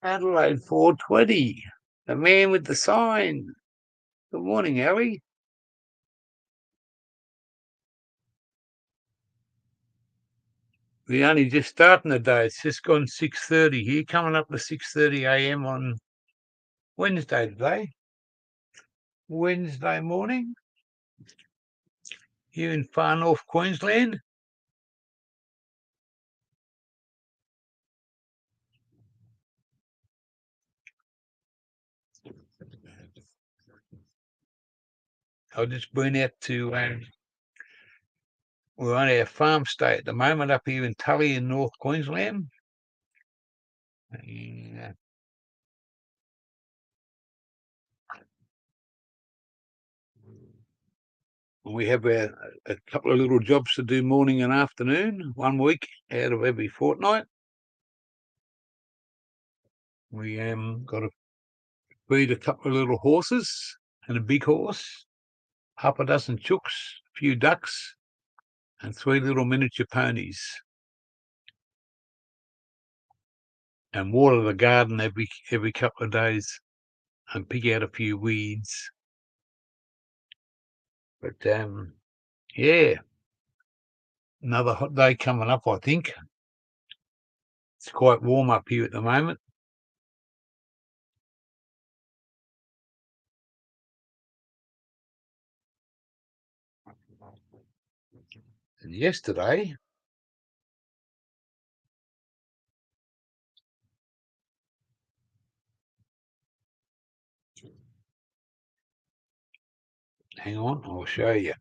Adelaide 420. The man with the sign. Good morning, Ellie. We're only just starting the day. It's just gone 6:30 here, coming up to 6:30 a.m. on Wednesday today. Wednesday morning here in far north Queensland. I'll just been out to, we're on our farm stay at the moment up here in Tully in North Queensland. We have a couple of little jobs to do morning and afternoon, 1 week out of every fortnight. We got to feed a couple of little horses and a big horse, half a dozen chooks, a few ducks, and 3 little miniature ponies. And water the garden every couple of days and pick out a few weeds. But yeah, another hot day coming up, I think. It's quite warm up here at the moment. And yesterday, hang on, I'll show you.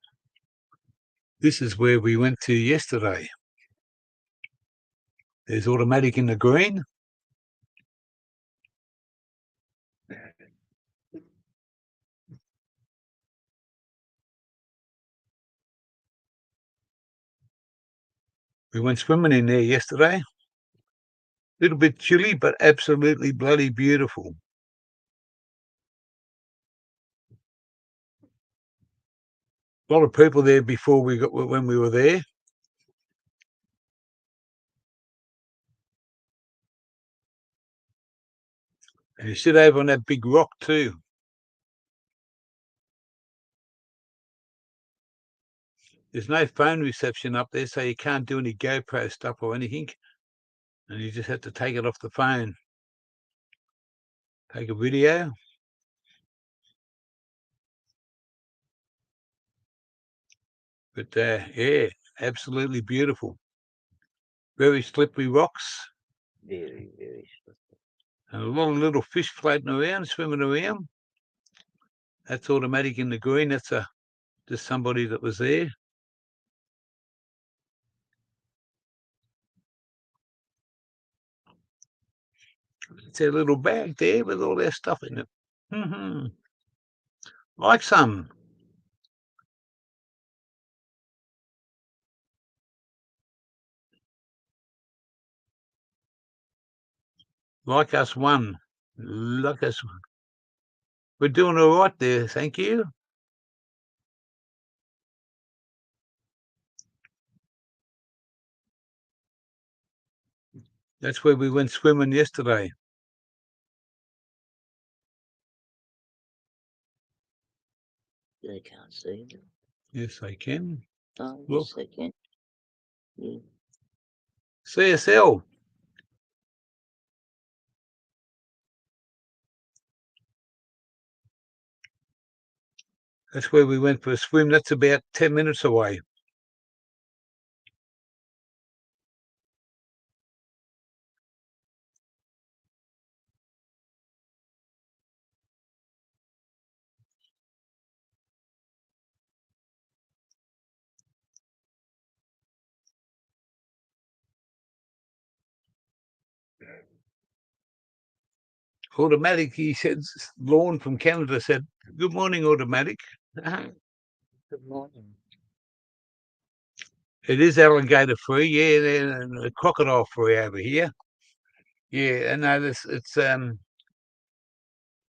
This is where we went to yesterday. There's automatic in the green. We went swimming in there yesterday. A little bit chilly, but absolutely bloody beautiful. A lot of people there before when we were there. And you sit over on that big rock too. There's no phone reception up there, so you can't do any GoPro stuff or anything. And you just have to take it off the phone. Take a video. But yeah, absolutely beautiful. Very slippery rocks. Very, very slippery. And a lot of little fish floating around, swimming around. That's automatic in the green. That's just somebody that was there. It's a little bag there with all their stuff in it. Like some. Like us one. Like us one. We're doing all right there, thank you. That's where we went swimming yesterday. They can't see them. Yes, they can. Oh, Look. yes, they can. Yeah. CSL. That's where we went for a swim. That's about 10 minutes away. Automatic, he said, Lorne from Canada said, "Good morning, Automatic." Good morning. It is alligator free, yeah, and crocodile free over here. Yeah, and no,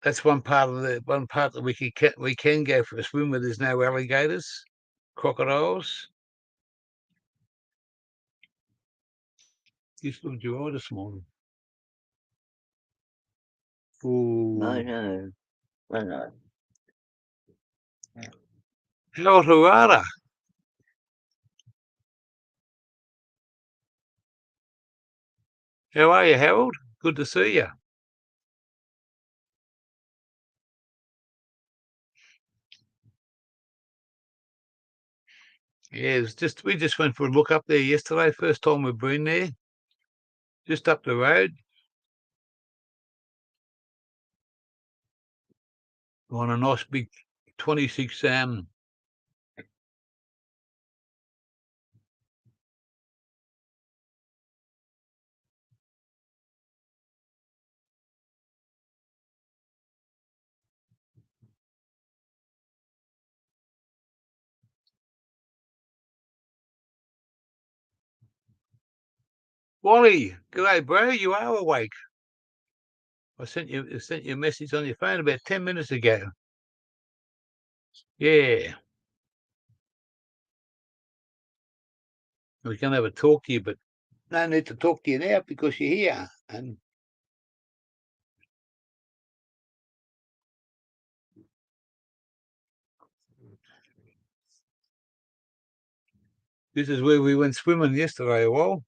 that's one part that we can go for a swim where there's no alligators, crocodiles. You still dry this morning. No, Ooh. no. Well, no. Harold Harada. How are you, Harold? Good to see you. Yeah, we just went for a look up there yesterday. First time we've been there. Just up the road. On a nice big 26 Wally, g'day, bro. You are awake. I sent you a message on your phone about 10 minutes ago. Yeah. I was going to have a talk to you, but no need to talk to you now because you're here. And this is where we went swimming yesterday a while.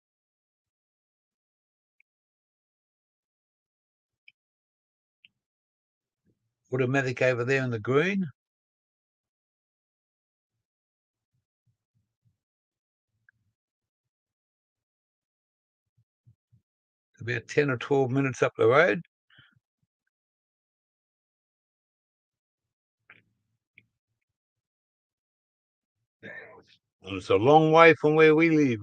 Automatic over there in the green. About 10 or 12 minutes up the road. And it's a long way from where we live.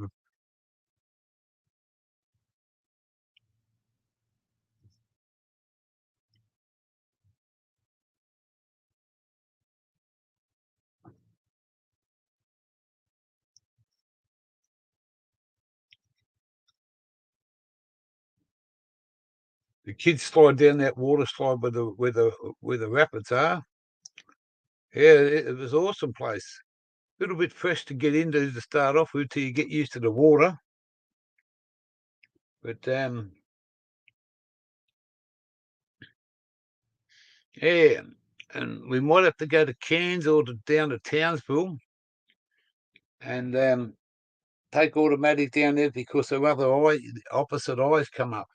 The kids slide down that water slide where the rapids are. Yeah, it was an awesome place. A little bit fresh to get into to start off with till you get used to the water. But yeah, and we might have to go to Cairns or down to Townsville and take automatic down there because the opposite eyes come up.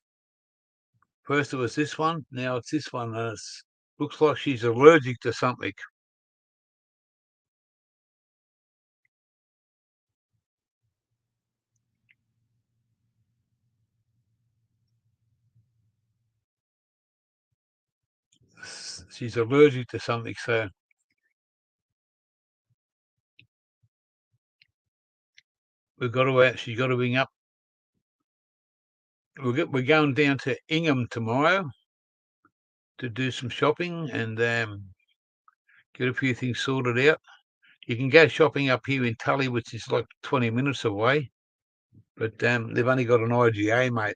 First it was this one, now it's this one, and it looks like she's allergic to something. She's allergic to something, so we've got to. She's got to ring up. We're going down to Ingham tomorrow to do some shopping and get a few things sorted out. You can go shopping up here in Tully, which is like 20 minutes away, but they've only got an IGA, mate.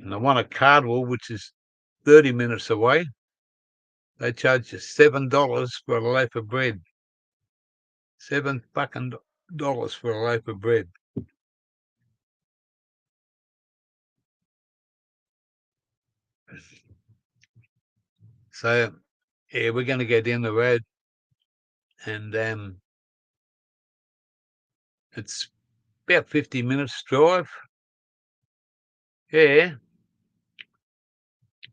And the one at Cardwell, which is 30 minutes away, they charge you $7 for a loaf of bread. $7 for a loaf of bread. So, yeah, we're going to go down the road, and it's about 50 minutes drive. Yeah.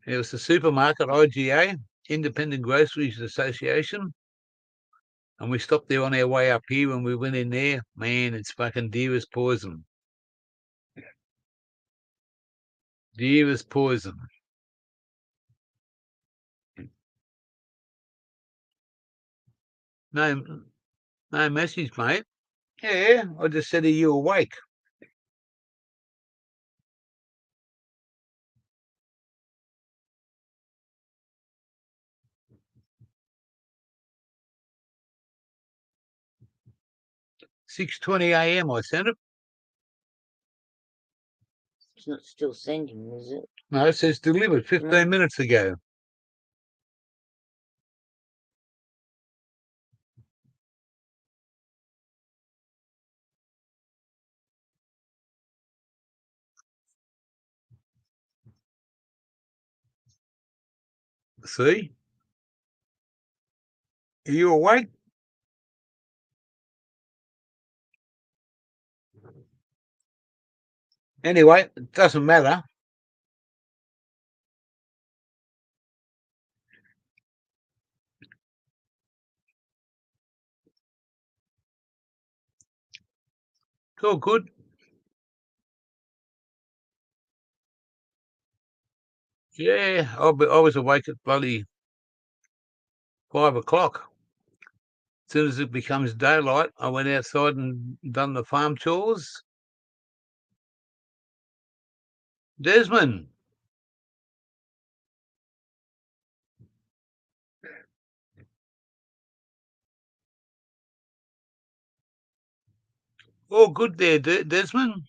It was the supermarket, IGA, Independent Groceries Association. And we stopped there on our way up here when we went in there. Man, it's fucking dear as poison. Dear as poison. No, no message, mate. Yeah, I just said, are you awake? 6:20 a.m. I sent it. It's not still sending, is it? No, it says delivered 15 minutes ago. See? Are you awake? Anyway, it doesn't matter. It's all good. Yeah, I was awake at bloody 5 o'clock. As soon as it becomes daylight, I went outside and done the farm chores. Desmond, all good there, Desmond.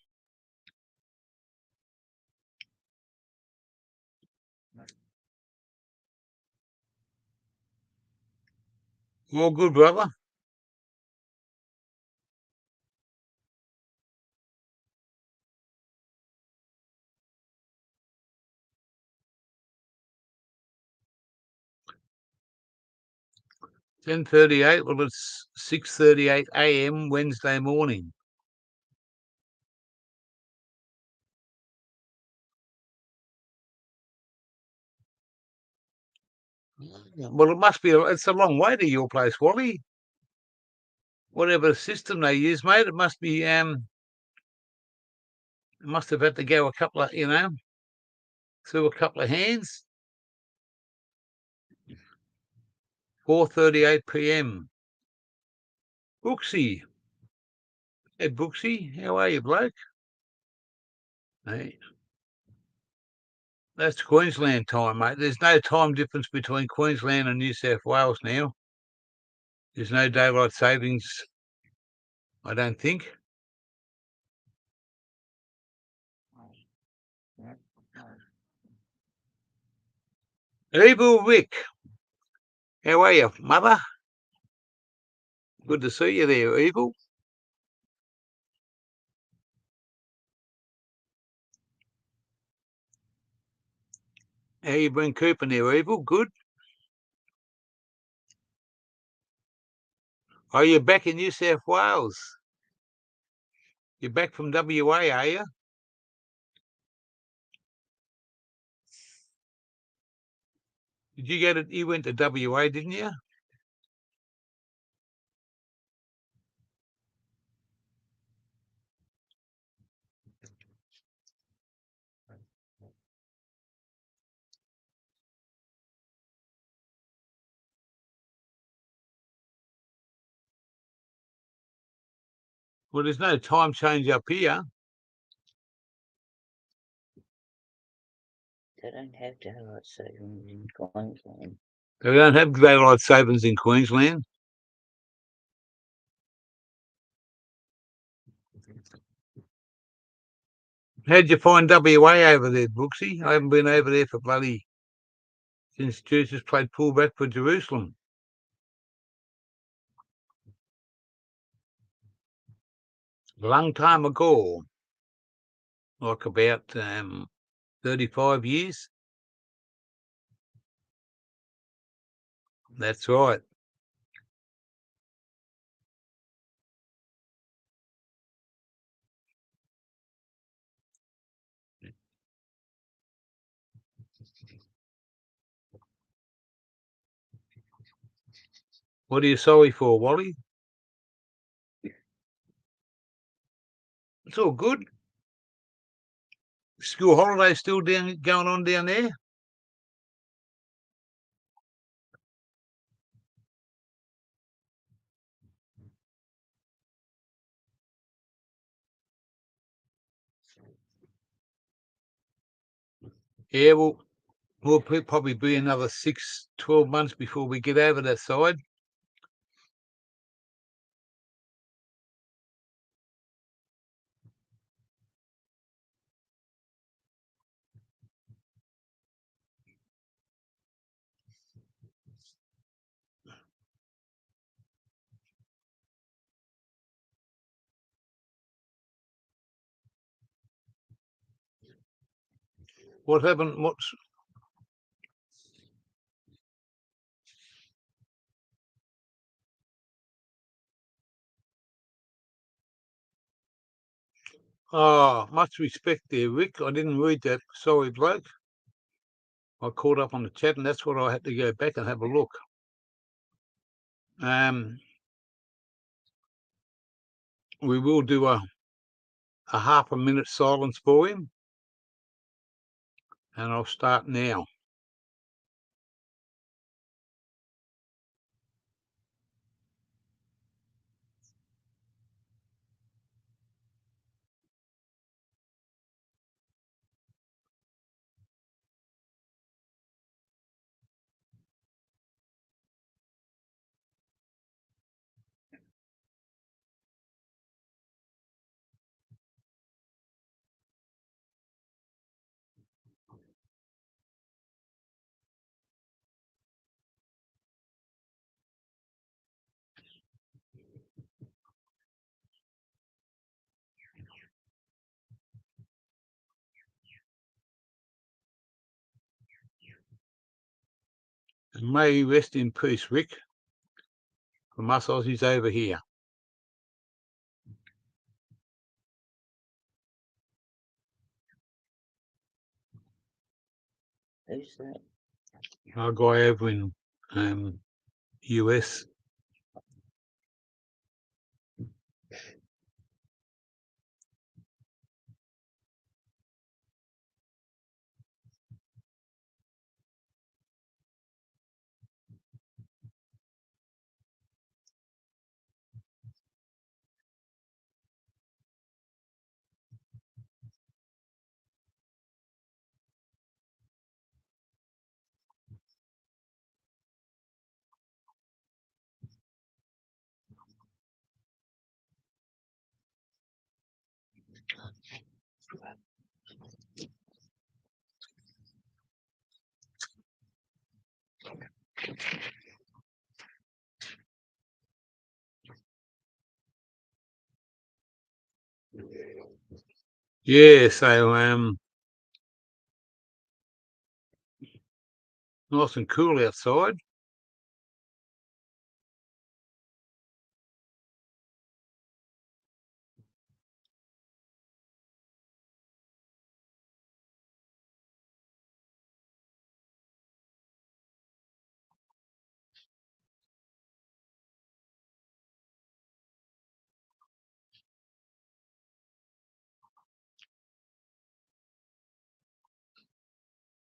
All good, brother. $10:38. Well, it's 6:38 a.m. Wednesday morning. Well, it must be. It's a long way to your place, Wally. Whatever system they use, mate, it must be. It must have had to go a couple of, through a couple of hands. 4:38 p.m. Booksy. Hey, Booksy, how are you, bloke? Hey. That's Queensland time, mate. There's no time difference between Queensland and New South Wales now. There's no daylight savings, I don't think. Evil Rick, how are you, mother? Good to see you there, Evil. How you been keeping there, Evil? Good? Are you back in New South Wales? You're back from WA, are you? Did you get it? You went to WA, didn't you? Well, there's no time change up here. They don't have daylight savings in Queensland. They don't have daylight savings in Queensland. How'd you find WA over there, Brooksy? I haven't been over there for since Jesus played fullback for Jerusalem. A long time ago, like about 35 years. That's right. What are you sorry for, Wally? It's all good. School holidays still going on down there? Yeah, well, we'll probably be another 12 months before we get over that side. What happened? What's... Oh, much respect there, Rick. I didn't read that. Sorry, bloke. I caught up on the chat, and that's what I had to go back and have a look. We will do a half a minute silence for him, and I'll start now. And may he rest in peace, Rick, from us Aussies over here. Who's that? Our guy over in US. Yeah, so nice and cool outside.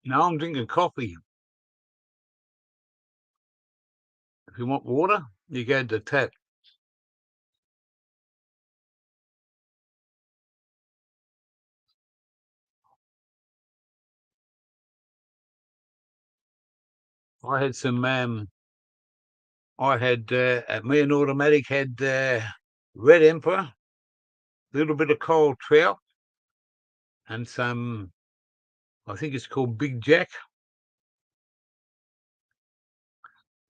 Now I'm drinking coffee. If you want water, you go to the tap. I had some, me and Automatic had Red Emperor, a little bit of cold trout, and some, I think it's called Big Jack,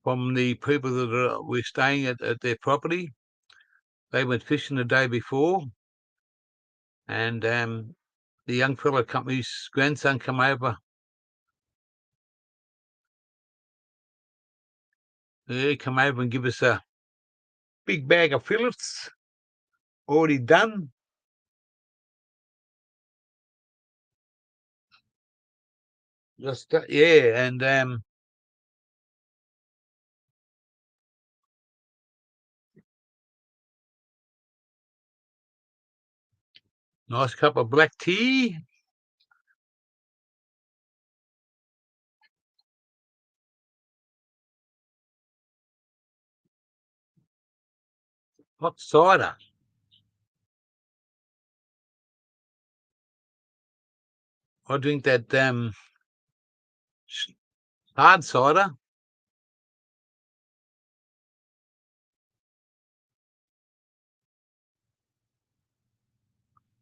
from the people that were staying at their property. They went fishing the day before, and the young fella company's grandson come over. He come over and give us a big bag of fillets, already done. Just yeah, and nice cup of black tea. Hot cider. I drink that hard cider.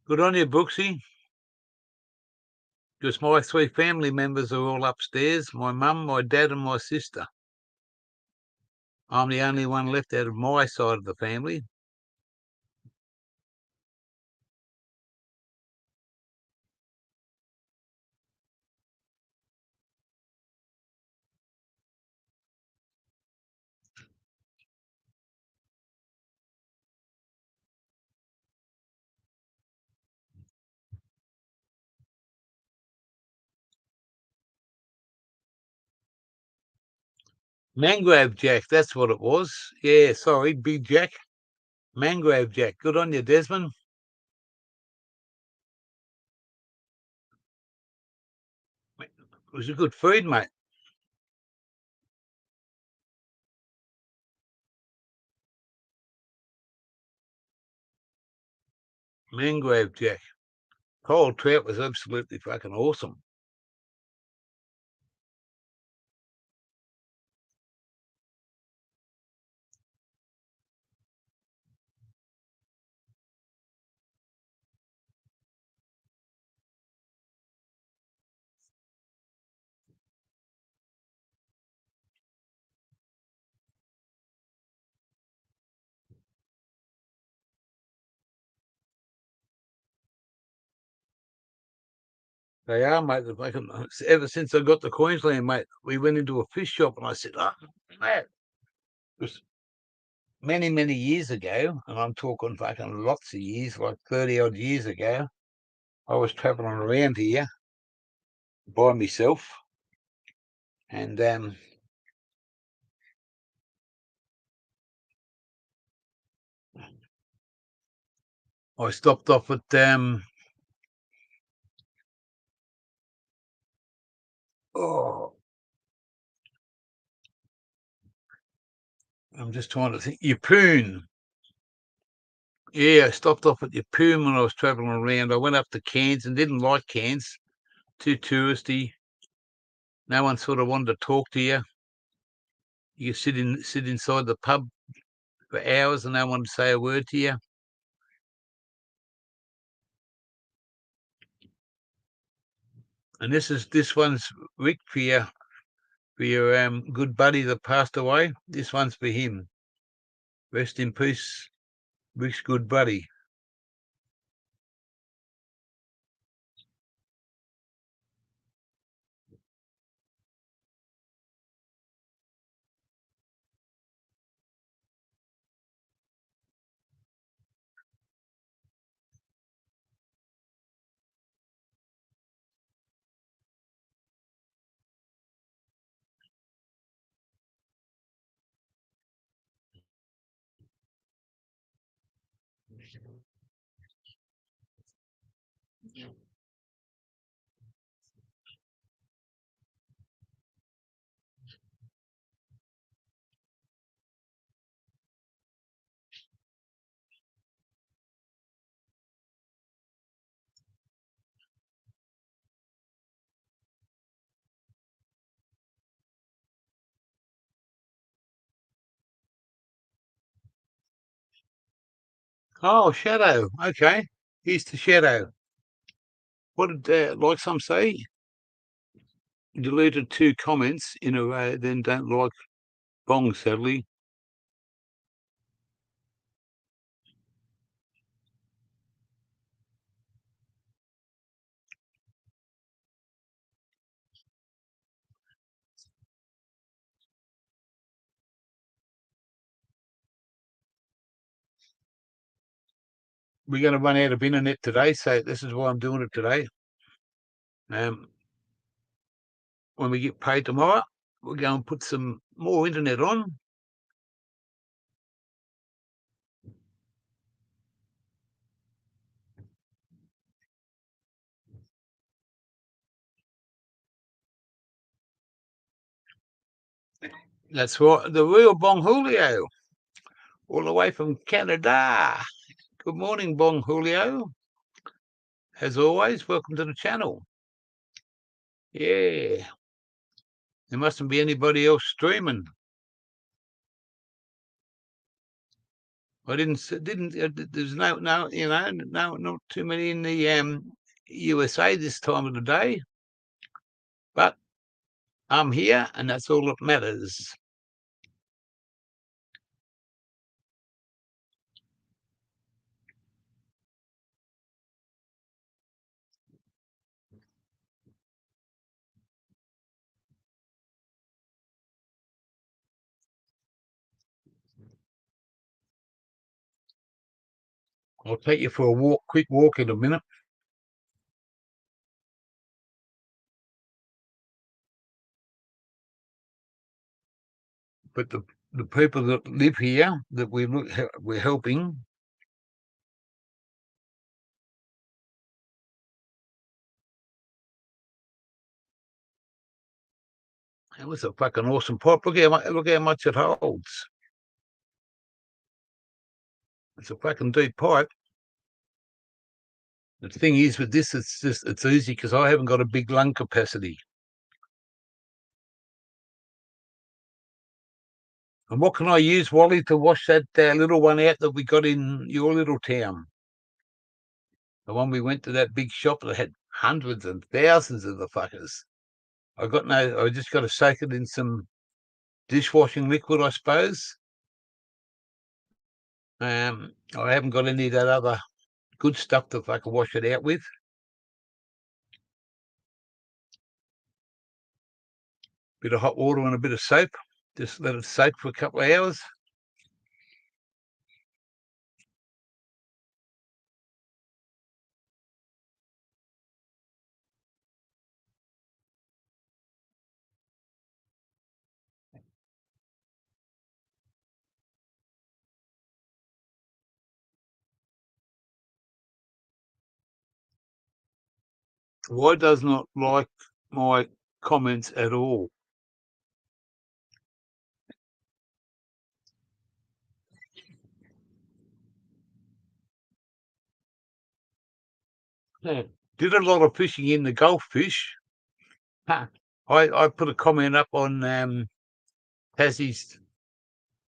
Good on you, Brooksy. Because my 3 family members are all upstairs, my mum, my dad and my sister. I'm the only one left out of my side of the family. Mangrove Jack, that's what it was. Yeah, sorry, Big Jack. Mangrove Jack. Good on you, Desmond. It was a good feed, mate. Mangrove Jack. Cold trout was absolutely fucking awesome. They are, mate. Ever since I got to Queensland, mate, we went into a fish shop and I said, oh, mate, it was many, many years ago, and I'm talking fucking lots of years, like 30 odd years ago. I was traveling around here by myself, and I stopped off at I'm just trying to think. Yeppoon. Yeah, I stopped off at Yeppoon when I was traveling around. I went up to Cairns and didn't like Cairns. Too touristy. No one sort of wanted to talk to you. You sit inside the pub for hours and no one would say a word to you. And this one's Rick for your good buddy that passed away. This one's for him. Rest in peace, Rick's good buddy. Oh, Shadow. Okay. Here's the Shadow. What did, like some say, deleted 2 comments in a row, then don't like Bong, sadly. We're going to run out of internet today, so this is why I'm doing it today. When we get paid tomorrow, we're going to put some more internet on. That's right, the real Bong Julio, all the way from Canada. Good morning, Bong Julio. As always, welcome to the channel. Yeah. There mustn't be anybody else streaming. I didn't. There's no, not too many in the USA this time of the day. But I'm here, and that's all that matters. I'll take you for a quick walk in a minute. But the people that live here that we're helping, it was a fucking awesome pipe. Look how much it holds. It's a fucking deep pipe. The thing is with this, it's easy because I haven't got a big lung capacity. And what can I use, Wally, to wash that little one out that we got in your little town? The one we went to that big shop that had hundreds and thousands of the fuckers. I just got to soak it in some dishwashing liquid, I suppose. I haven't got any of that other good stuff to fucking wash it out with. Bit of hot water and a bit of soap. Just let it soak for a couple of hours. Why does not like my comments at all? Yeah. Did a lot of fishing in the Gulf fish. I put a comment up on Tassie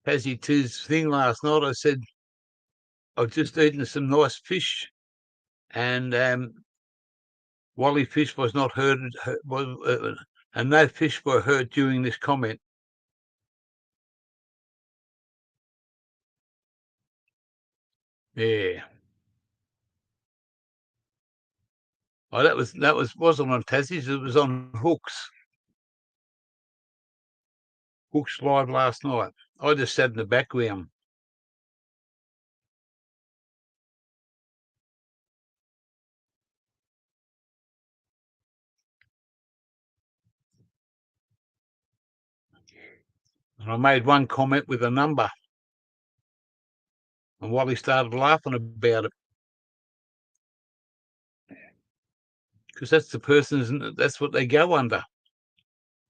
2's thing last night. I said I've just eaten some nice fish, and Wally fish was not heard, and no fish were hurt during this comment. Yeah. Oh, that wasn't on Tassie's. It was on Hooks. Hooks live last night. I just sat in the background. And I made one comment with a number. And Wally started laughing about it. Because that's what they go under.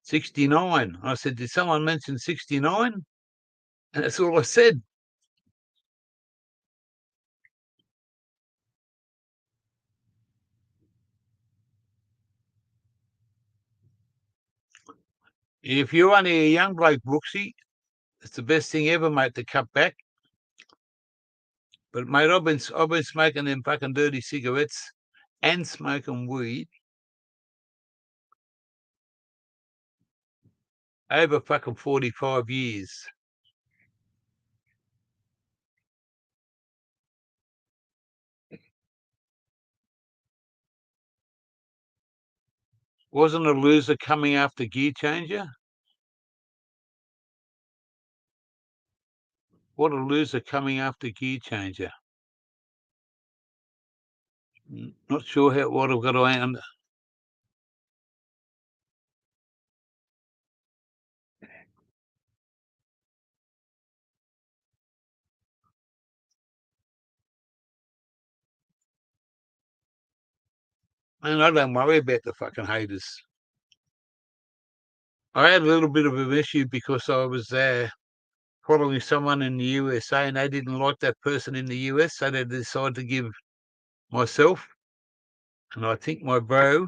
69. I said, did someone mention 69? And that's all I said. If you're only a young bloke, Brooksy, it's the best thing ever, mate, to cut back. But mate, I've been smoking them fucking dirty cigarettes and smoking weed over fucking 45 years. Wasn't a loser coming after Gear Changer? What a loser coming after Gear Changer. Not sure what I've got to answer. And I don't worry about the fucking haters. I had a little bit of an issue because I was following someone in the USA and they didn't like that person in the US, so they decided to give myself and I think my bro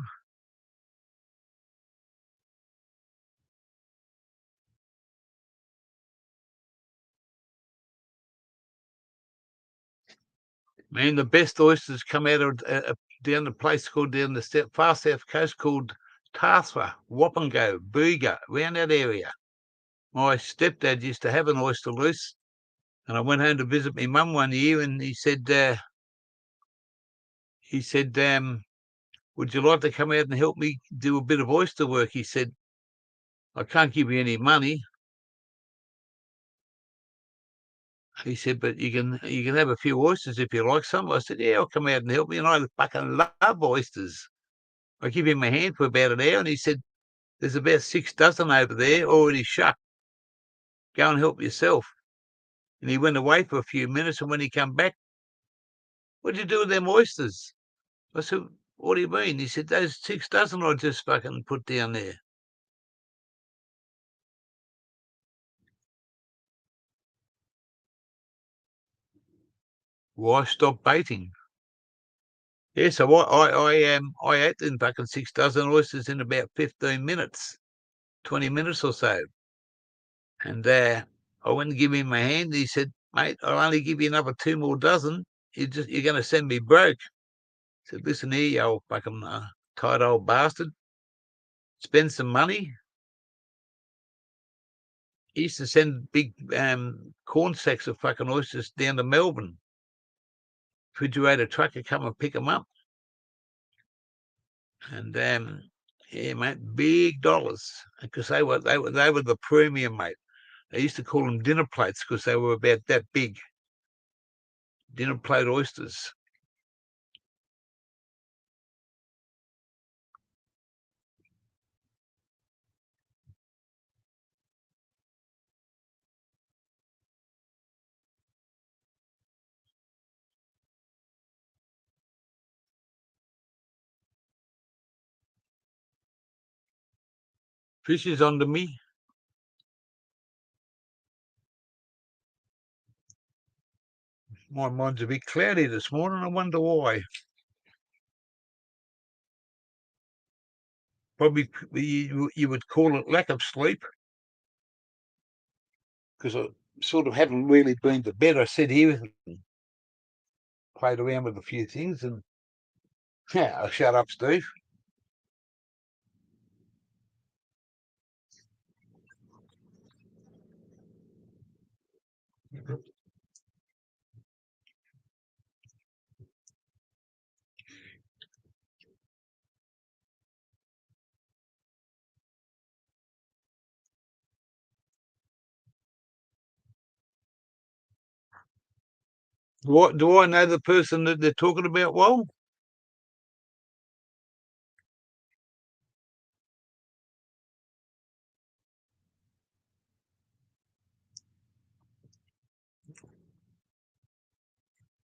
man, the best oysters come out of down the place called down the far south coast called Tathra, Wapango, Bega, around that area. My stepdad used to have an oyster loose, and I went home to visit my mum one year, and he said, would you like to come out and help me do a bit of oyster work? He said, I can't give you any money. He said, but you can have a few oysters if you like some. I said, yeah, I'll come out and help me. And I fucking love oysters. I give him a hand for about an hour, and he said, there's about 6 dozen over there already shut. Go and help yourself. And he went away for a few minutes, and when he come back, what did you do with them oysters? I said, what do you mean? He said, those 6 dozen I just fucking put down there. Why stop baiting? Yeah, so I ate them fucking 6 dozen oysters in about 15 minutes, 20 minutes or so. And I went and give him my hand. He said, mate, I'll only give you another 2 more dozen. You're going to send me broke. I said, listen here, you old fucking tight old bastard. Spend some money. He used to send big corn sacks of fucking oysters down to Melbourne. Refrigerator truck would come and pick them up. And yeah, mate, big dollars, because they were the premium, mate. They used to call them dinner plates because they were about that big. Dinner plate oysters. Fish is onto me. My mind's a bit cloudy this morning. I wonder why. Probably you would call it lack of sleep, because I sort of haven't really been to bed. I sit here and played around with a few things, and yeah, I'll shut up, Steve. Do I know the person that they're talking about? Well,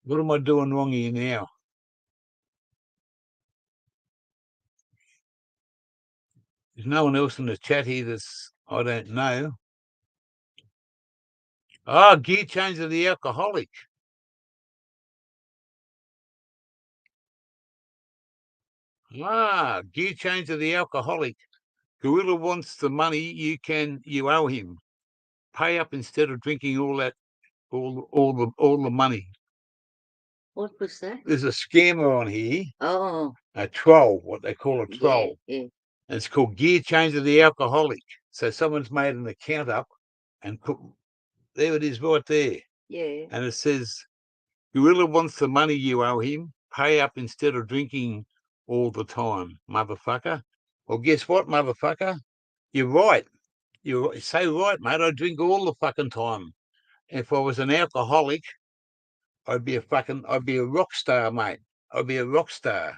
what am I doing wrong here now? There's no one else in the chat here that's I don't know. Gear change of the alcoholic. Gear change of the alcoholic. Gorilla wants the money you owe him. Pay up instead of drinking all the money. What was that? There's a scammer on here. Oh. A troll, what they call a troll. Yeah. And it's called Gear Change of the Alcoholic. So someone's made an account up and put, there it is right there. Yeah. And it says, Gorilla wants the money you owe him. Pay up instead of drinking all the time, motherfucker. Well, guess what, motherfucker? You're right. You're so right, mate. I drink all the fucking time. If I was an alcoholic, I'd be a rock star, mate. I'd be a rock star.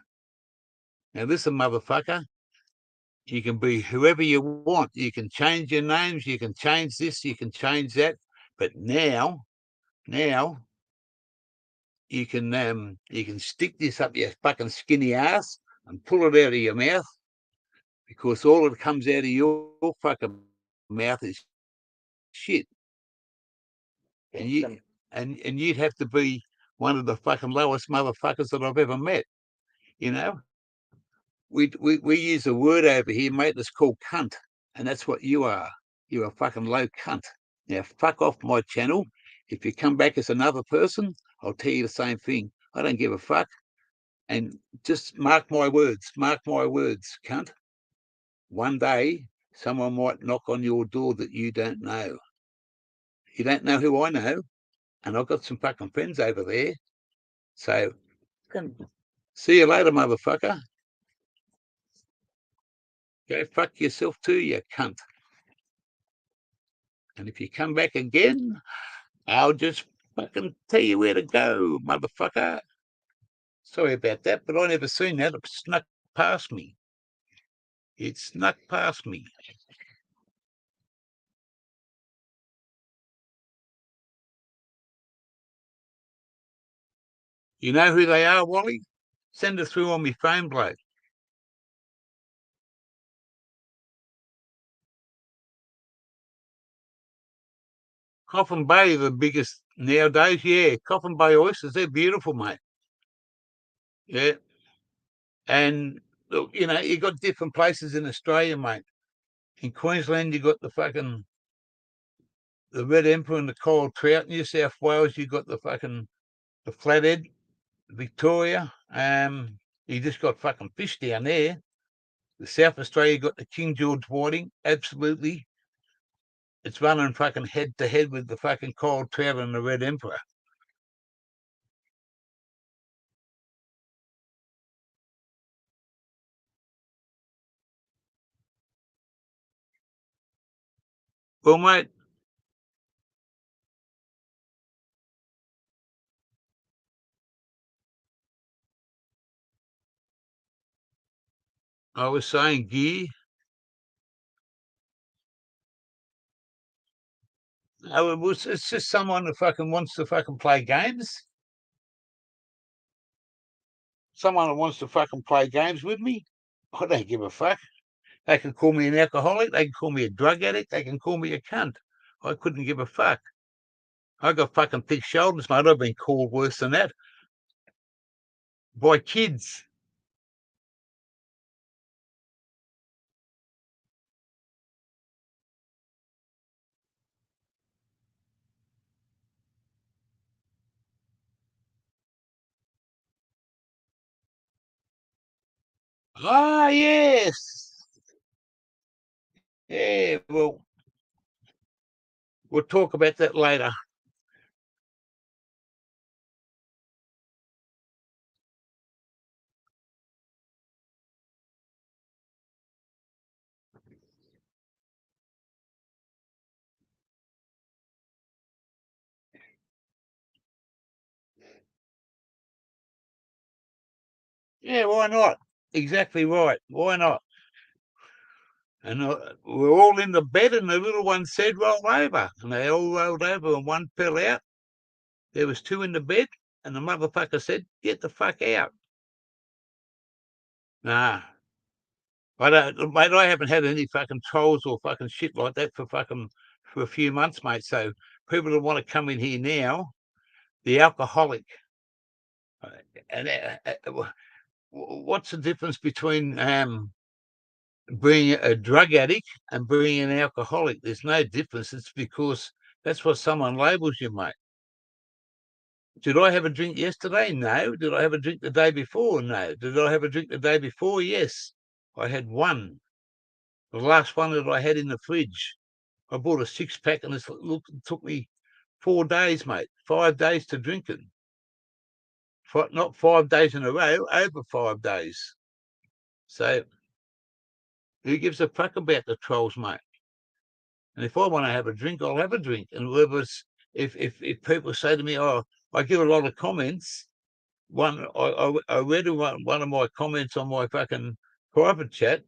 Now listen, motherfucker, you can be whoever you want. You can change your names, you can change this, you can change that. But now you can stick this up your fucking skinny ass and pull it out of your mouth, because all that comes out of your fucking mouth is shit. And you'd have to be one of the fucking lowest motherfuckers that I've ever met. You know, we use a word over here, mate, that's called cunt, and that's what you are. You're a fucking low cunt. Now, fuck off my channel. If you come back as another person, I'll tell you the same thing. I don't give a fuck. And just mark my words, cunt. One day, someone might knock on your door that you don't know. You don't know who I know, and I've got some fucking friends over there. So, see you later, motherfucker. Go fuck yourself too, you cunt. And if you come back again, I'll just fucking tell you where to go, motherfucker. Sorry about that, but I never seen that. It snuck past me. It snuck past me. You know who they are, Wally? Send it through on my phone, bloke. Coffin Bay, the biggest nowadays. Yeah, Coffin Bay oysters, they're beautiful, mate. Yeah. And look, you know, you got different places in Australia, mate. In Queensland, you got the red emperor and the coral trout. New South Wales, you got the flathead. Victoria, you just got fucking fish down there. The South Australia, you got the King George whiting. Absolutely, it's running fucking head to head with the fucking coral trout and the red emperor. Well, mate, I was saying gear. It's just someone that fucking wants to fucking play games. Someone that wants to fucking play games with me. I don't give a fuck. They can call me an alcoholic. They can call me a drug addict. They can call me a cunt. I couldn't give a fuck. I got fucking thick shoulders, mate. I've been called worse than that by kids. Ah, yes. Yeah, well, we'll talk about that later. Yeah, why not? Exactly right. Why not? And we're all in the bed, and the little one said, roll over. And they all rolled over, and one fell out. There was two in the bed, and the motherfucker said, get the fuck out. Nah, mate, I haven't had any fucking trolls or fucking shit like that for a few months, mate. So people that want to come in here now, the alcoholic, and what's the difference between being a drug addict and being an alcoholic? There's no difference. It's because that's what someone labels you, mate. Did I have a drink yesterday? No. Did I have a drink the day before? No. Did I have a drink the day before? Yes. I had one. The last one that I had in the fridge. I bought a 6-pack, and it took me 4 days, mate. 5 days to drink it. Not 5 days in a row, over 5 days. So who gives a fuck about the trolls, mate? And if I want to have a drink, I'll have a drink. And if people say to me, "Oh," I give a lot of comments. I read one of my comments on my fucking private chat.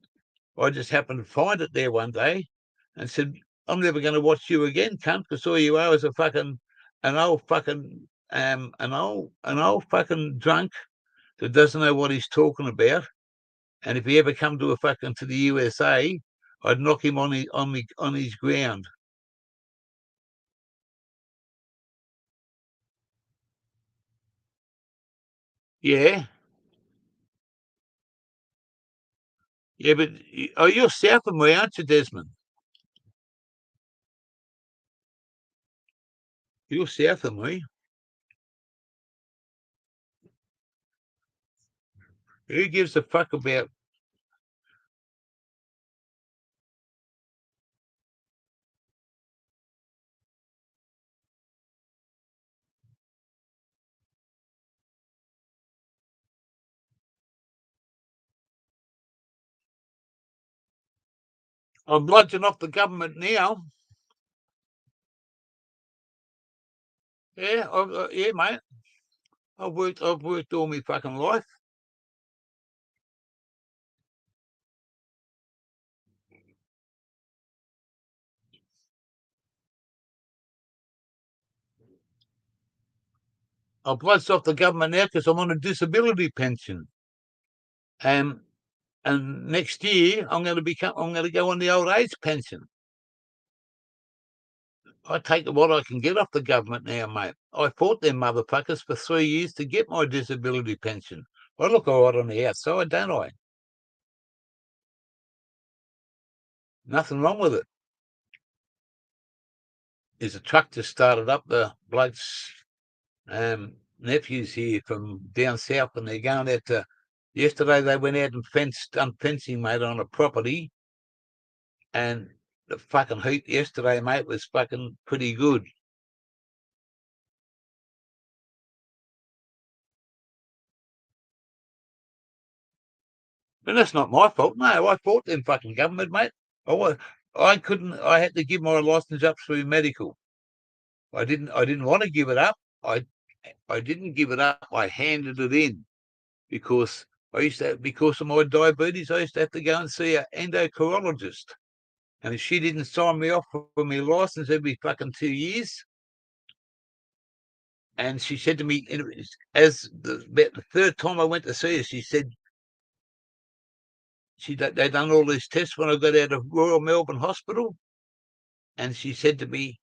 I just happened to find it there one day, and said, "I'm never going to watch you again, cunt, because all you are is a fucking an old fucking an old fucking drunk that doesn't know what he's talking about. And if he ever come to the USA, I'd knock him on his ground." Yeah. Yeah, but you're south of me, aren't you, Desmond? You're south of me. Who gives a fuck about? I'm bludgeoning off the government now. Yeah, yeah, mate. I've worked all my fucking life. I've blooded off the government now because I'm on a disability pension. And next year I'm going to go on the old age pension. I take what I can get off the government now, mate. I fought them motherfuckers for 3 years to get my disability pension. I look all right on the outside, don't I? Nothing wrong with it. There's a truck just started up. The bloke's nephews here from down south, and they're going out to. Yesterday they went out and done fencing, mate, on a property, and the fucking heat yesterday, mate, was fucking pretty good. And that's not my fault. No, I fought them fucking government, mate. I couldn't. I had to give my license up through medical. I didn't want to give it up. I didn't give it up. I handed it in because because of my diabetes, I used to have to go and see an endocrinologist. And if she didn't sign me off for my license every fucking 2 years, and she said to me, about the third time I went to see her, she said they done all these tests when I got out of Royal Melbourne Hospital, and she said to me,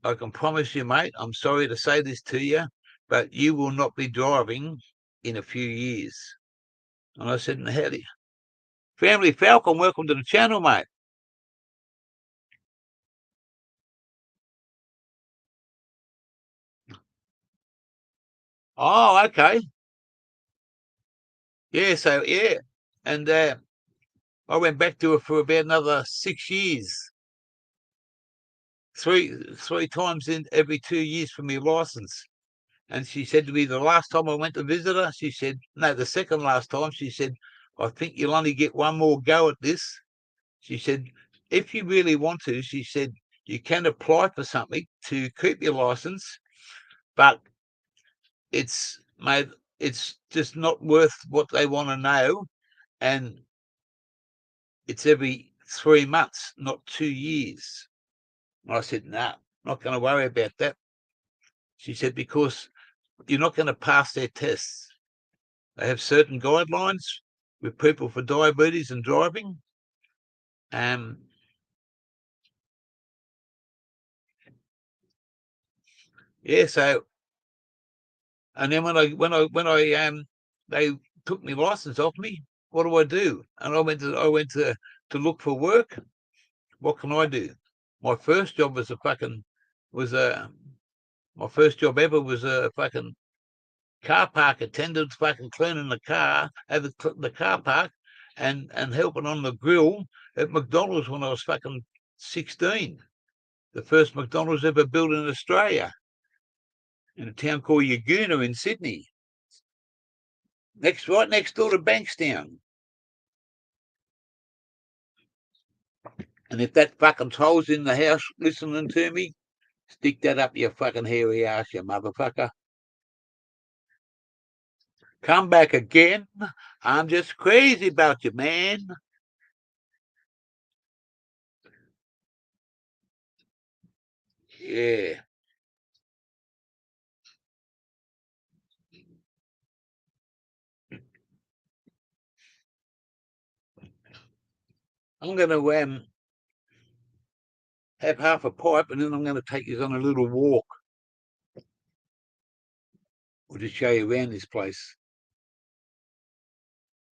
I can promise you, mate, I'm sorry to say this to you, but you will not be driving in a few years. And I said, howdy. Family Falcon, welcome to the channel, mate. Oh, okay. Yeah, so, yeah. And I went back to her for about another 6 years. Three times in every 2 years for my license. And she said to me, the last time I went to visit her, she said, no, the second last time, she said, I think you'll only get one more go at this. She said, if you really want to, she said, you can apply for something to keep your license, but it's just not worth what they want to know. And it's every 3 months, not 2 years. And I said, no, not going to worry about that. She said, because you're not going to pass their tests. They have certain guidelines with people for diabetes and driving. Yeah, so, and then when they took my license off me, what do? And I went to look for work. What can I do? My first job was my first job ever was a fucking car park attendant, fucking cleaning the car at the car park and helping on the grill at McDonald's when I was fucking 16. The first McDonald's ever built in Australia, in a town called Yagoona in Sydney. Right next door to Bankstown. And if that fucking troll's in the house listening to me, stick that up your fucking hairy ass, you motherfucker. Come back again. I'm just crazy about you, man. Yeah. I'm going to have half a pipe and then I'm going to take you on a little walk. We'll just show you around this place.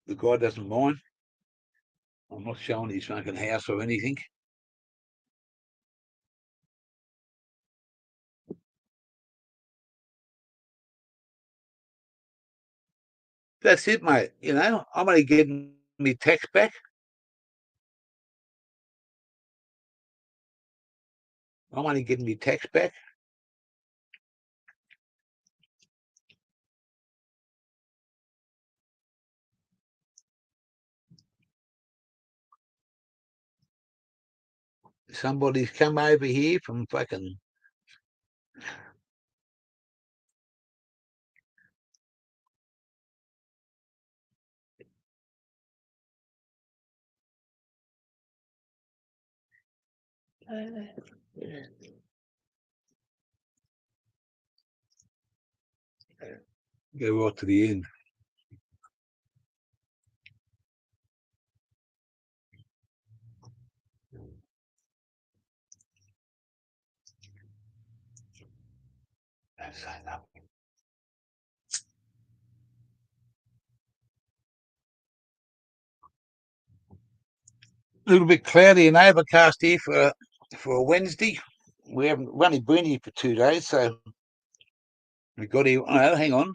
The guy doesn't mind. I'm not showing his fucking house or anything. That's it, mate. You know, I'm only getting me tax back. I'm only getting me tax back. Somebody's come over here from fucking. Go right to the end. Don't say nothing. A little bit cloudy and overcast here for a Wednesday. We've only been here for 2 days, so we got here. Oh, hang on,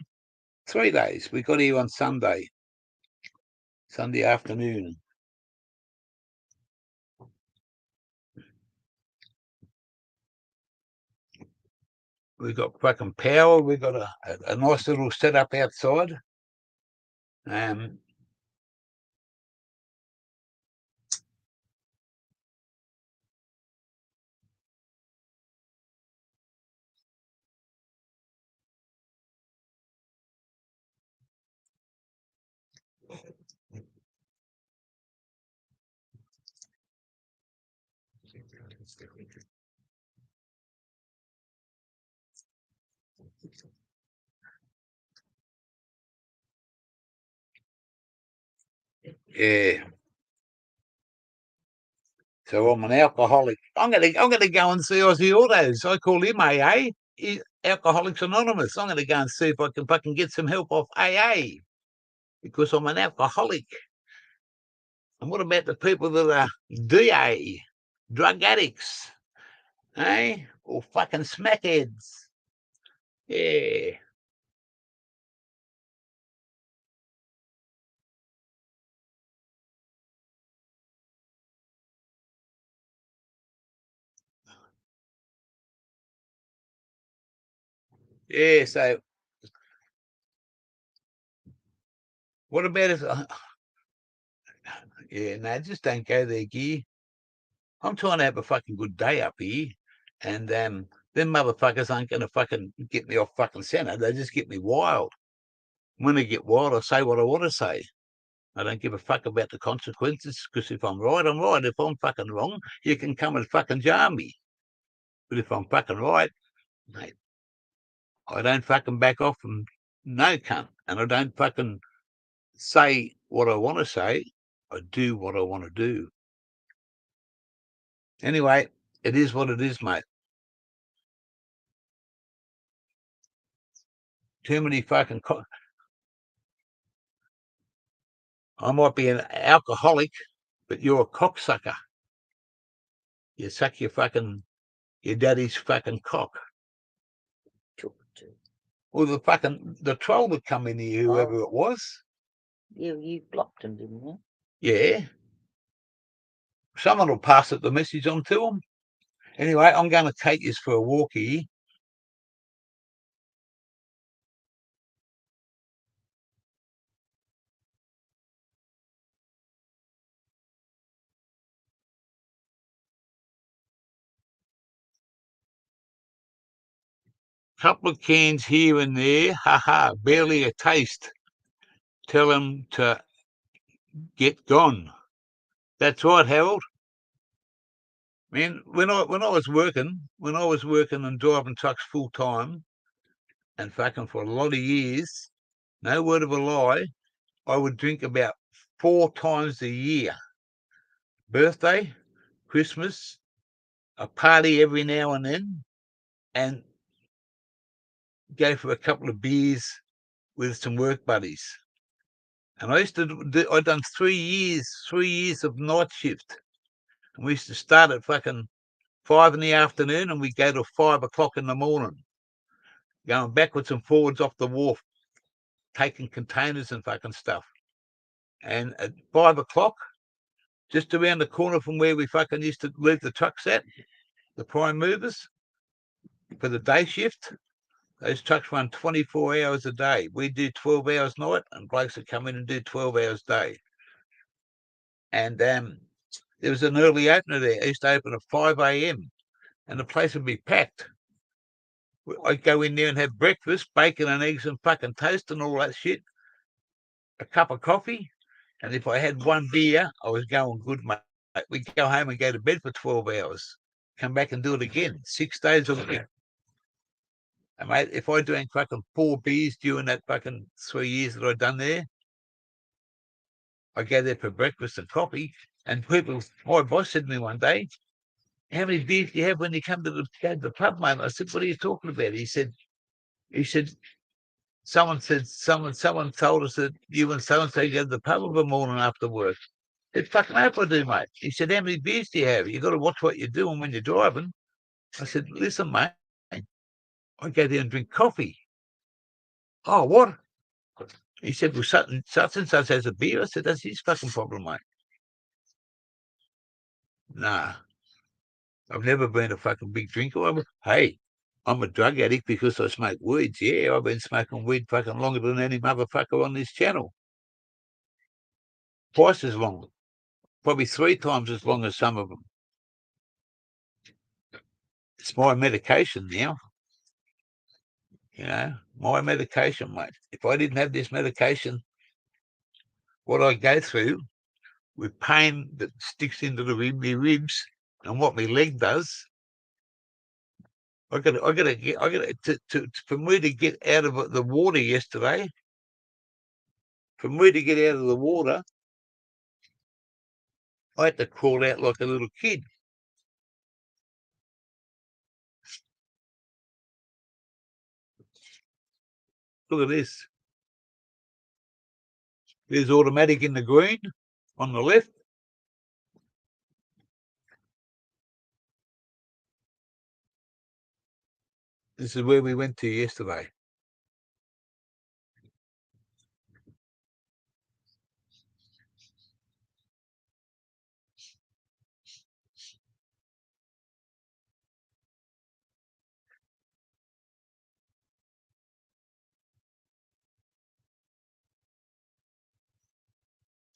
3 days. We got here on Sunday afternoon. We've got fucking power. We've got a nice little setup outside. Yeah. So I'm an alcoholic. I'm gonna go and see Aussie Autos. I call him AA. Alcoholics Anonymous. I'm gonna go and see if I can fucking get some help off AA because I'm an alcoholic. And what about the people that are DA, drug addicts, eh? Or fucking smackheads? Yeah. Yeah. So what about if? Yeah. No, just don't go there, gear. I'm trying to have a fucking good day up here, and them motherfuckers ain't gonna fucking get me off fucking center. They just get me wild. When I get wild, I say what I want to say. I don't give a fuck about the consequences because if I'm right, I'm right. If I'm fucking wrong, you can come and fucking jar me. But if I'm fucking right, mate, I don't fucking back off from no cunt, and I don't fucking say what I want to say. I do what I want to do. Anyway, it is what it is, mate. Too many fucking. I might be an alcoholic, but you're a cocksucker. You suck your daddy's fucking cock. Or the troll that come in here, whoever it was. You blocked him, didn't you? Yeah. Someone will pass the message on to them. Anyway, I'm going to take you for a walk here. Couple of cans here and there. Ha, barely a taste. Tell them to get gone. That's right, Harold. Man, when I was working and driving trucks full time and fucking for a lot of years, no word of a lie, I would drink about 4 times a year. Birthday, Christmas, a party every now and then, and go for a couple of beers with some work buddies. And I'd done 3 years of night shift. And we used to start at fucking 5 in the afternoon and we'd go to 5 o'clock in the morning, going backwards and forwards off the wharf, taking containers and fucking stuff. And at 5 o'clock, just around the corner from where we fucking used to leave the trucks at, the prime movers, for the day shift, those trucks run 24 hours a day. We do 12 hours night, and blokes would come in and do 12 hours day. And there was an early opener there. It used to open at 5 a.m. and the place would be packed. I'd go in there and have breakfast, bacon and eggs and fucking toast and all that shit, a cup of coffee, and if I had one beer, I was going good, mate. We'd go home and go to bed for 12 hours, come back and do it again, 6 days a week. And mate, if I drank fucking 4 beers during that fucking 3 years that I'd done there, I go there for breakfast and coffee, and my boss said to me one day, "How many beers do you have when you come to the pub, mate?" I said, "What are you talking about?" He said, someone told us that you and so-and-so go to the pub every morning after work. I said, "Fucking hope I do, mate." He said, "How many beers do you have? You got to watch what you're doing when you're driving." I said, "Listen, mate, I go there and drink coffee." "Oh, what?" He said, "Well, such and such has a beer." I said, "That's his fucking problem, mate." Nah, I've never been a fucking big drinker. Hey, I'm a drug addict because I smoke weeds. Yeah, I've been smoking weed fucking longer than any motherfucker on this channel. Twice as long. Probably 3 times as long as some of them. It's my medication now. My medication, mate. If I didn't have this medication, what I go through with pain that sticks into my ribs and what my leg does, for me to get out of the water yesterday, I had to crawl out like a little kid. Look at this. There's automatic in the green on the left. This is where we went to yesterday.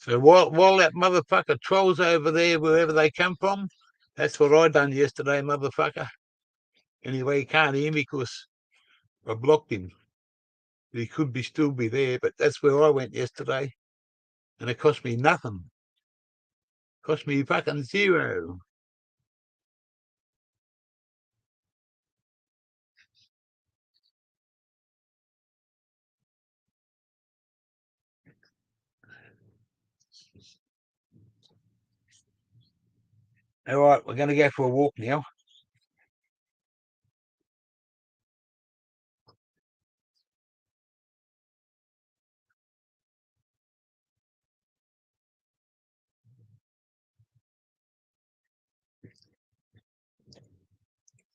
So while that motherfucker trolls over there, wherever they come from, that's what I done yesterday, motherfucker. Anyway, he can't hear me because I blocked him. He could still be there, but that's where I went yesterday. And it cost me nothing. Cost me fucking zero. All right, we're going to go for a walk now.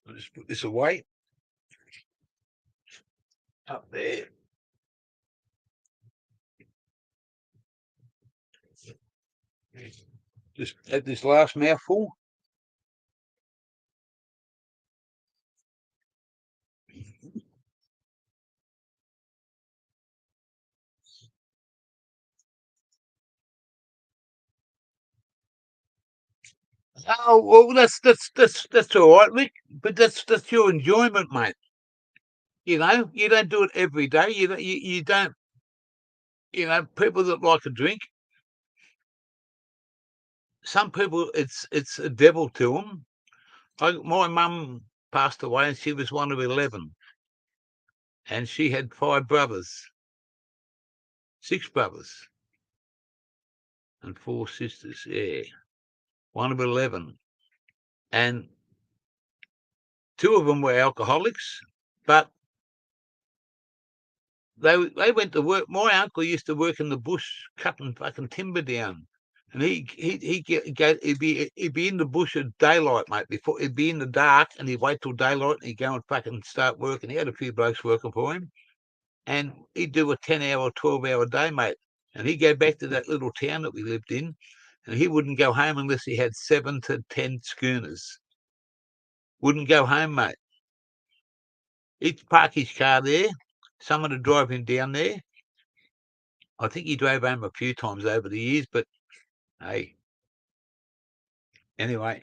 I'll just put this away. Up there. Just have this last mouthful. Oh well, that's all right, Rick. But that's your enjoyment, mate. You don't do it every day. You don't. People that like a drink. Some people, it's a devil to them. My mum passed away, and she was one of 11, and she had 5 brothers, 6 brothers, and 4 sisters. Yeah, one of 11, and 2 of them were alcoholics, but they went to work. My uncle used to work in the bush cutting fucking timber down, and he'd be in the bush at daylight, mate. Before he'd be in the dark, and he'd wait till daylight, and he'd go and fucking start working. He had a few blokes working for him, and he'd do a 10-hour, 12-hour day, mate. And he'd go back to that little town that we lived in, and he wouldn't go home unless he had 7 to 10 schooners. Wouldn't go home, mate. He'd park his car there. Someone would drive him down there. I think he drove home a few times over the years, but hey, anyway,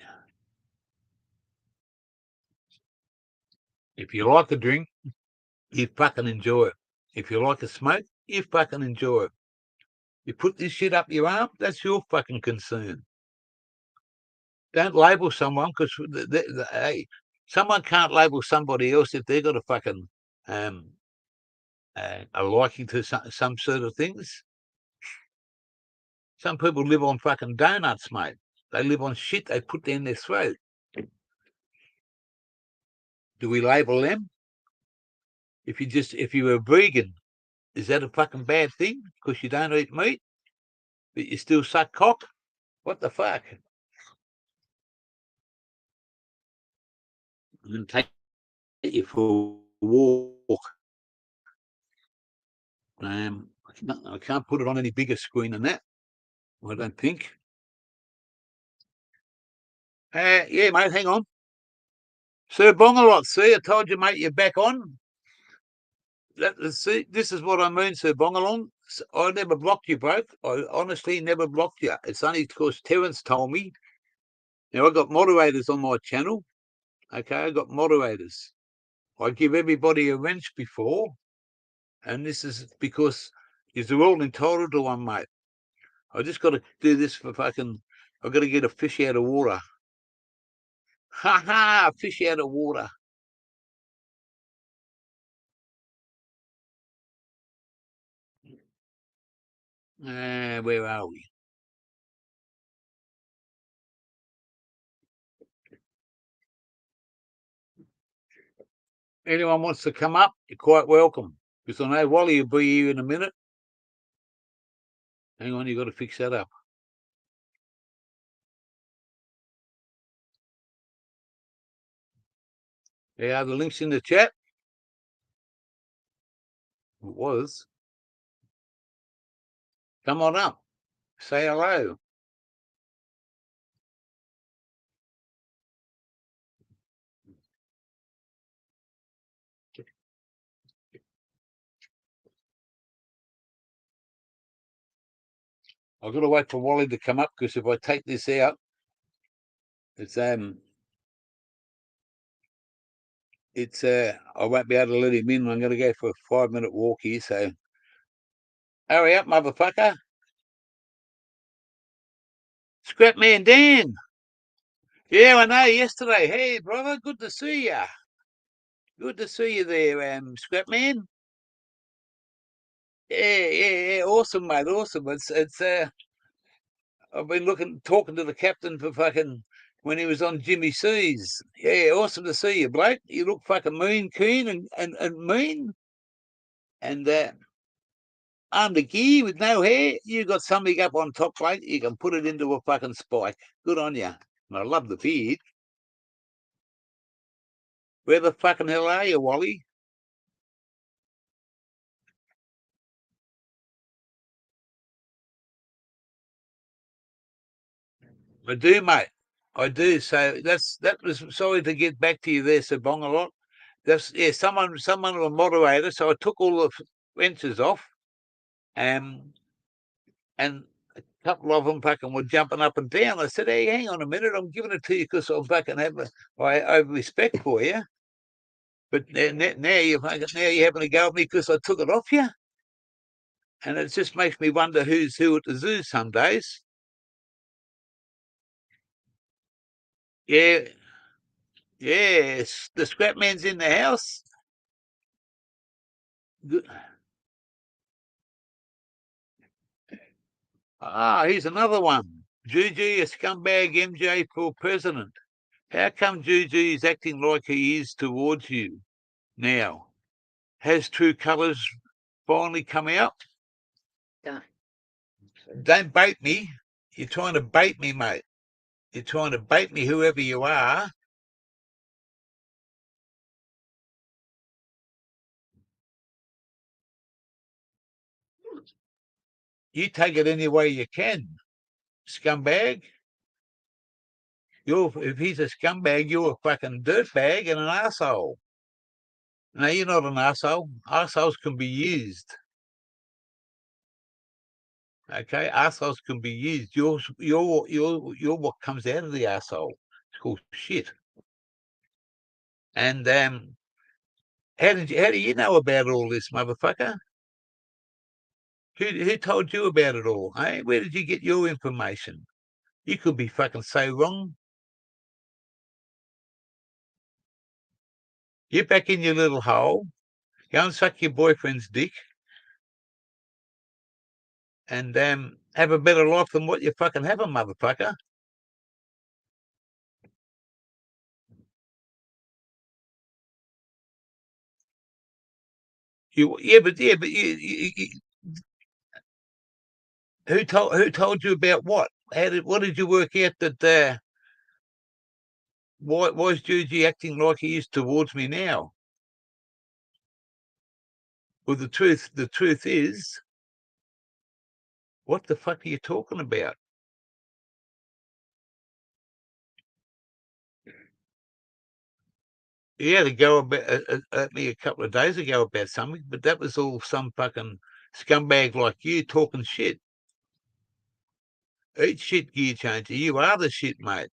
if you like a drink, you fucking enjoy it. If you like a smoke, you fucking enjoy it. You put this shit up your arm, that's your fucking concern. Don't label someone, because hey, someone can't label somebody else if they've got a fucking a liking to some sort of things. Some people live on fucking donuts, mate. They live on shit they put down their throat. Do we label them? If you're a vegan, is that a fucking bad thing because you don't eat meat, but you still suck cock? What the fuck? I'm going to take you for a walk. I can't put it on any bigger screen than that, I don't think. Yeah, mate, hang on. Sir Bongalot, see, I told you, mate, you're back on. See, this is what I mean, Sir Bongalong. I never blocked you, bro. I honestly never blocked you. It's only because Terence told me. Now, I got moderators on my channel. Okay, I got moderators. I give everybody a wrench before, and this is because you're all entitled to one, mate. I just got to do this for fucking. I've got to get a fish out of water. Ha ha! Fish out of water. Where are we? Anyone wants to come up, you're quite welcome. Because I know Wally will be here in a minute. Hang on, you've got to fix that up. Yeah, the link's in the chat. It was. Come on up. Say hello. I've got to wait for Wally to come up because if I take this out, it's I won't be able to let him in. I'm going to go for a 5-minute walk here. So hurry up, motherfucker. Scrapman Dan. Yeah, I know. Yesterday. Hey, brother. Good to see you. Good to see you there, Scrapman. Yeah. Awesome, mate. Awesome. It's I've been talking to the captain for fucking when he was on Jimmy C's. Yeah, awesome to see you, bloke. You look fucking mean, keen, and mean. And under gear with no hair, you got something up on top, bloke. You can put it into a fucking spike. Good on you. And I love the beard. Where the fucking hell are you, Wally? I do, mate. I do. So that was sorry to get back to you there, Sir Bong a lot. That's someone was moderator, so I took all the benches off. And a couple of them fucking were jumping up and down. I said, hey, hang on a minute, I'm giving it to you because I fucking I have respect for you. But now you're having a go at me because I took it off you. And it just makes me wonder who's who at the zoo some days. Yeah. Yes. The scrap man's in the house. Good. Here's another one. Juju, a scumbag MJ for president. How come Juju is acting like he is towards you now? Has true colours finally come out? Don't bait me. You're trying to bait me, mate. You're trying to bait me, whoever you are. You take it any way you can, scumbag. If he's a scumbag, you're a fucking dirtbag and an arsehole. No, you're not an arsehole. Arseholes can be used. Okay, arseholes can be used. You're what comes out of the arsehole. It's called shit. And how do you know about all this, motherfucker? Who told you about it all? Hey, where did you get your information? You could be fucking so wrong. You're back in your little hole. Go and suck your boyfriend's dick and have a better life than what you fucking have, a motherfucker. But who told you about what? What did you work out that? Why is Juji acting like he is towards me now? Well, the truth is, what the fuck are you talking about? He had to go about at me a couple of days ago about something, but that was all some fucking scumbag like you talking shit. Eat shit, gear changer. You are the shit, mate.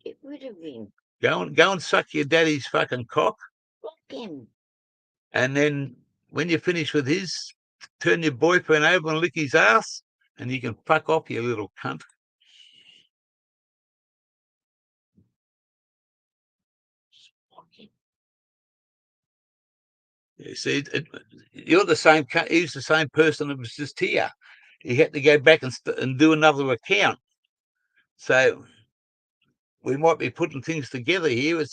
Get rid of him. Go and suck your daddy's fucking cock. Block him. And then when you finish with his, turn your boyfriend over and lick his ass, and you can fuck off, you little cunt. You see, you're the same. He's the same person that was just here. He had to go back and do another account. So we might be putting things together here. It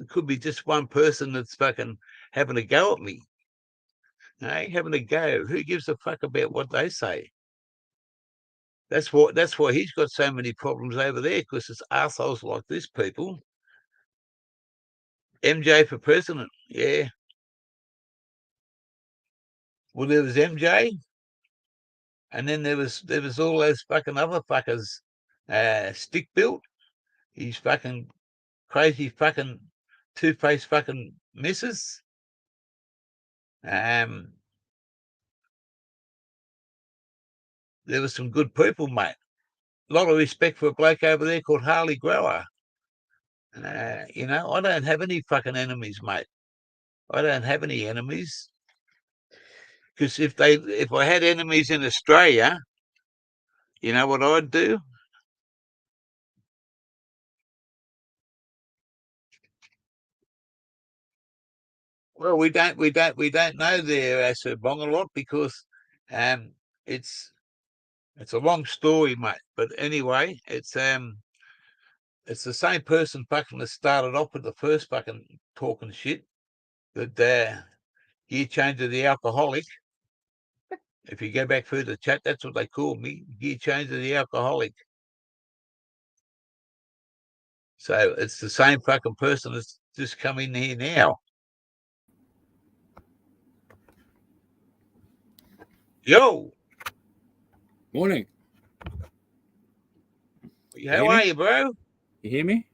could be just one person that's fucking having a go at me. Hey, having a go. Who gives a fuck about what they say? That's why he's got so many problems over there, because it's assholes like this, people. MJ for president, yeah. Well, there was MJ, and then there was all those fucking other fuckers, stick built. He's fucking crazy fucking two-faced fucking missus. There was some good people, mate. A lot of respect for a bloke over there called Harley Grower. You know, I don't have any fucking enemies, mate. I don't have any enemies. Because if I had enemies in Australia, you know what I'd do? Well, we don't know their Sir Bong a lot, because it's a long story, mate. But anyway, it's the same person fucking that started off with the first fucking talking shit, that gear changer the alcoholic. If you go back through the chat, that's what they call me, gear changer the alcoholic. So it's the same fucking person that's just come in here now. Yo. Morning. How are you, bro? You hear me?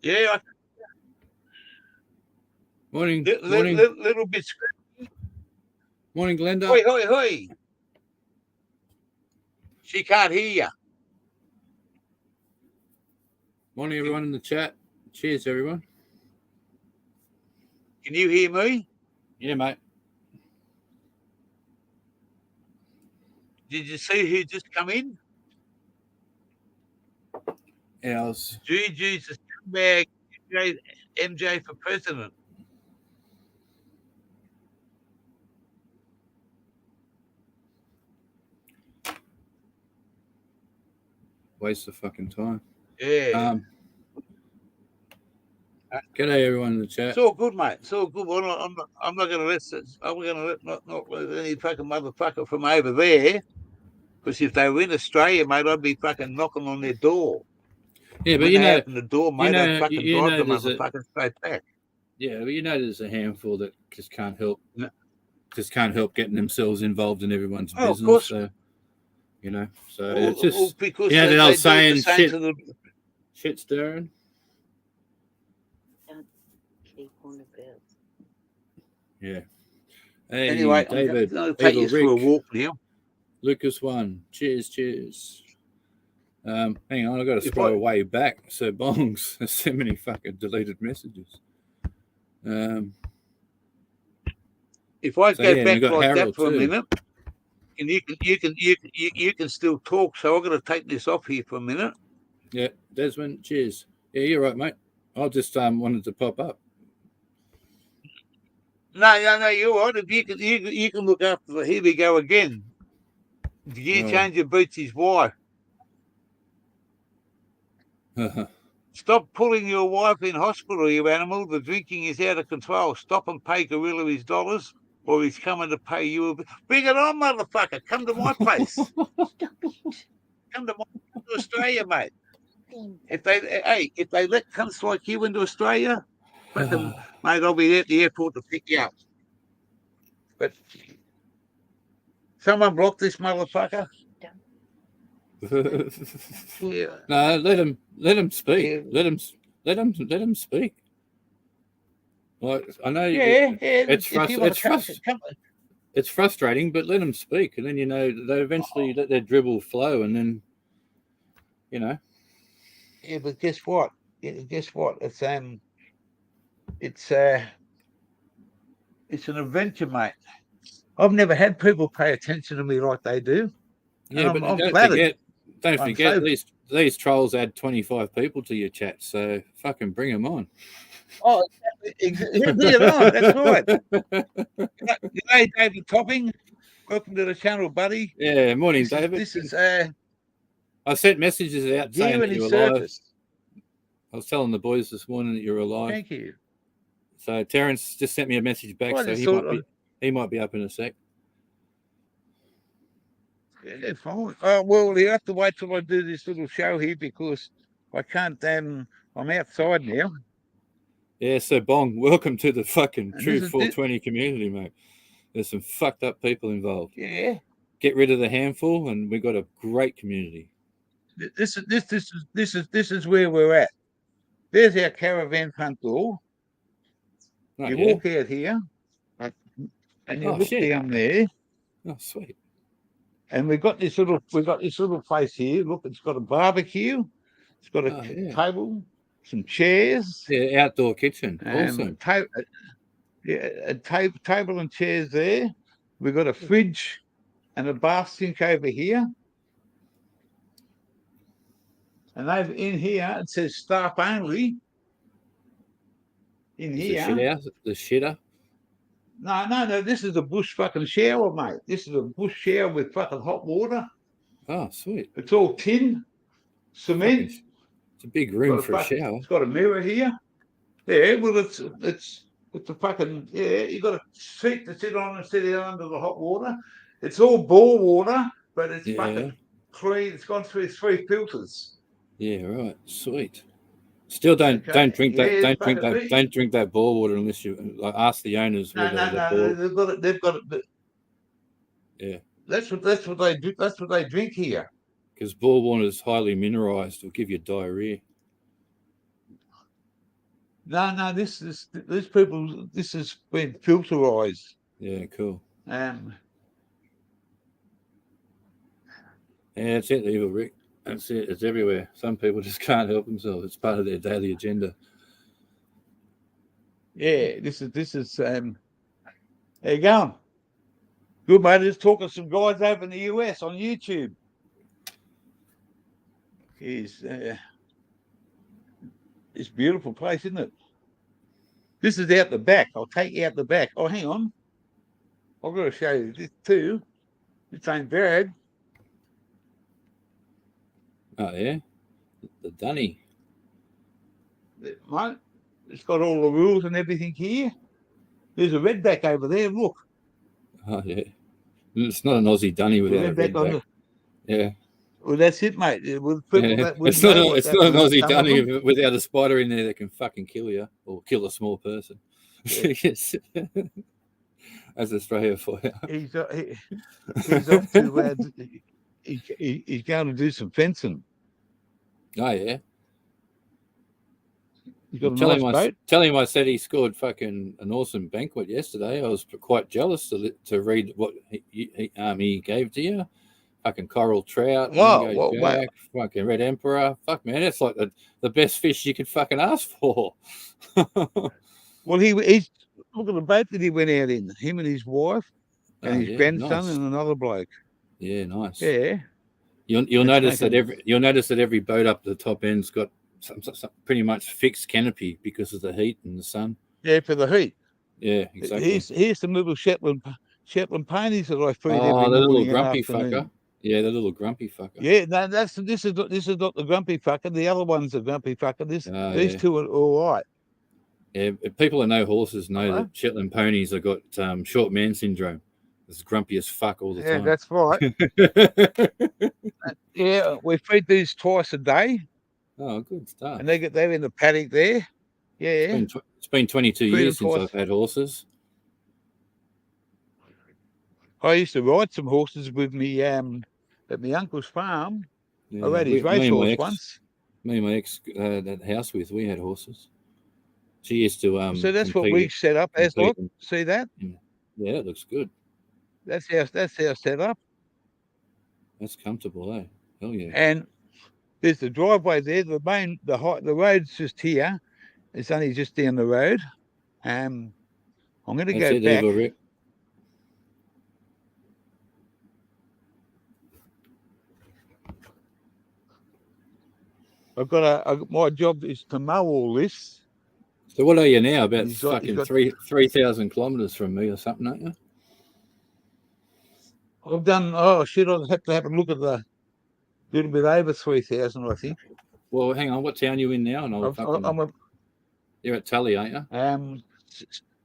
Yeah. Morning. Little bit scratchy. Morning, Glenda. Hoi, hoi, hoi. She can't hear you. Morning, everyone in the chat. Cheers, everyone. Can you hear me? Yeah, mate. Did you see who just come in? Yeah, I was... Juju's a scumbag. MJ for president. Waste of fucking time. Yeah. G'day, everyone in the chat. It's all good, mate. It's all good. I'm not going to let. I'm going to not let any fucking motherfucker from over there. Because if they were in Australia, mate, I'd be fucking knocking on their door. Yeah, but when you they know, open the door, mate, I'd fucking drive the motherfucker straight back. Yeah, but you know, there's a handful that just can't help. No. Just can't help getting themselves involved in everyone's business. Of course. So, you know, so it's just because you know that I was saying shit stirring. Don't keep on about. Yeah. Hey, anyway, David, I'm going to take you for a walk now. Lucas 1. Cheers. Hang on, I've got to scroll way back. So Bongs, there's so many fucking deleted messages. If I go back like that for a minute, and you can still talk, so I've got to take this off here for a minute. Yeah, Desmond, cheers. Yeah, you're right, mate. I just wanted to pop up. No, you're right. If you can look after the. Here we go again. Did you change your Bootsie's wife? Stop pulling your wife in hospital, you animal. The drinking is out of control. Stop and pay Gorilla his dollars, or he's coming to pay you. Bring it on, motherfucker. Come to my place. Come to Australia, mate. If they let cunts like you into Australia, fucking, mate, I'll be there at the airport to pick you up. But someone block this motherfucker. Yeah. No, let him speak. Yeah. Let him speak. Like, I know. It's frustrating, but let them speak, and then they eventually let their dribble flow, and then Yeah, but guess what? It's an adventure, mate. I've never had people pay attention to me like they do. Yeah, but don't forget these trolls add 25 people to your chat, so fucking bring them on. Oh, exactly. Bring it on. That's right. G'day, David Topping. Welcome to the channel, buddy. Yeah, morning, David. This is I sent messages out saying that you were live. I was telling the boys this morning that you were alive. Thank you. So Terence just sent me a message back, so he might be up in a sec. Yeah, fine. Well, you have to wait till I do this little show here because I can't. I'm outside now. Yeah, so Bong, welcome to the fucking true 420 community, mate. There's some fucked up people involved. Yeah. Get rid of the handful, and we've got a great community. This is where we're at. There's our caravan front door. You walk out here, and you look down there. Oh, sweet. And we've got this little place here. Look, it's got a barbecue. It's got a table, some chairs. Yeah, outdoor kitchen. Awesome. A table and chairs there. We've got a fridge and a bath sink over here. And over in here it says staff only. In here. The shitter. No. This is a bush fucking shower, mate. This is a bush shower with fucking hot water. Oh, sweet. It's all tin, cement. It's a big room for a shower. It's got a mirror here. Yeah, well, it's a fucking you got a seat to sit on and sit out under the hot water. It's all bore water, but it's fucking clean. It's gone through 3 filters. Yeah, right. Sweet. Still don't drink that. Don't drink that bore water unless you ask the owners. No. They've got it. Yeah. That's what they do. That's what they drink here. Because bore water is highly mineralized. It'll give you diarrhea. No. This has been filterized. Yeah, cool. Yeah, that's it, Evil Rick. That's it. It's everywhere. Some people just can't help themselves. It's part of their daily agenda. Yeah, this is. How you going? Good, mate. Just talking to some guys over in the US on YouTube. It's beautiful place, isn't it? This is out the back. I'll take you out the back. Oh, hang on. I've got to show you this too. This ain't bad. Oh, yeah? The dunny. Mate, it's got all the rules and everything here. There's a redback over there, look. Oh, yeah. It's not an Aussie dunny without a redback. Yeah. Well, that's it, mate. It's not an Aussie dunny without a spider in there that can fucking kill you or kill a small person. Yeah. That's Australia for you. He's off to... He's going to do some fencing. Oh, yeah. Tell him I said he scored fucking an awesome banquet yesterday. I was quite jealous to read what he gave to you. Fucking coral trout, jack, fucking red emperor. Fuck, man, it's like the best fish you could fucking ask for. Well, he's look at the boat that he went out in. Him and his wife and his grandson and another bloke. Yeah, nice. Yeah. You'll notice that every boat up the top end's got some pretty much fixed canopy because of the heat and the sun. Yeah, for the heat. Yeah, exactly. Here's some little Shetland ponies that I feed Oh, every the little morning and grumpy afternoon. fucker. Yeah, the little grumpy fucker. Yeah, no, this is not the grumpy fucker. The other one's the grumpy fucker. These two are all right. Yeah, people that know horses know that Shetland ponies have got short man syndrome. It's grumpy as fuck all the time. Yeah, that's right. Yeah, we feed these twice a day. Oh, good stuff. And they're in the paddock there. Yeah. It's been 22 years since I've had horses. I used to ride some horses with me at my uncle's farm. Yeah, I rode his racehorse once. Me and my ex at the house with, we had horses. She used to so that's what we set up as. Look, see that? Yeah, it looks good. That's our set up. That's comfortable, eh? Hell yeah. And there's the driveway there. The road's just here. It's only just down the road. I'm going to go back. My job is to mow all this. So what are you now? About fucking 3,000 kilometers from me or something, aren't you? I've done. Oh shit! I'll have to have a look at the little bit over 3,000, I think. Well, hang on. What town are you in now? And you're at Tully, aren't you?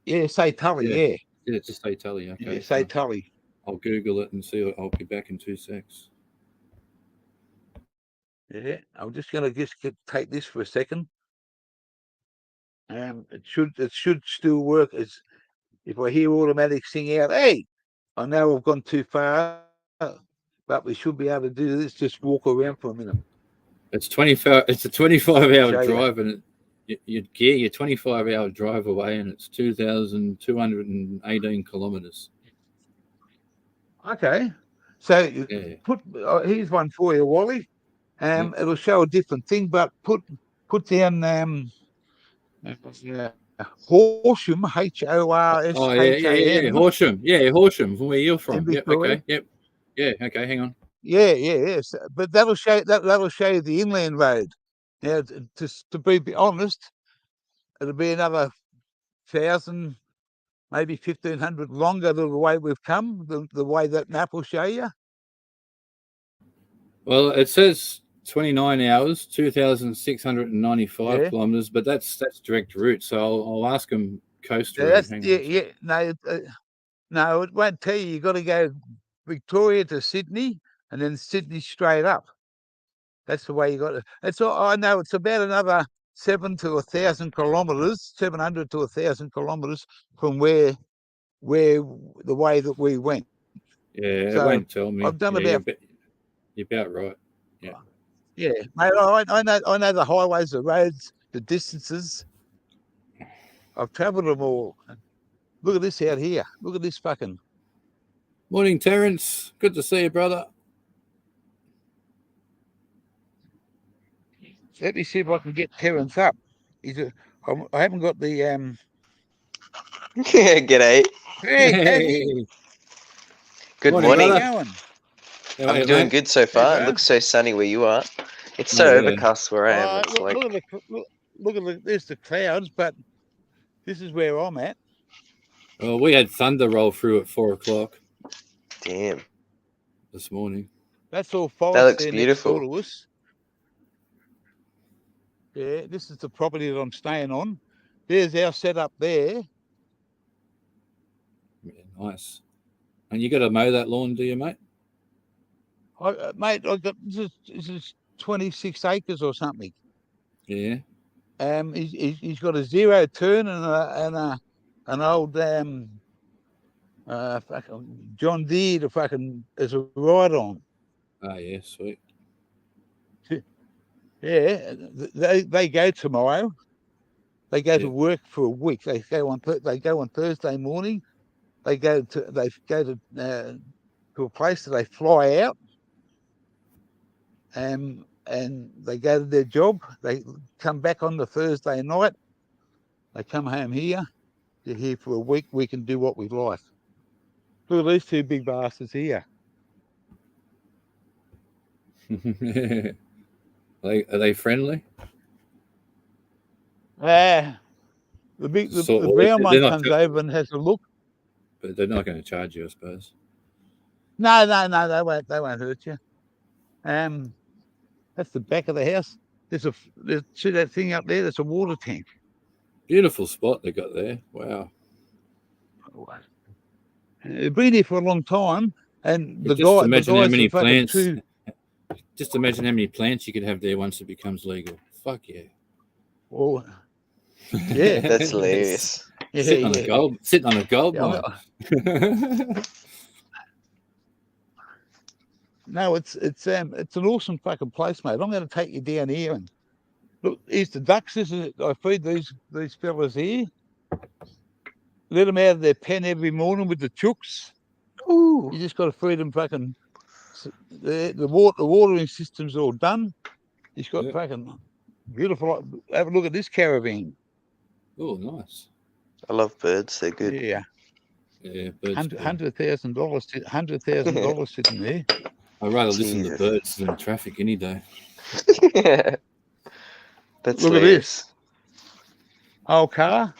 Yeah, say Tully. Yeah, just say Tully. Okay. Yeah, say Tully. I'll Google it and see. I'll be back in 2 secs. Yeah, I'm just going to take this for a second. It should still work. If I hear automatic sing out, hey, I know I've gone too far, but we should be able to do this. Just walk around for a minute. It's 25. It's a 25-hour drive, and you're 25-hour drive away, and it's 2,218 kilometers. Okay, so here's one for you, Wally. It'll show a different thing, but put down Horsham, HORSHAM. Oh yeah, Horsham. Yeah, Horsham, from where you're from. Yep. Okay. Yep. Yeah. Okay. Hang on. Yeah. But that'll show you the inland road. Now, to be honest, it'll be another 1,000, maybe 1,500 longer than the way we've come. The way that map will show you. Well, it says 29 hours, 2,695 kilometers, but that's direct route. So I'll ask them coast route. No, it won't tell you. You've got to go Victoria to Sydney and then Sydney straight up. That's the way you got it. I know it's about another 700 to 1,000 kilometers from where the way that we went. Yeah, so it won't tell me. I've done you're about right. Yeah. Yeah, mate. I know the highways, the roads, the distances. I've travelled them all. Look at this out here. Look at this fucking. Morning, Terence. Good to see you, brother. Let me see if I can get Terence up. I haven't got the Yeah, g'day. Hey. Good morning. How you going? I'm doing good so far. It looks so sunny where you are. It's so overcast where I am. It's look at there's the clouds, but this is where I'm at. Well, we had thunder roll through at 4 o'clock. Damn. This morning. That's all forest. That looks beautiful. Next door to us. Yeah, this is the property that I'm staying on. There's our setup there. Yeah, nice. And you got to mow that lawn, do you, mate? Mate, I got this is 26 acres or something. Yeah. He's got a zero turn and an old John Deere to fucking as a ride on. Oh yeah, sweet. Yeah, they go tomorrow. They go to work for a week. They go on Thursday morning. They go to a place that they fly out, and they go to their job. They come back on the Thursday night. They come home here. They're here for a week. We can do what we like. Look at these two big bastards here. Are they friendly? They're So, Mm. well, brown they're one not comes cha- over and has a look. but they're not going to charge you, I suppose. No, they won't hurt you. That's the back of the house. See that thing up there? That's a water tank. Beautiful spot they got there. Wow. It's been here for a long time, and the Just guys imagine how are many fucking plants. too. Just imagine how many plants you could have there once it becomes legal. Fuck yeah. Well, yeah, That's hilarious. yeah, Sitting on a gold Yeah, mine. No, it's an awesome fucking place, mate. I'm going to take you down here and look. Here's the ducks. I feed these fellas here. Let them out of their pen every morning with the chooks. Ooh. You just got to feed them fucking. The watering system's all done. He's got fucking beautiful. Have a look at this caravan. Oh, nice. I love birds. They're good. Yeah, Yeah, birds. $100,000 sitting there. I'd rather listen to Jesus. birds than traffic any day. Yeah. That's Look at hilarious. this old car.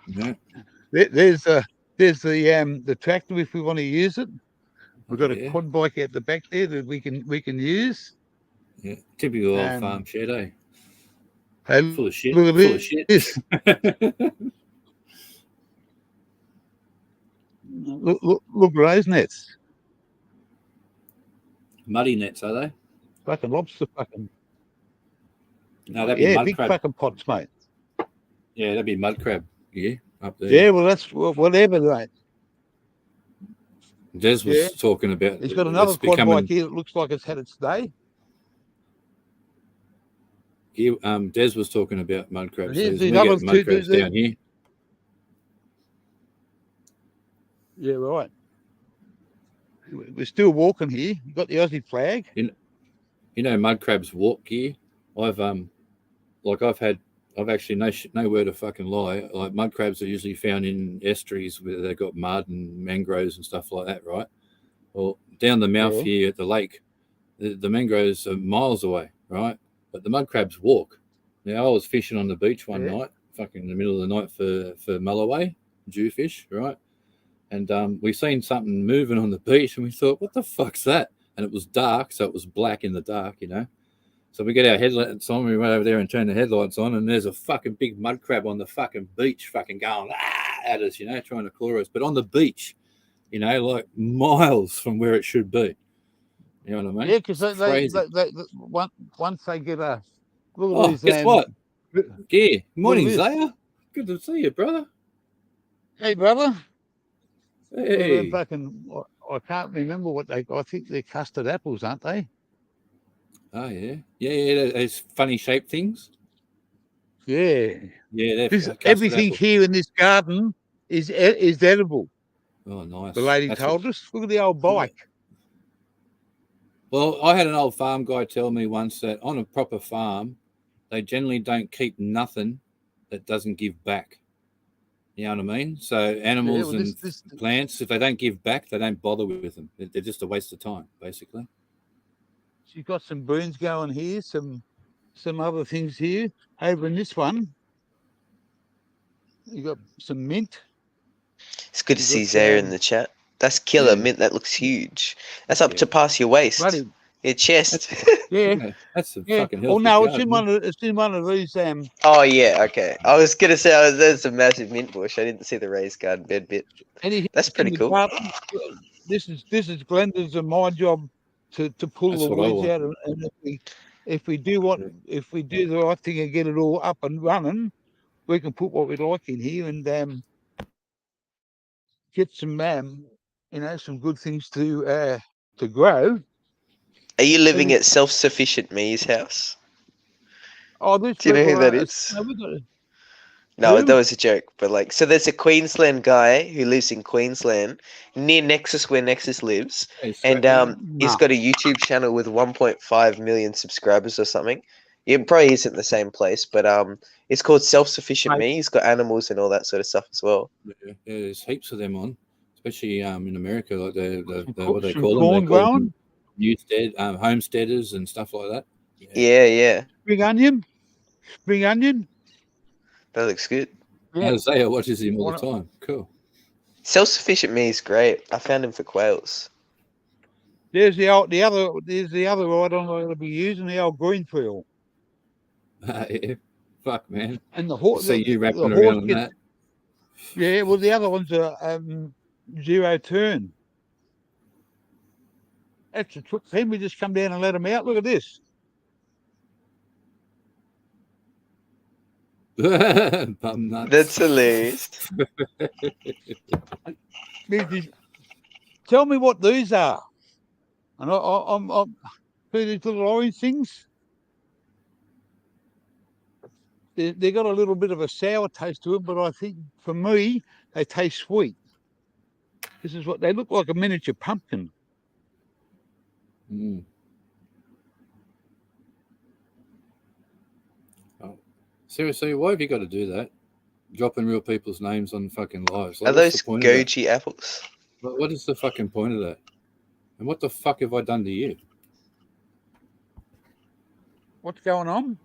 Yeah. There's the tractor if we want to use it. We've got a quad bike out the back there that we can use. Yeah, typical old farm shed, eh? Hey, Full of shit. Look at Full of shit. this. Look at those nets. Muddy nets, are they? Fucking lobster fucking. No, that'd be mud big crab. fucking pots, mate. Yeah, that'd be mud crab. Yeah, up there. Yeah, well, that's whatever, mate. Des was talking about. He's got another quad bike here that looks like it's had its day. Des was talking about mud crabs. So Here's we the get other mud two crabs down here. Yeah, right. We're still walking here. You got the Aussie flag. You know, mud crabs walk here. I've actually no word of fucking lie. Like mud crabs are usually found in estuaries where they've got mud and mangroves and stuff like that, right? Well, down the mouth here at the lake, the mangroves are miles away, right? But the mud crabs walk. Now I was fishing on the beach one night, fucking in the middle of the night for mulloway, jewfish, right? And we seen something moving on the beach, and we thought, "What the fuck's that?" And it was dark, so it was black in the dark, you know. So we get our headlights on, we went over there and turned the headlights on, and there's a fucking big mud crab on the fucking beach, fucking going at us, you know, trying to claw us. But on the beach, you know, like miles from where it should be. You know what I mean? Yeah, because they once they get a look at these. Guess what? Yeah, morning, Zaya. Good to see you, brother. Hey, brother. Hey. I can't remember what I think they're custard apples, aren't they? Oh yeah, yeah. Those funny shaped things. Yeah, yeah. Everything here in this garden is edible. Oh, nice. The lady told us. Look at the old bike. Yeah. Well, I had an old farm guy tell me once that on a proper farm, they generally don't keep nothing that doesn't give back. You know what I mean? So animals and plants, if they don't give back, they don't bother with them. They're just a waste of time, basically. She's got some beans going here, some other things here. Over in this one, you got some mint. It's good to see Zara in the chat. That's killer mint. That looks huge. That's up to past your waist. Bloody, your chest. That's a fucking healthy. Oh no, it's in one of these. Oh yeah, okay. I was gonna say there's a massive mint bush. I didn't see the raised garden bed bit. That's pretty cool. Garden, this is Glenda's and my job to pull the weeds out, and if we do the right thing and get it all up and running, we can put what we like in here and get some some good things to grow. Are you living at Self-Sufficient Me's house? Oh, do you know who that is? No, that was a joke. But so there's a Queensland guy who lives in Queensland near Nexus, where Nexus lives, and he's got a YouTube channel with 1.5 million subscribers or something. It probably isn't the same place, but it's called Self-Sufficient Me. He's got animals and all that sort of stuff as well. Yeah, there's heaps of them on, especially in America, like the what they call them. Corn growing? Homesteaders and stuff like that. Yeah. Spring onion. That looks good. Yeah. Isaiah watches him all the time. Cool. Self-sufficient me is great. I found him for quails. There's the other. I don't know what to be using the old Greenfield. Yeah. Fuck, man. And the horse. See you wrapping around on that. Yeah, well, the other one's a 0 turn. That's a truck pen. We just come down and let them out. Look at this. Bum nuts. That's hilarious. Tell me what these are. And I'm see these little orange things. They got a little bit of a sour taste to them, but I think for me they taste sweet. This is what they look like, a miniature pumpkin. Mm. Oh. Seriously, why have you got to do that? Dropping real people's names on fucking lives. Like, are those goji apples? What is the fucking point of that? And what the fuck have I done to you? What's going on?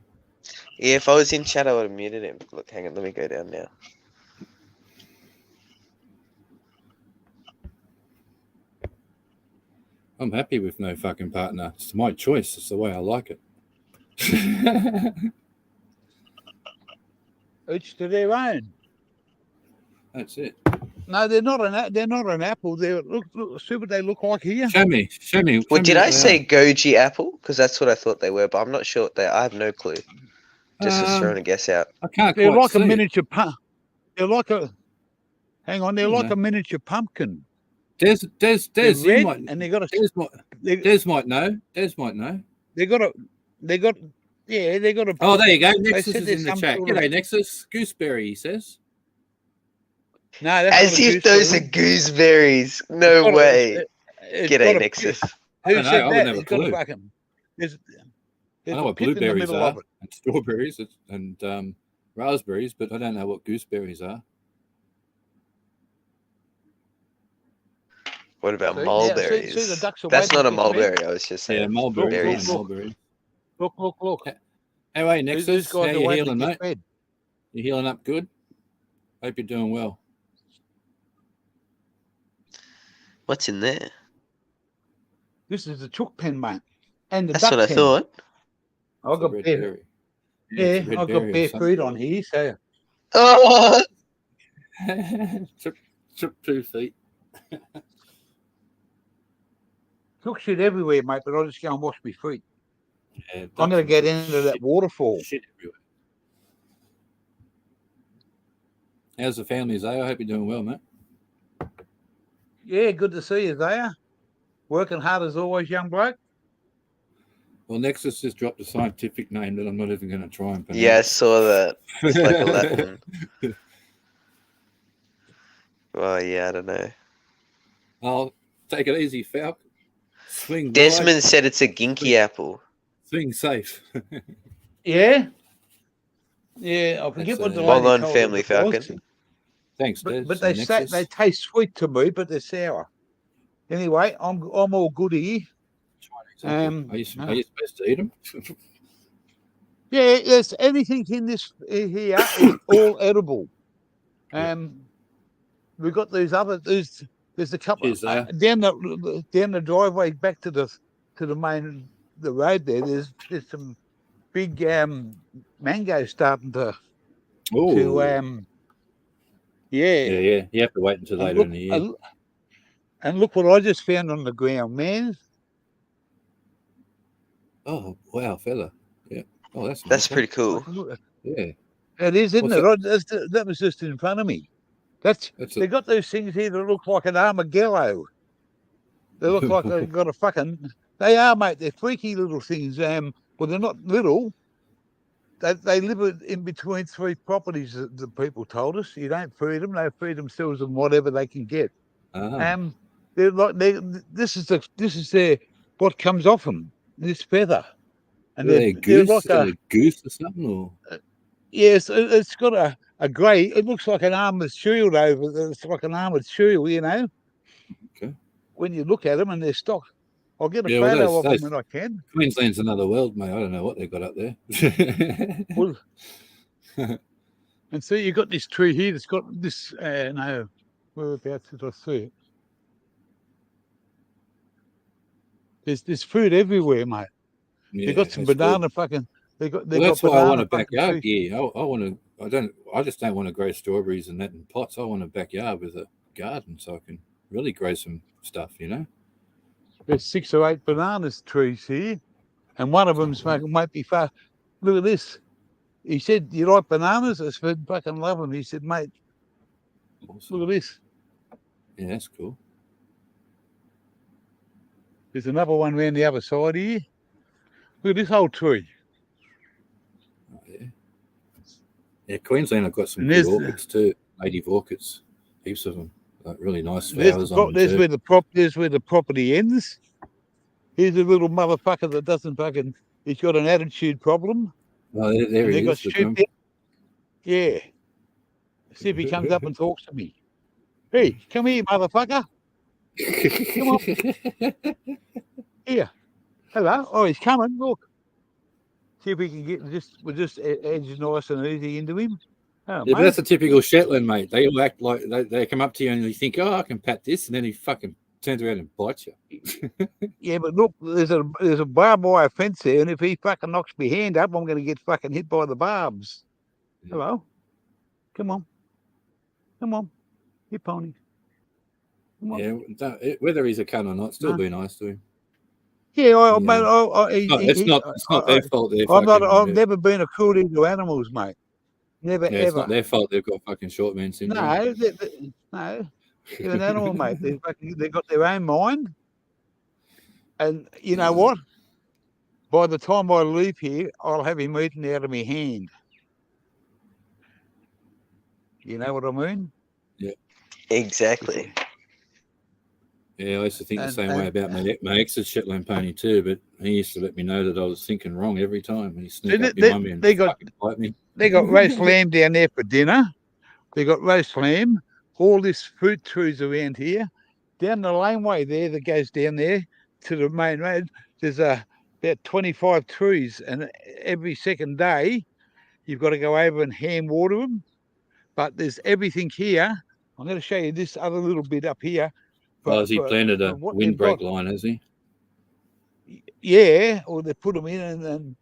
Yeah, if I was in chat, I would have muted him. Look, hang on, let me go down now. I'm happy with no fucking partner. It's my choice. It's the way I like it. Each to their own. That's it. No, they're not an apple. Look, see what they look like here. Show me. Well, did I say goji apple? Because that's what I thought they were, but I'm not sure what they are. I have no clue. Just was throwing a guess out. I can't. They're like see a miniature They're like a. Hang on, they're like know. a miniature pumpkin. Des, red, you might, and they got a. Des might know. Des might know. They got a. Oh, there you go. Nexus is in the chat. G'day, Nexus. Gooseberry, he says. No, that's as if those are gooseberries. No way. G'day, Nexus. I don't know. I wouldn't have a clue. There's I know what blueberries are, and strawberries, and raspberries, but I don't know what gooseberries are. What about mulberries? See the ducks that's not a mulberry. I was just saying. Yeah, mulberries. Mulberry. Look. Anyway, Nexus, how you healing, mate? You healing up good? Hope you're doing well. What's in there? This is the chook pen, mate. And the that's duck what I pen. thought. I've got bare. Yeah, I've got bare feet on here, so. Oh! Took 2 feet. Took shit everywhere, mate, but I'll just go and wash my feet. Yeah, I'm going to get into that waterfall. Shit everywhere. How's the family, Zay? I hope you're doing well, mate. Yeah, good to see you, Zaya. Working hard as always, young bloke. Well, Nexus just dropped a scientific name that I'm not even going to try and pronounce. Yeah, I saw that. It's like a Latin. Well, yeah, I don't know. I'll take it easy, Falk. Swing. Desmond wide. said it's a ginky apple. Swing safe. Yeah. Yeah, I forget what the well on, family Falcon. Thanks, Des. But they say they taste sweet to me, but they're sour. Anyway, I'm all good here. Are you supposed to eat them? Yeah, there's everything in this here is all edible. We've got these other there's a couple down the driveway back to the main road there. There's some big mangoes starting to yeah. You have to wait until later in the year. And look what I just found on the ground, man. Oh wow, fella! Yeah. Oh, that's pretty cool. Yeah, it is, isn't it? That was just in front of me. They got those things here that look like an armadillo. They look like they've got a fucking. They are, mate. They're freaky little things. Well, they're not little. They live in between 3 properties. The people told us you don't feed them; they feed themselves on whatever they can get. They're like this is what comes off them. This feather, and they're like a goose or something. Or? Yes, it's got a grey. It looks like an armoured shield over. It's like an armoured shield, you know. Okay. When you look at them and they're stocked, I'll get a photo of them when I can. Queensland's another world, mate. I don't know what they've got up there. And see, you got this tree here that's got this. No, whereabouts did I see it? There's fruit everywhere, mate. Yeah, They got some that's good. banana fucking. They got That's why I want banana a backyard gear. I want to. I just don't want to grow strawberries and that in pots. I want a backyard with a garden so I can really grow some stuff. There's 6 or 8 bananas trees here, and one of them's fucking might be far. Look at this. He said, "You like bananas?" I said, "Fucking love them." He said, "Mate, Awesome. look at this." Yeah, that's cool. There's another one around the other side here. Look at this whole tree. Oh, yeah. Yeah, Queensland, I've got some And good there's orchids too. Native orchids, heaps of them. Like really nice there's, flowers the, on them there's too. where the property ends. Here's a little motherfucker that doesn't fucking. He's got an attitude problem. Oh, there And he they got is. Look at sheep him. there. Yeah. See if he comes up and talks to me. Hey, come here, motherfucker. Come on. Here. Hello. Oh, he's coming. Look. See if we can get we'll just edge nice and easy into him. Oh, Yeah, but that's a typical Shetland, mate. They all act like they come up to you and you think, "Oh, I can pat this," and then he fucking turns around and bites you. Yeah, but look, there's a barbed wire fence there, and if he fucking knocks my hand up, I'm going to get fucking hit by the barbs. Yeah. Hello. Come on. Come on. You pony. Come on. Yeah, whether he's a cunt or not, still be nice to him. Yeah, It's not their fault. I've never been a cruelty to animals, mate. Never, Yeah, ever. it's not their fault. They've got fucking short man syndrome. No, no. They're an animal, mate. They've got their own mind. And you know what? By the time I leave here, I'll have him eaten out of my hand. You know what I mean? Yeah. Exactly. Yeah, I used to think the same way about my ex's Shetland pony too, but he used to let me know that I was thinking wrong every time. He sneaked up behind me and fucking bite me. They got roast lamb down there for dinner. They got roast lamb. All this fruit trees around here. Down the laneway there that goes down there to the main road, there's about 25 trees, and every second day you've got to go over and hand water them. But there's everything here. I'm going to show you this other little bit up here. Has he planted a windbreak line, has he? Yeah, or they put them in, and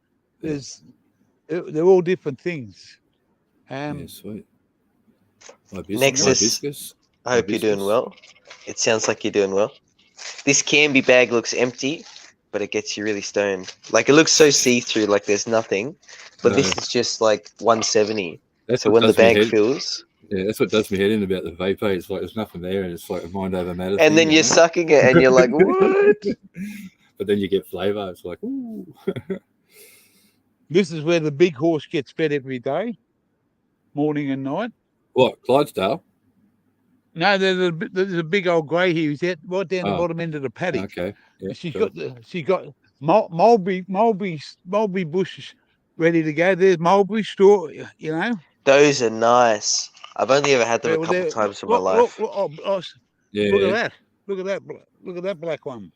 they're all different things. Yeah, sweet. Nexus, I hope you're doing well. It sounds like you're doing well. This Canby bag looks empty, but it gets you really stoned. Like, it looks so see-through, like there's nothing. But this is just like 170. So when the bag fills... Yeah, that's what does me head in about the vape. It's like there's nothing there, and it's like a mind over matter. And then you're sucking it, and you're like, what? But then you get flavour. It's like, ooh. This is where the big horse gets fed every day, morning and night. What, Clydesdale? No, there's a big old grey here. He's out right down the bottom end of the paddock. Okay. Yeah, she's got mulberry bushes ready to go. There's mulberry straw, you know. Those are nice. I've only ever had them a couple times in my life. Look at that. Look at that black one.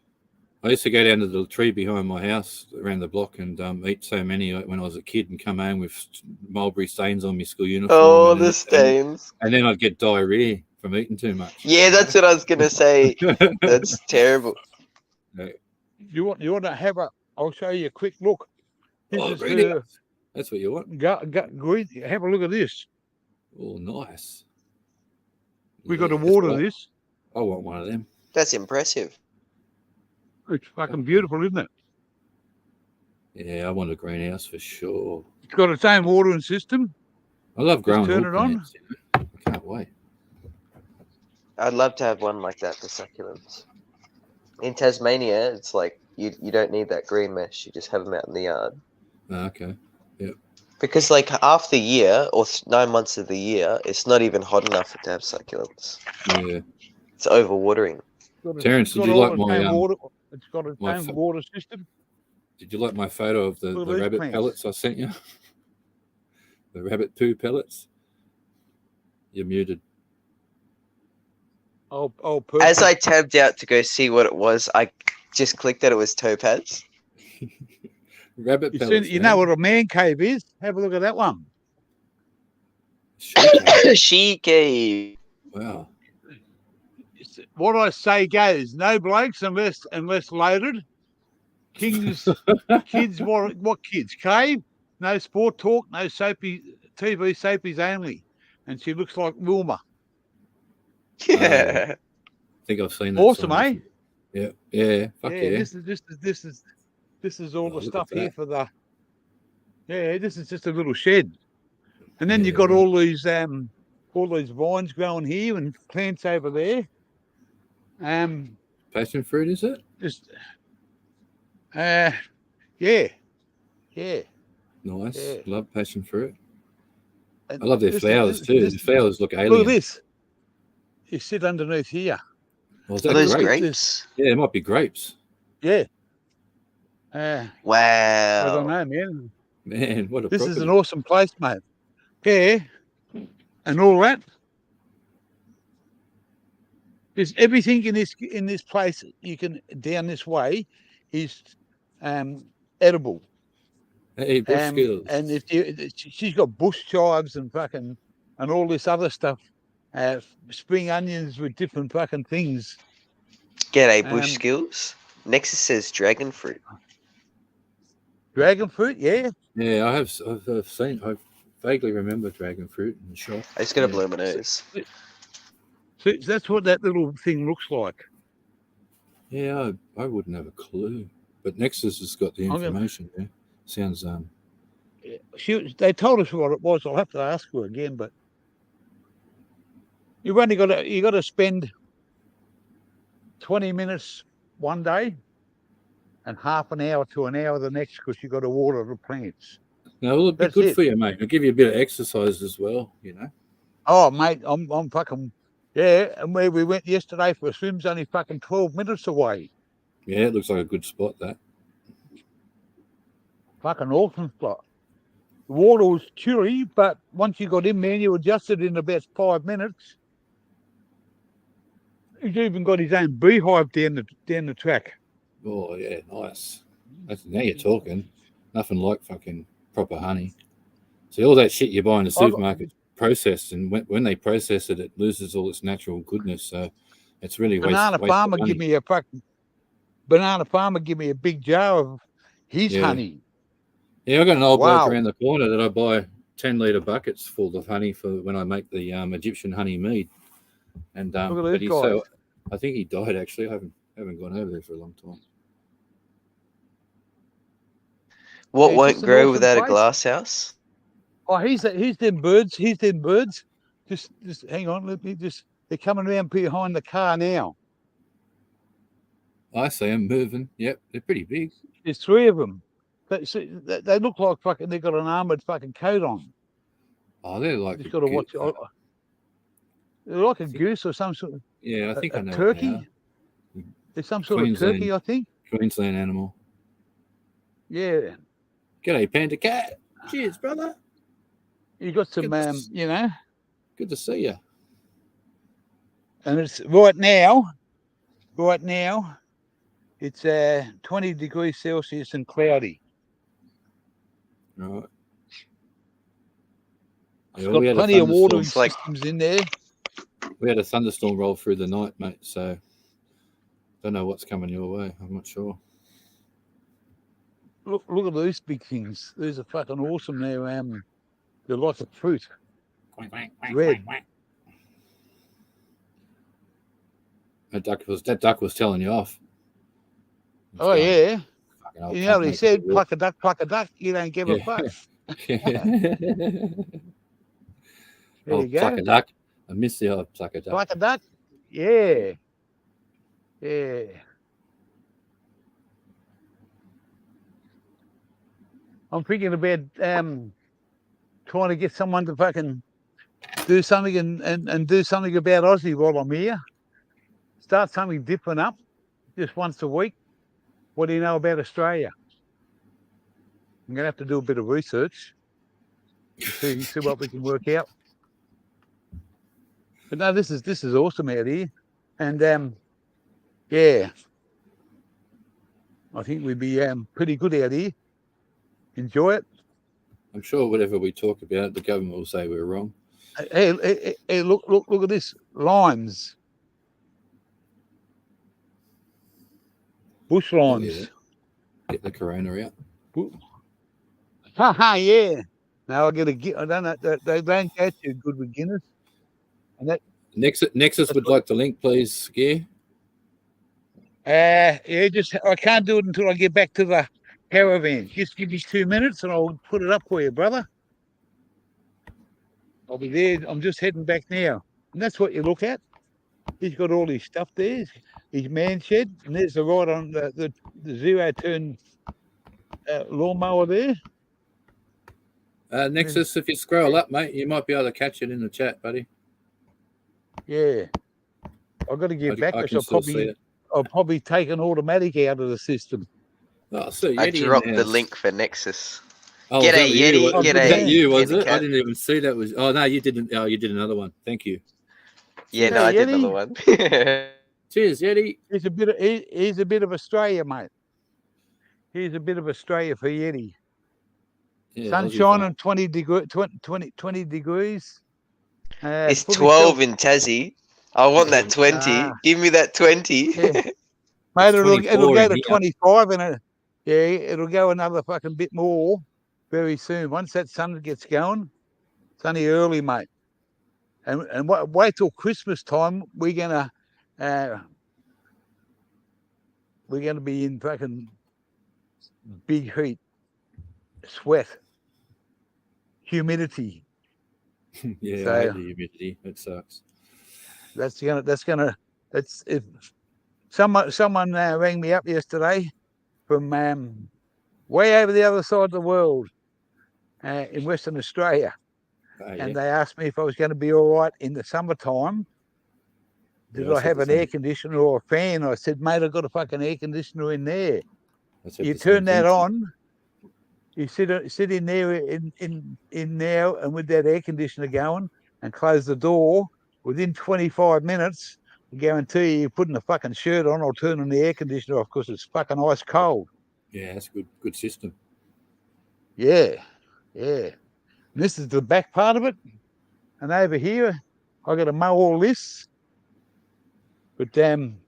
I used to go down to the tree behind my house around the block and eat so many when I was a kid and come home with mulberry stains on my school uniform. Oh, the stains. And then I'd get diarrhea from eating too much. Yeah, that's what I was going to say. That's terrible. Yeah. You want to have I'll show you a quick look. That's what you want. Green. Have a look at this. Oh, nice. We got to water this. I want one of them. That's impressive. It's fucking beautiful, isn't it? Yeah, I want a greenhouse for sure. It's got its own watering system. I love growing. Just turn it on. I can't wait. I'd love to have one like that for succulents. In Tasmania, it's like you don't need that green mesh. You just have them out in the yard. Okay. Yep. Because like half the year or 9 months of the year, it's not even hot enough to have succulents. Yeah. It's overwatering. Terence, did you like my water? It's got its own water system. Did you like my photo of the rabbit pellets I sent you? The rabbit poo pellets? You're muted. Oh, perfect. As I tabbed out to go see what it was, I just clicked that it was topaz. Rabbit pellets. You know what a man cave is? Have a look at that one. She cave. Wow. What I say goes. No blokes unless loaded. Kids, what kids? Cave. No sport talk. No soapy TV soapies only. And she looks like Wilma. Yeah. I think I've seen that. Awesome, eh? Yeah. Yeah. Fuck yeah. This is all the stuff here for the. Yeah, this is just a little shed, and then you've got all these vines growing here and plants over there. Passion fruit, is it? Just, yeah. Nice. Yeah. Love passion fruit. And I love their flowers too. The flowers look alien. Look at this. You sit underneath here. Well, Are those grapes? Yeah, it might be grapes. Yeah. Wow. I don't know, man. Man, what a This property. is an awesome place, mate. Yeah. And all that. There's everything in this place you can down this way is edible. Hey, bush skills. And she's got bush chives and fucking and all this other stuff. Spring onions with different fucking things. G'day, bush skills. Nexus says dragon fruit. Dragon fruit, yeah. Yeah, I've seen. I vaguely remember dragon fruit in the shop. I just gotta blow my nose. So that's what that little thing looks like. Yeah, I wouldn't have a clue. But Nexus has got the information there. Sounds They told us what it was. I'll have to ask her again, but you've only got to spend 20 minutes one day and half an hour to an hour the next because you've got to water the plants. No, well, it'd be good for you, mate. It'll give you a bit of exercise as well, you know. Oh, mate, I'm fucking and where we went yesterday for a swim's only fucking 12 minutes away. Yeah, it looks like a good spot, that. Fucking awesome spot. The water was chilly, but once you got in there, you adjusted in about 5 minutes. He's even got his own beehive down the track. Oh yeah, nice. Now you're talking. Nothing like fucking proper honey. See, all that shit you buy in the supermarket processed, and when they process it, it loses all its natural goodness. So it's really Banana Farmer give me a big jar of his honey. Yeah, I got an old bloke around the corner that I buy 10-litre buckets full of honey for when I make the Egyptian honey mead. And I think he died actually. I haven't gone over there for a long time. What won't grow without a glass house? Oh, he's them birds. He's them birds. Just hang on. They're coming around behind the car now. I see them moving. Yep, they're pretty big. There's 3 of them. They look like fucking. They've got an armored fucking coat on. Oh, they're like. Just got to watch. They're like a goose or some sort of. Yeah, I think I know. Turkey. There's some sort of turkey, I think. Queensland animal. Yeah. G'day, Panda Cat. Cheers, brother. You got some, you know. Good to see you. And it's right now. It's 20 degrees Celsius and cloudy. Right. It's got plenty of watering systems in there. We had a thunderstorm roll through the night, mate, so don't know what's coming your way. I'm not sure. Look at these big things. These are fucking awesome. They're lots of fruit. Red. That duck was telling you off. Oh yeah. You know what he said? Pluck a duck. You don't give a fuck. There you go. Pluck a duck. I miss the old pluck a duck. Pluck a duck? Yeah. Yeah. I'm thinking about trying to get someone to fucking do something and do something about Aussie while I'm here. Start something different up just once a week. What do you know about Australia? I'm going to have to do a bit of research. See what we can work out. But no, this is awesome out here. And yeah. I think we'd be pretty good out here. Enjoy it. I'm sure whatever we talk about, the government will say we're wrong. Hey, look at this. Limes. Bush limes. Get the corona out. Yeah. Now I don't know. They don't go too good with Guinness. And that Nexus would like the link, please, Gear. yeah, I can't do it until I get back to the caravan. Just give me 2 minutes and I'll put it up for you, brother. I'll be there. I'm just heading back now. And that's what you look at. He's got all his stuff there. His man shed. And there's the ride on the zero-turn lawnmower there. Nexus, if you scroll up, mate, you might be able to catch it in the chat, buddy. Yeah. I've got to get back because I'll probably take an automatic out of the system. Oh, so I dropped the link for Nexus. Oh, G'day, Yeti. Was G'day. that you, was it? I didn't even see that was. Oh, no, you didn't. Oh, you did another one. Thank you. Yeah, no, I did another one. Cheers, Yeti. He's a bit of Australia, mate. He's a bit of Australia for Yeti. Yeah, sunshine and 20 degrees. It's 12 in Tassie. I want that 20. Give me that 20. Yeah. Mate, it'll go to 25 and it'll go another fucking bit more very soon. Once that sun gets going, it's only early, mate. And wait till Christmas time. We're gonna be in fucking big heat, sweat, humidity. Yeah, so, I hate the humidity. It sucks. If someone rang me up yesterday from way over the other side of the world in Western Australia. And they asked me if I was going to be all right in the summertime. Did I have an air conditioner or a fan? I said, mate, I've got a fucking air conditioner in there. You turn that on, you sit in there in now and with that air conditioner going and close the door. Within 25 minutes, I guarantee you're putting a fucking shirt on or turning the air conditioner off because it's fucking ice cold. Yeah, that's a good system. Yeah. And this is the back part of it. And over here, I got to mow all this. But man,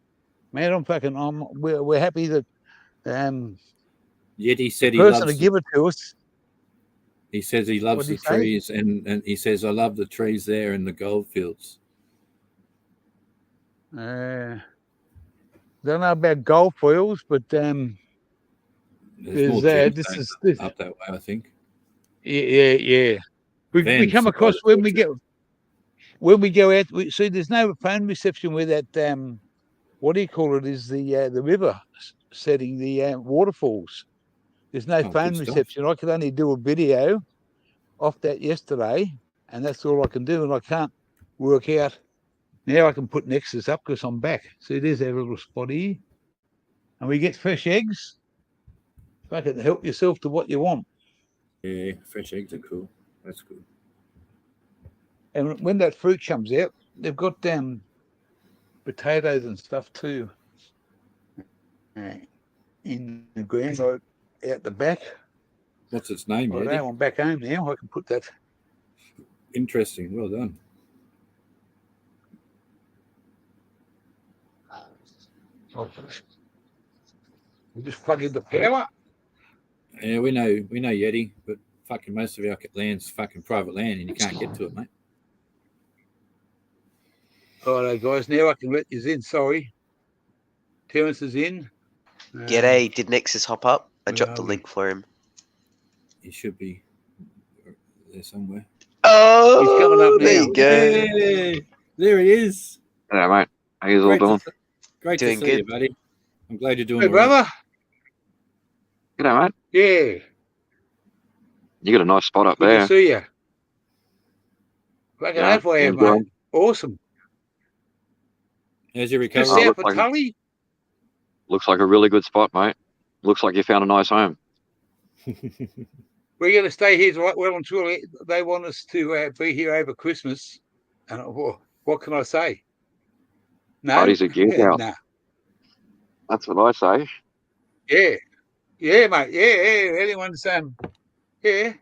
we're happy that Yeti said the person to give it to us. He says he loves the trees, and he says I love the trees there in the goldfields. Don't know about goldfields, but there's more this up that way, I think. Yeah. We come across when we go out. See, there's no phone reception where that what do you call it? Is the river setting, the waterfalls. There's no phone reception. I could only do a video off that yesterday, and that's all I can do. And I can't work out. Now I can put Nexus up because I'm back. See, there's our little spot here. And we get fresh eggs. Fucking help yourself to what you want. Yeah, fresh eggs are cool. That's good. And when that fruit comes out, they've got potatoes and stuff too. In the ground out the back. What's its name? Well, now I'm back home now. I can put that. Interesting. Well done. We just plug in the power. Yeah, we know Yeti, but fucking most of our land's fucking private land, and you can't get to it, mate. All right, guys. Now I can let you in. Sorry, Terence is in. G'day. Did Nexus hop up? I dropped the link for him. He should be there somewhere. Oh, he's coming up now. There you go. Hey, there he is. Hello, mate. How you all doing? Great to see you, buddy. I'm glad you're doing hey, brother. G'day, mate. Yeah. You got a nice spot up Good there. to see you. Fucking halfway, mate. Awesome. How's your recovery? Just south of Tully. Looks like a really good spot, mate. Looks like you found a nice home. We're going to stay here well and truly. They want us to be here over Christmas. And what can I say? No. Party's a gear house. Nah. That's what I say. Yeah, mate. Yeah. Anyone's yeah.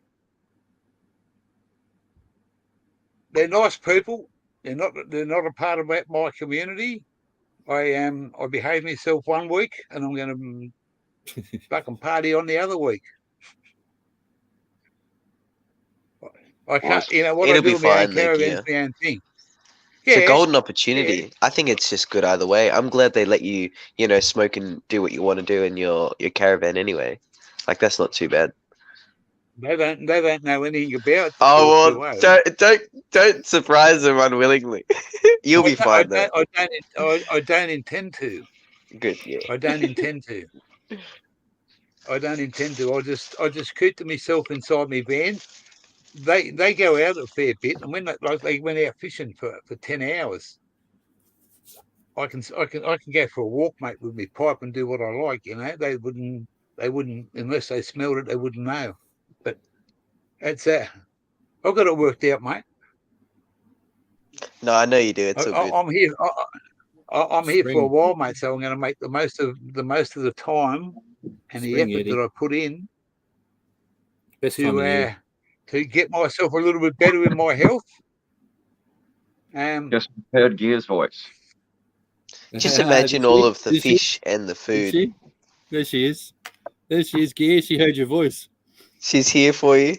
they're nice people. They're not a part of my community. I behave myself one week, and I'm going to fucking party on the other week. I can't, Nice. what It'll I do be with my own fine, caravan's Nick, my own thing. It's a Yeah, golden opportunity. I think it's just good either way. I'm glad they let you, smoke and do what you want to do in your caravan anyway. Like that's not too bad. they don't know anything about Oh well, 420. don't surprise them unwillingly. You'll be fine though. I don't intend to. Good, yeah. I don't intend to. I just keep to myself inside my van. They go out a fair bit, and when they went out fishing for 10 hours, I can go for a walk, mate, with my pipe and do what I like. They wouldn't unless they smelled it, they wouldn't know. But it's I've got it worked out, mate. No, I know you do. It's all good. I'm here. I'm here for a Spring. while, mate. So I'm going to make the most of the time and the Spring, effort Eddie. that I put in Best time of year. to get myself a little bit better in my health. Just heard Gear's voice. Just imagine all of the fish and the food. There she is. There she is, Gear. She heard your voice. She's here for you.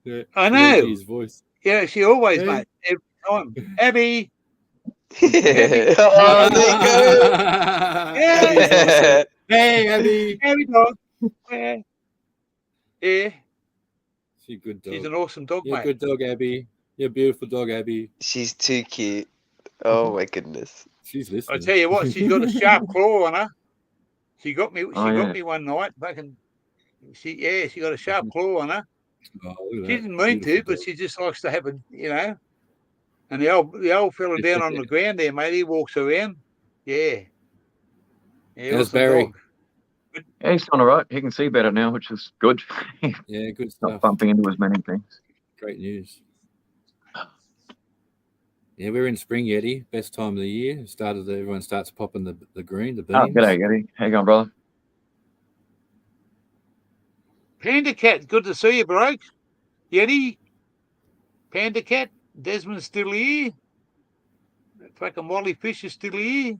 Yeah, I know. His voice. Yeah, she always, Hey. mate. Every time. Abby. Oh, Nico. Abby's awesome. Hey, Abby. Abby dog. Yeah. She's a good dog. She's an awesome dog, You're mate. a good dog, Abby. You're a beautiful dog, Abby. She's too cute. Oh my goodness. She's listening. I tell you what, she's got a sharp claw on her. She got me. Oh, She yeah. got me one night. She got a sharp claw on her. Oh, She look at that. didn't mean to, Beautiful but dog. she just likes to have a. And the old fella down on the ground there, mate, he walks around. Yeah. Yeah, How's awesome Barry? dog. Yeah, he's on all right. He can see better now, which is good. Yeah, good Not stuff. bumping into as many things. Great news. Yeah, we're in spring, Eddie. Best time of the year. Everyone starts popping the green, the beans. Oh, g'day, Eddie. How you going, brother? Panda Cat, good to see you, bro. Yeti. Panda Cat. Desmond's still here. Fucking Wally Fish is still here.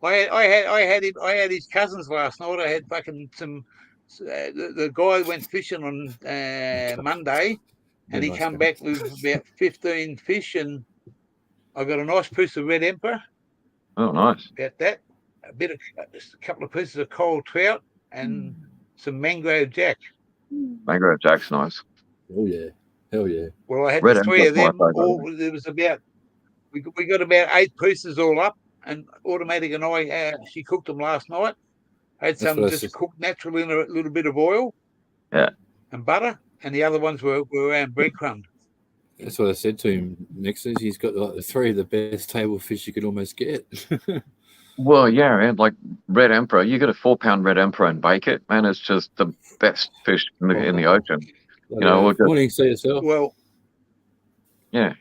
I had his cousins last night. I had fucking some. The guy went fishing on Monday, and he nice come guy. back with about 15 fish, and I got a nice piece of red emperor. Oh, nice. About that, just a couple of pieces of cold trout, and some mangrove jack. Mangrove Jack's nice. Oh yeah, hell yeah. Well, I had Red the three of emperor's them. my favourite. There was about we got about 8 pieces all up, and Automatic and I she cooked them last night. I had some just cooked naturally in a little bit of oil, yeah, and butter, and the other ones were breadcrumbed. That's what I said to him. Next, he's got like the 3 of the best table fish you could almost get. Well, yeah, and like red emperor, you get a 4-pound red emperor and bake it, man. It's just the best fish in the ocean. Morning, see yourself. Well, yeah.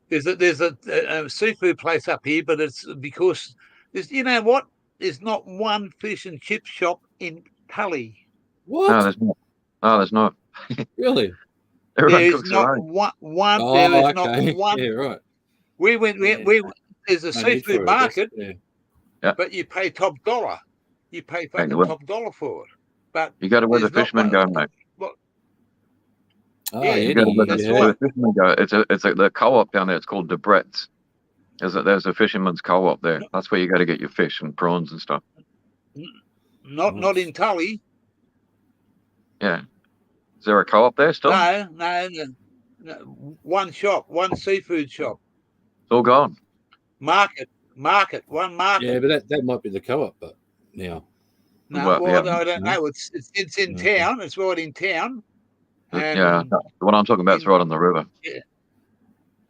There's a seafood place up here, but it's because there's what? There's not one fish and chip shop in Tully. What? No, there's not. No, there's not. Really? There is not one. Oh, there is okay. not one. Yeah, right. We went. There's a seafood market, but you pay top dollar. You pay fucking top dollar for it. But you go to where the fishermen go, mate. Oh, yeah, you go to where that's the fishermen go. It's the co-op down there. It's called Debrett's. There's a fisherman's co-op there. That's where you go to get your fish and prawns and stuff. Not in Tully. Yeah. Is there a co-op there still? No. One shop, one seafood shop. It's all gone. Market, one market. Yeah, but that might be the co-op, but now. No, I don't know. It's in town. It's right in town. Yeah, the one I'm talking about is right on the river. Yeah.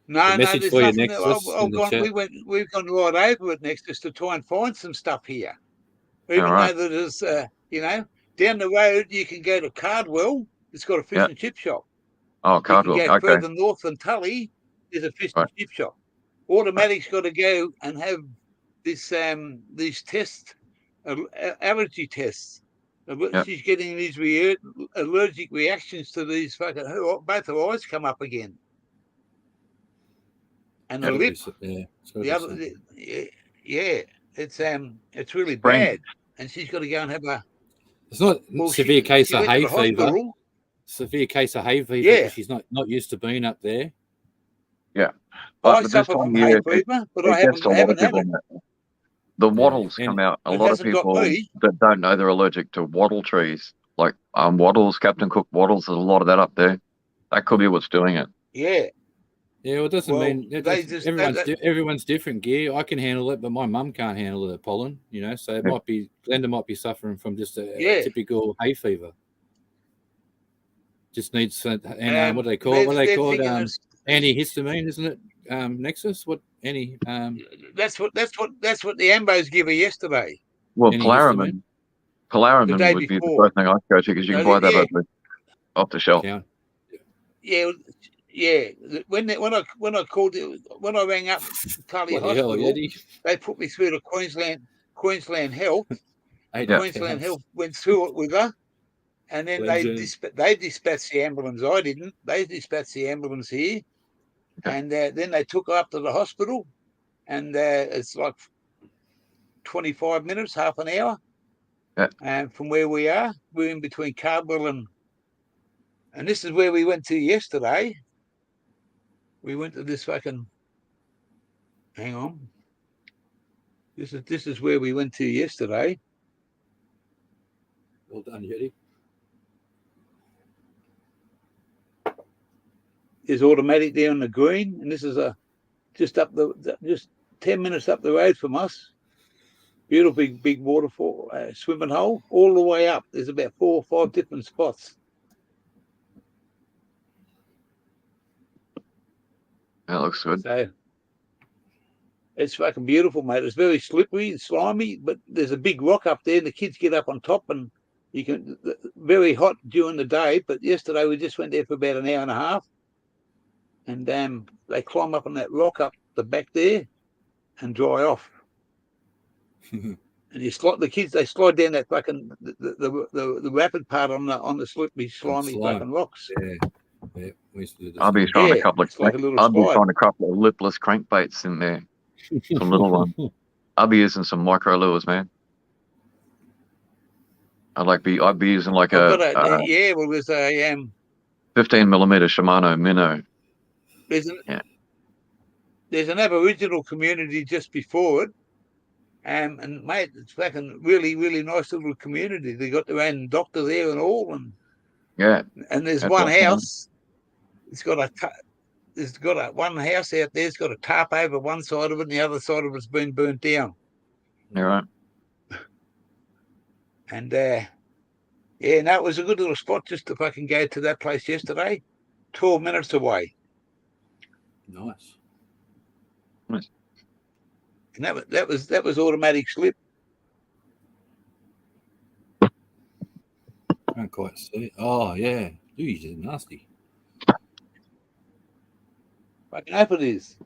No, there's nothing. We've gone right over it next just to try and find some stuff here. Even though that is, down the road you can go to Cardwell. It's got a fish and chip shop. Oh, Cardwell. You can go further north than Tully. There's a fish and chip shop. Automatic's got to go and have these tests, allergy tests. She's getting these allergic reactions to these fucking. Both her eyes come up again. and the lip. The other, it's really bad, and she's got to go and have a. It's not severe case of hay fever. Severe case of hay fever because she's not used to being up there. Yeah, I suffer from hay fever, but I haven't had it. The wattles come out. A lot of people that don't know they're allergic to wattle trees, like wattles, Captain Cook wattles. There's a lot of that up there. That could be what's doing it. Yeah. Yeah, well, it doesn't mean everyone's different gear. I can handle it, but my mum can't handle the pollen, so it might be Glenda might be suffering from just a typical hay fever. Just needs what do they call it? What are they called? Antihistamine, isn't it? Nexus? What that's what the Ambos give her yesterday. Well, Polaramin would be the first thing I'd go to because you can buy that off the shelf. Yeah, when I rang up Tully Hospital, they put me through to Queensland Health. Queensland Health went through it with her, and then they dispatched the ambulance. I didn't. They dispatched the ambulance here, and then they took her up to the hospital, and it's like 25 minutes, half an hour, and from where we are, we're in between Cardwell and this is where we went to yesterday. We went to this fucking. Hang on. This is where we went to yesterday. Well done, Yeti. There's automatic there on the green, and this is just 10 minutes up the road from us. Beautiful big waterfall, swimming hole, all the way up. There's about 4 or 5 different spots. That looks good. So it's fucking beautiful, mate. It's very slippery and slimy, but there's a big rock up there, and the kids get up on top, and you can very hot during the day. But yesterday we just went there for about an hour and a half, and they climb up on that rock up the back there and dry off. And the kids they slide down that fucking the rapid part on the slippery, slimy fucking rocks. Yeah, we used to do this. I'll be trying a couple of lipless crankbaits in there. Some little one. I'll be using some micro lures, man. I'd be using like there's a 15mm Shimano minnow. There's an Aboriginal community just before it. And mate, it's fucking really, really nice little community. They got their own doctor there and all, and there's one house. It's got one house out there. It's got a tarp over one side of it, and the other side of it's been burnt down. All right. And it was a good little spot just to fucking go to that place yesterday. 12 minutes away. Nice. And that was automatic slip. Can't quite see. Oh yeah, geez, it's nasty. Fucking hope it is.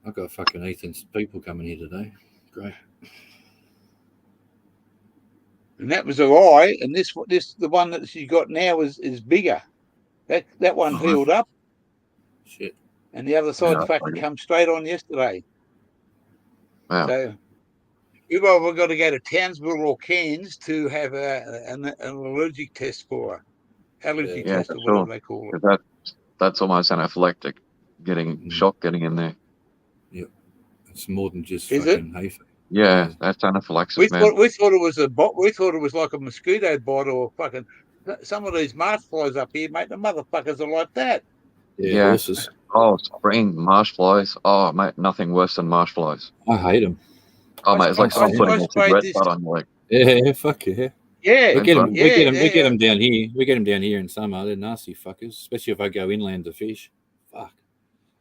I've got fucking Ethan's people coming here today. Great. And that was all right. And the one that she got now is bigger. That one healed up. Shit. And the other side fucking come straight on yesterday. Wow. So we've either got to go to Townsville or Cairns to have an allergic test for her. Allergy test or whatever they call it. That's almost anaphylactic. Getting in there. Yep. It's more than just fucking hay fever. Yeah, that's anaphylaxis. We thought it was we thought it was like a mosquito bite or fucking some of these marsh flies up here, mate. The motherfuckers are like that. Yeah. Horses. Oh, spring marsh flies. Oh, mate, nothing worse than marsh flies. I hate them. Oh, mate, it's like someone putting a cigarette butt on your leg. Yeah, fuck yeah. Yeah, we get them down here. We get them down here in summer. They're nasty fuckers, especially if I go inland to fish. Fuck.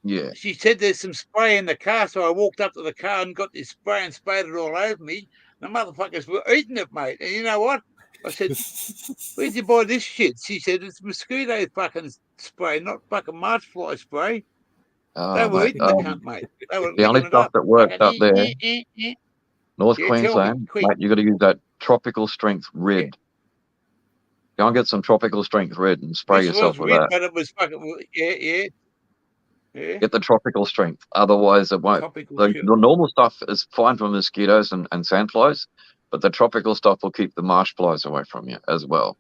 Yeah. She said there's some spray in the car, so I walked up to the car and got this spray and sprayed it all over me. The motherfuckers were eating it, mate. And you know what? I said, where'd you buy this shit? She said, it's mosquito fucking spray, not fucking marsh fly spray. They were eating the cunt, mate. The only stuff that worked up there, North Queensland, mate, you got to use that tropical strength red. Go and get some tropical strength red and spray yourself with that. But it was fucking yeah. Get the tropical strength. Otherwise, it won't. The normal stuff is fine for mosquitoes and sandflies, but the tropical stuff will keep the marsh flies away from you as well.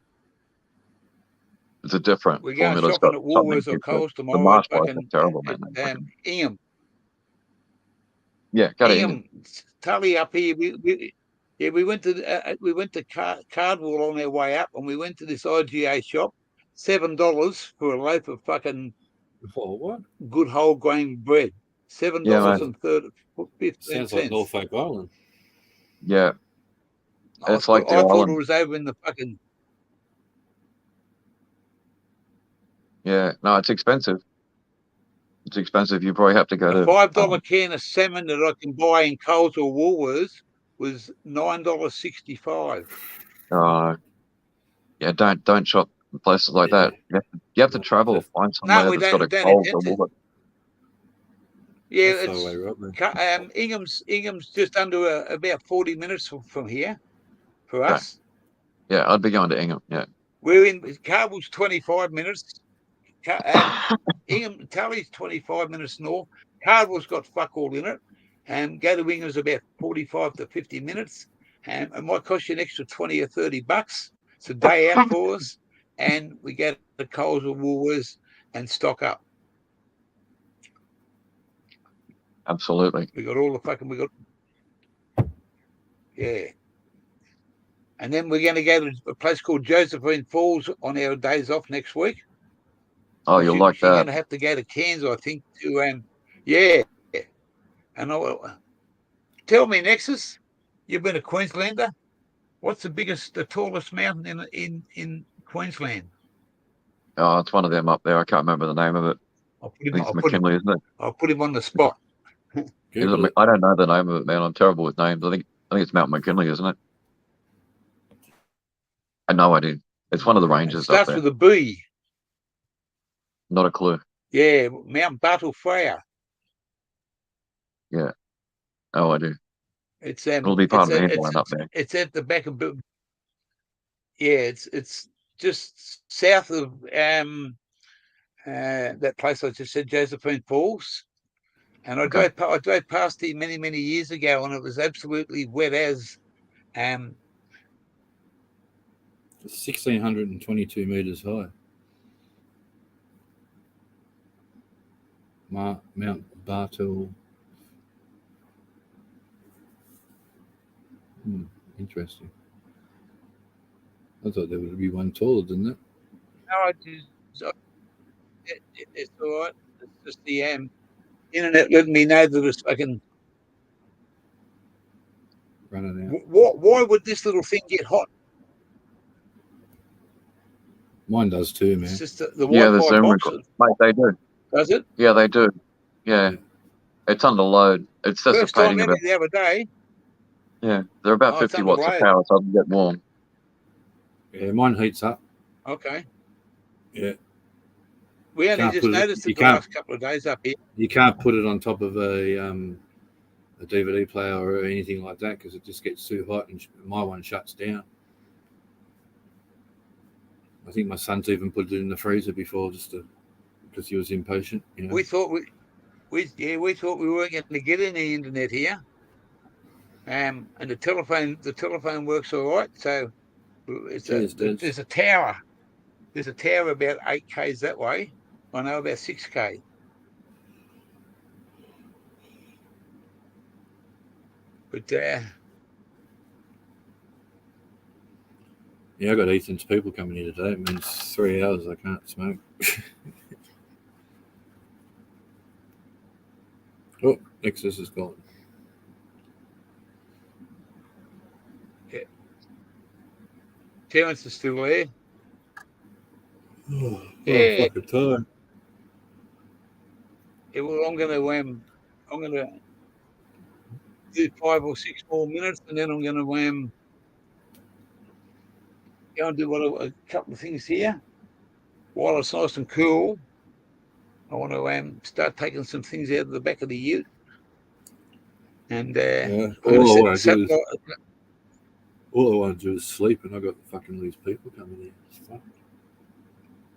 It's a different We're going formula. shopping at Woolworths or Coles tomorrow. The marsh flies are terrible, man. Ingham. Yeah, go to Ingham. Tully up here. We went to Cardwell on our way up, and we went to this IGA shop. $7 for a loaf of fucking good whole grain bread. $7.15. Sounds like Norfolk Island. Yeah, it's like the I thought island. it was over in the fucking. Yeah, no, it's expensive. It's expensive. You probably have to go to a $5 can of salmon that I can buy in Coles or Woolworths was $9.65. Yeah, don't shop in places like that. You have to travel, find somewhere that's got a Coles or Woolworths. Yeah, Ingham's just under about 40 minutes from here for us. Yeah, I'd be going to Ingham. Yeah, we're in Cardwell's 25 minutes. Ingham Tully's 25 minutes north. Cardwell's got fuck all in it. Go to Ingham's about 45 to 50 minutes. It might cost you an extra 20 or $30. It's a day out for us, and we go to Coles or Woolworths and stock up. Absolutely. We got all the fucking yeah. And then we're going to go to a place called Josephine Falls on our days off next week. Oh, you'll like that. You're going to have to go to Cairns, I think, to yeah. And tell me, Nexus, you've been a Queenslander. What's the tallest mountain in Queensland? Oh, it's one of them up there. I can't remember the name of it. I think it's McKinley, isn't it? I'll put him on the spot. I don't know the name of it, man. I'm terrible with names. I think it's Mount McKinley, isn't it? I have no idea. It's one of the ranges. It starts with a B. Not a clue. Yeah, Mount Bartle Frere. Yeah. Oh, I do. It'll be part of the hinterland up there. It's at the back of. Yeah, it's just south of that place I just said, Josephine Falls. And I drove past here many, many years ago, and it was absolutely wet as. 1,622 meters high. Mount Bartle. Interesting. I thought there would be one taller than that. No, it's all right. It's just the internet letting me know that it's fucking running out. Why would this little thing get hot? Mine does too, man. It's just the Wi-Fi box. Mate, they do. Does it? Yeah, they do. Yeah. It's under load. It's dissipating about the other day. Yeah, they're about 50 watts of power, so it doesn't get warm. Yeah, mine heats up. Okay. Yeah. We only just noticed it the last couple of days up here. You can't put it on top of a DVD player or anything like that because it just gets too hot and my one shuts down. I think my son's even put it in the freezer before because he was impatient. You know? We thought we weren't going to get any internet here. And the telephone works all right. So there's a tower. There's a tower about 8 k's that way. I know about 6 k. But yeah, I got Ethan's people coming here today. It means 3 hours I can't smoke. Oh, Nexus is gone. Yeah. Terence is still there. Oh, yeah. Fucking time. Yeah, well, I'm gonna do 5 or 6 more minutes, and then I'm gonna go and do a couple of things here. While it's nice and cool, I want to start taking some things out of the back of the ute. And All I want to do is sleep, and I got fucking these people coming in.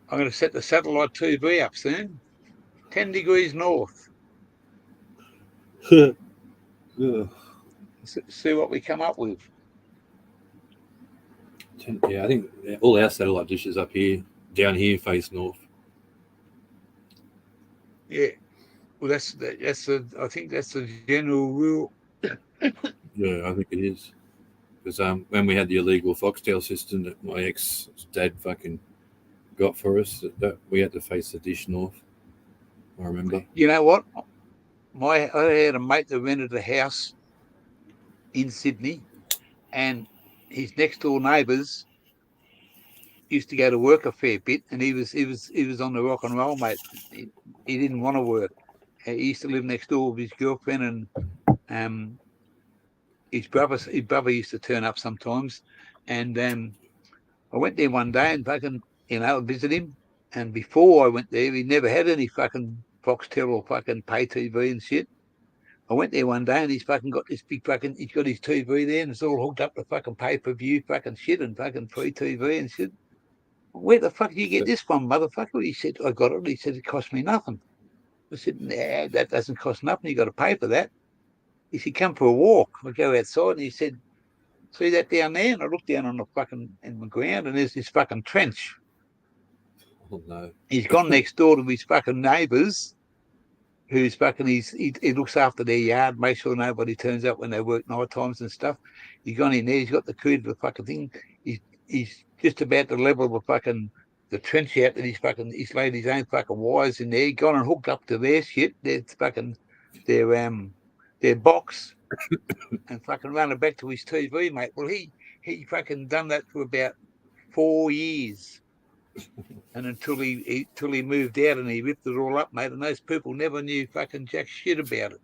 I'm going to set the satellite TV up soon. 10 degrees north. Yeah. See what we come up with. Yeah, I think all our satellite dishes up here, down here, face north. Yeah, well, I think that's the general rule. Yeah, I think it is. Because when we had the illegal Foxtel system that my ex-dad fucking got for us, that we had to face the dish north. I remember. You know what? I had a mate that rented a house in Sydney, and his next door neighbours used to go to work a fair bit, and he was on the rock and roll, mate. He didn't want to work. He used to live next door with his girlfriend, and his brother used to turn up sometimes. And I went there one day and fucking, visit him. And before I went there, he never had any fucking Foxtel or fucking pay TV and shit. I went there one day and he's fucking got this big fucking, he's got his TV there and it's all hooked up to fucking pay-per-view fucking shit and fucking free TV and shit. Where the fuck do you get this from, motherfucker? He said, I got it. He said, it cost me nothing. I said, nah, that doesn't cost nothing. You got to pay for that. He said, come for a walk. I go outside and he said, see that down there? And I looked down on the fucking, in the ground and there's this fucking trench. Oh, no. He's gone next door to his fucking neighbours, who's fucking, he looks after their yard, make sure nobody turns up when they work night times and stuff. He's gone in there, he's got the key to the fucking thing. He's just about to level the trench out that he's laid his own fucking wires in there, gone and hooked up to their shit, their box, and fucking run it back to his TV, mate. Well, he fucking done that for about 4 years. And until he moved out and he ripped it all up, mate, and those people never knew fucking jack shit about it.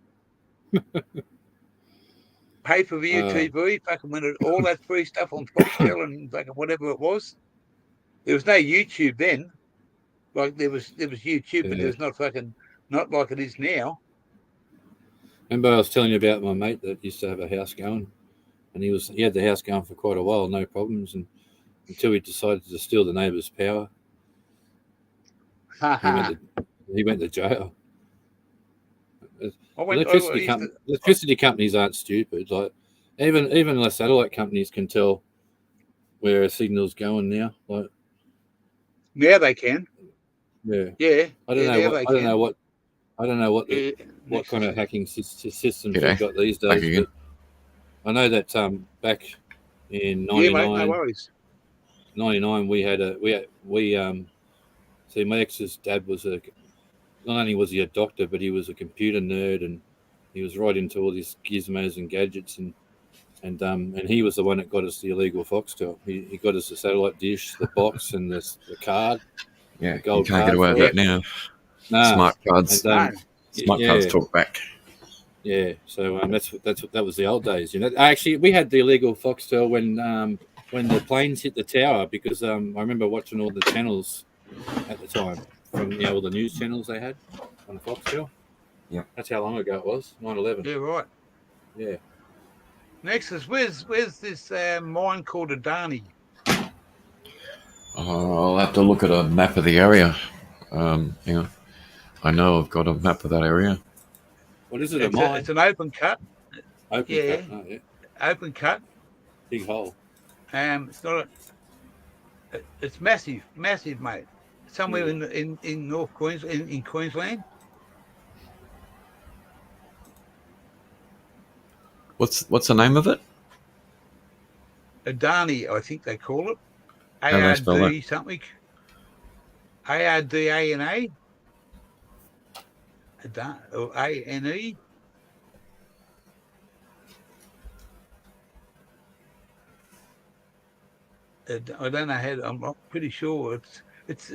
Pay-per-view TV, fucking when all that free stuff on Foxtel and fucking whatever it was. There was no YouTube then. Like there was YouTube, but there was not like it is now. Remember I was telling you about my mate that used to have a house going, and he had the house going for quite a while, no problems, and until he decided to steal the neighbour's power. He went to jail. Electricity companies aren't stupid. Like even the satellite companies can tell where a signal's going now. Like now they can. Yeah. Yeah. I don't know what kind of hacking systems we've got these days. But I know that back in 99, we see, my ex's dad was not only was he a doctor, but he was a computer nerd, and he was right into all these gizmos and gadgets, and he was the one that got us the illegal Foxtel. He got us the satellite dish, the box, and the card. Yeah, you can't get away with that now. No. Smart cards. Smart cards talk back. Yeah, so that was the old days. Actually, we had the illegal Foxtel when the planes hit the tower, because I remember watching all the channels at the time from all the news channels they had on the Foxtel. Yeah, that's how long ago it was. 9/11. Yeah, right. Yeah. Next is where's this mine called Adani? I'll have to look at a map of the area. I know I've got a map of that area. What is it? It's an open cut. Open cut. Oh, yeah. Open cut. Big hole. It's not. It's massive, mate. Somewhere in North Queensland, in Queensland. What's the name of it? Adani, I think they call it. How do they spell that? ARD something. ARDANA. Or ANE. I don't know how. I'm not pretty sure. It's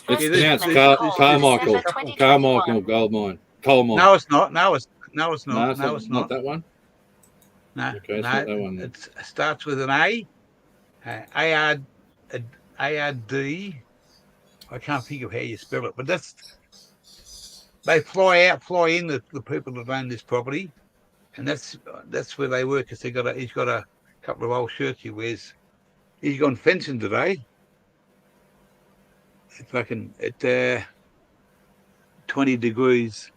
pronounced Carmichael Gold Mine. Coal mine. No, it's not. No, it's not. No, it's not that one. No, okay, it's not that one. It starts with an A. ARD. I can't think of how you spell it, but they fly in the people that own this property, and that's where they work. Because he's got couple of old shirts he wears. He's gone fencing today. It's fucking at 20 degrees.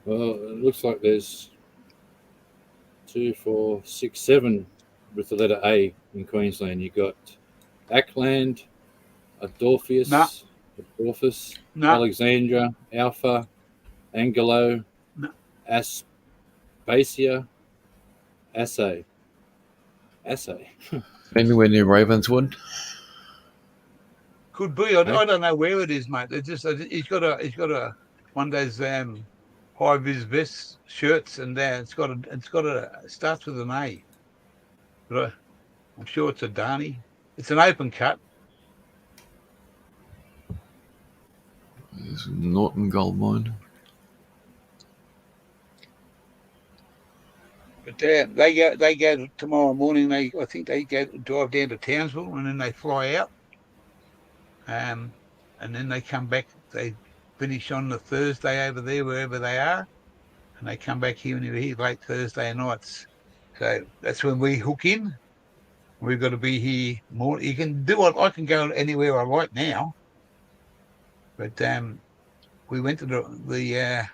Well, it looks like there's 2, 4, 6, 7 with the letter A in Queensland. You got Ackland, Adolphus, Alexandra, Alpha, Angelo, Aspasia, Assay. Anywhere near Ravenswood? Could be. I don't know where it is, mate. It's just he's got a one of those high vis vest shirts, and it starts with an A. But I'm sure it's a Darnie. It's an open cut. There's Norton Gold Mine. But they go tomorrow morning. I think they drive down to Townsville, and then they fly out. And then they come back. They finish on the Thursday over there, wherever they are, and they come back here late Thursday nights. So that's when we hook in. We've got to be here more. You can do what I can go anywhere I like now, but we went to the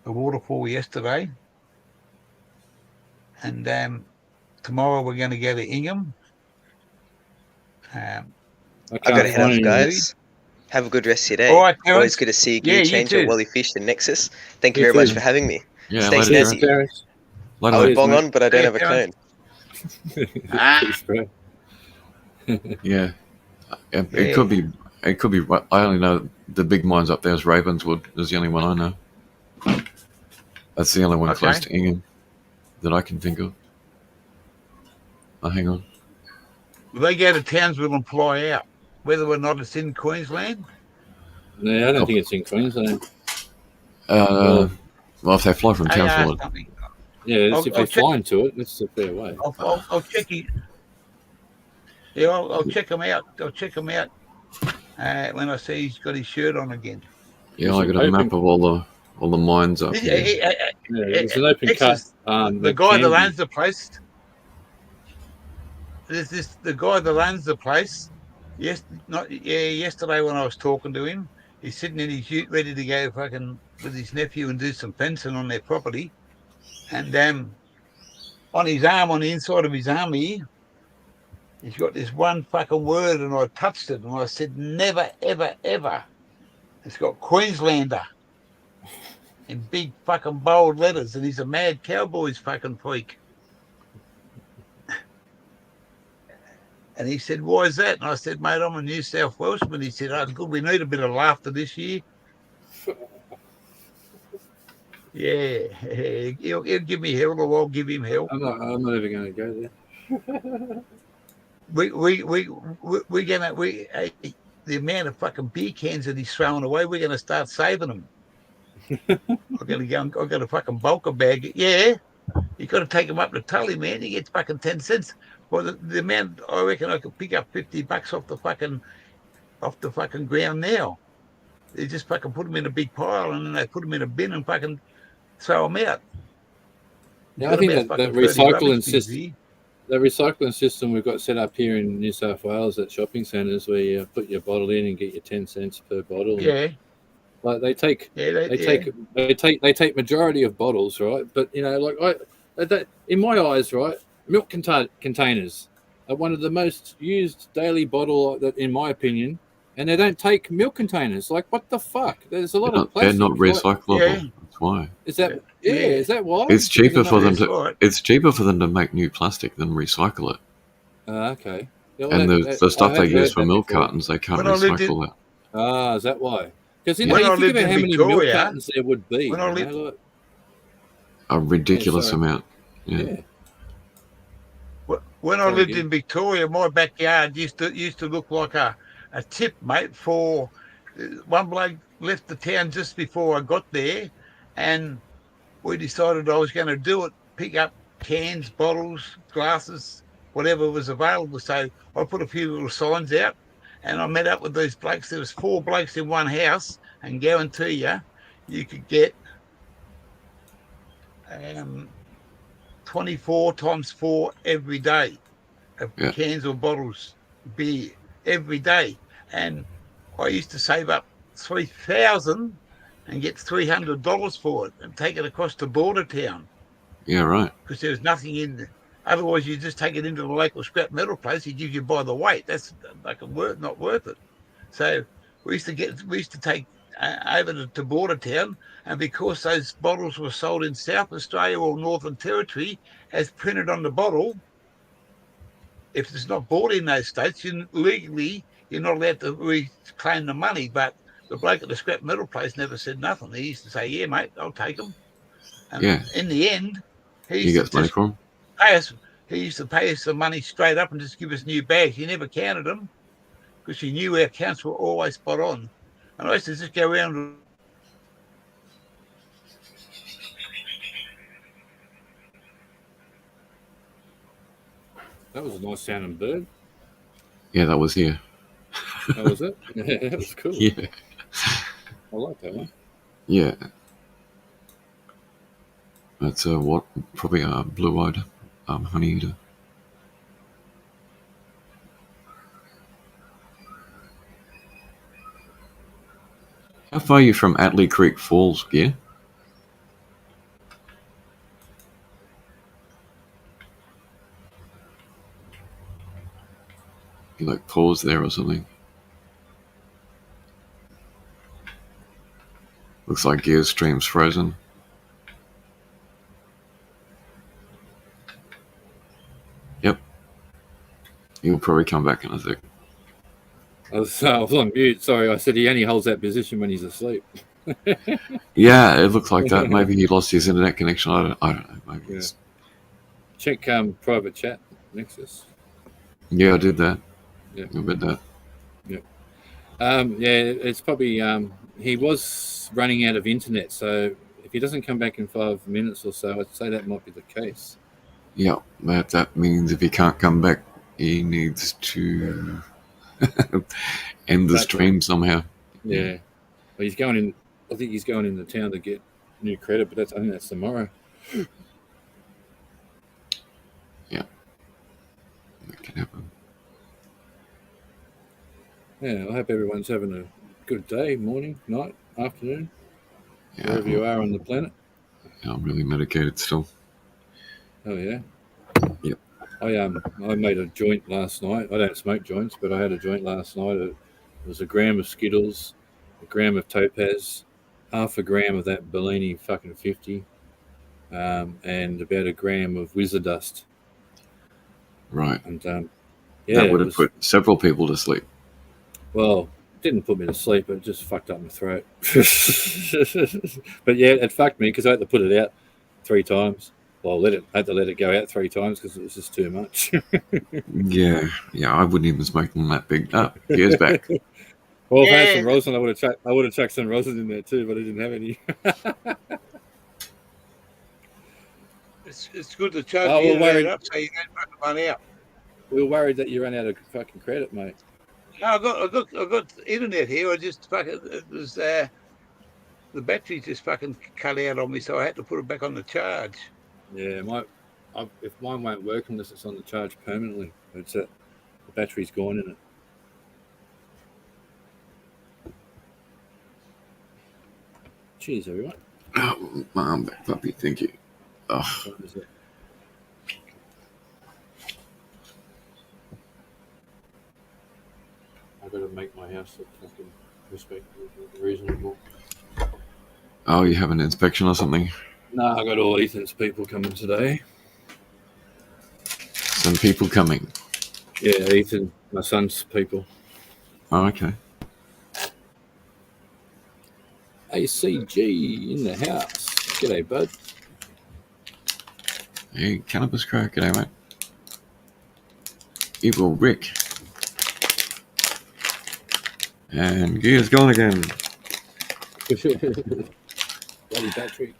waterfall yesterday, and tomorrow we're going to go to Ingham. I got to head off, guys. Have a good rest of your day. All right, always good to see you. Yeah, Change your Wally Fish and Nexus. Thank you very much for having me. Yeah, stay snazzy. I would bong on, but I don't have a cone. Yeah. It could be. It could be. I only know the big mines up there is Ravenswood. Is the only one I know. That's the only one close to Ingham that I can think of. Oh, hang on. Will they go to Townsville and fly out, whether or not it's in Queensland? No, I don't think it's in Queensland. Well, if they fly from Townsville, yeah, if they fly into it, that's a fair way. I'll check it. Yeah, I'll check them out. I'll check them out when I see he's got his shirt on again. Yeah, I got a map of all the mines up here. It's an open cut. The guy that owns the place. The guy that owns the place. Yesterday when I was talking to him, he's sitting in his ute ready to go fucking with his nephew and do some fencing on their property. And on his arm, on the inside of his arm here, he's got this one fucking word, and I touched it and I said, never, ever, ever. It's got Queenslander in big fucking bold letters, and he's a mad Cowboys fucking freak. And he said, why is that? And I said, mate, I'm a New South Welshman. He said, oh, good, we need a bit of laughter this year. Yeah, he'll give me hell, or I'll give him hell. I'm not even going to go there. The amount of fucking beer cans that he's throwing away, we're gonna start saving them. I've got a fucking bulker bag. Yeah, you got to take them up to Tully, man. He gets fucking 10 cents. Well, the amount, I reckon I could pick up $50 off the fucking ground now. They just fucking put them in a big pile, and then they put them in a bin and fucking throw them out. Yeah, I think that recycling system. The recycling system we've got set up here in New South Wales at shopping centres, where you put your bottle in and get your 10 cents per bottle. Yeah. Like they take majority of bottles, right? But in my eyes, right, milk containers are one of the most used daily bottle that, in my opinion, and they don't take milk containers. Like, what the fuck? There's a lot of plastic. They're not recyclable. Yeah. That's why. Is that? Yeah. Is that why? It's cheaper for them to. It's cheaper for them to make new plastic than recycle it. Okay. Yeah, and the stuff they use for milk cartons, they can't recycle that. Is that why? Because you think about how many milk cartons there would be. A ridiculous amount. Yeah. When I lived in Victoria, my backyard used to look like a tip, mate. For one bloke left the town just before I got there, and we decided I was going to do it, pick up cans, bottles, glasses, whatever was available. So I put a few little signs out, and I met up with these blokes. There was 4 blokes in one house, and guarantee you could get 24 times 4 every day of cans or bottles of beer every day. And I used to save up $3,000 and get $300 for it and take it across the border town. Yeah, right. Because there was nothing in there. Otherwise, you just take it into the local scrap metal place. He gives you by the weight. That's like not worth it. So we used to take over to border town, and because those bottles were sold in South Australia or Northern Territory as printed on the bottle, if it's not bought in those states, legally you're not allowed to reclaim the money. But the bloke at the scrap metal place never said nothing. He used to say, "Yeah, mate, I'll take them." And in the end, he gets money from him. Pay us. He used to pay us the money straight up and just give us new bags. He never counted them because he knew our counts were always spot on. And I used to just go around. That was a nice sounding bird. Yeah, that was here. That was it? Yeah, that was cool. Yeah. I like that one. Yeah. That's probably a blue-eyed honey eater. How far are you from Atlee Creek Falls, Gear? You like pause there or something? Looks like Gear's stream's frozen. Yep. He'll probably come back in a sec. I was on mute. Sorry, I said he only holds that position when he's asleep. Yeah, it looks like that. Maybe he lost his internet connection. I don't know. Maybe it's... Check private chat Nexus. Yeah, I did that. Yeah, I bet that. Yeah. It's probably he was running out of internet, so if he doesn't come back in 5 minutes or so, I'd say that might be the case. Yeah, but that means if he can't come back, he needs to end the stream somehow. Yeah. Well, he's going in. I think he's going into town to get new credit, but I think that's tomorrow. Yeah, that can happen. Yeah, I hope everyone's having a good day, morning, night, afternoon, wherever you are on the planet. Yeah, I'm really medicated still. Oh yeah. Yep. I made a joint last night. I don't smoke joints, but I had a joint last night. It was a gram of Skittles, a gram of Topaz, half a gram of that Bellini fucking 50, and about a gram of Wizard Dust. Right. And that would have put several people to sleep. Well, it didn't put me to sleep. It just fucked up my throat. But yeah, it fucked me because I had to put it out 3 times. Well, I had to let it go out 3 times because it was just too much. Yeah, I wouldn't even smoke them that big. Gear's back. Well, if I had some rosin, I would have chucked some rosin in there too, but I didn't have any. It's good to charge it up so you don't fucking run out. We were worried that you ran out of fucking credit, mate. No, I got internet here. I just fucking the battery just fucking cut out on me, so I had to put it back on the charge. Yeah, if mine won't work unless it's on the charge permanently, the battery's gone in it. Cheers, everyone. Oh, I'm back, puppy. Thank you. Oh. What is it? I gotta make my house look fucking respectable, reasonable. Oh, you have an inspection or something? No, I got all Ethan's people coming today. Some people coming? Yeah, Ethan, my son's people. Oh, okay. ACG in the house. G'day, bud. Hey, Cannabis Crow. G'day, mate. Evil Rick. And Gear's gone again. Bloody battery.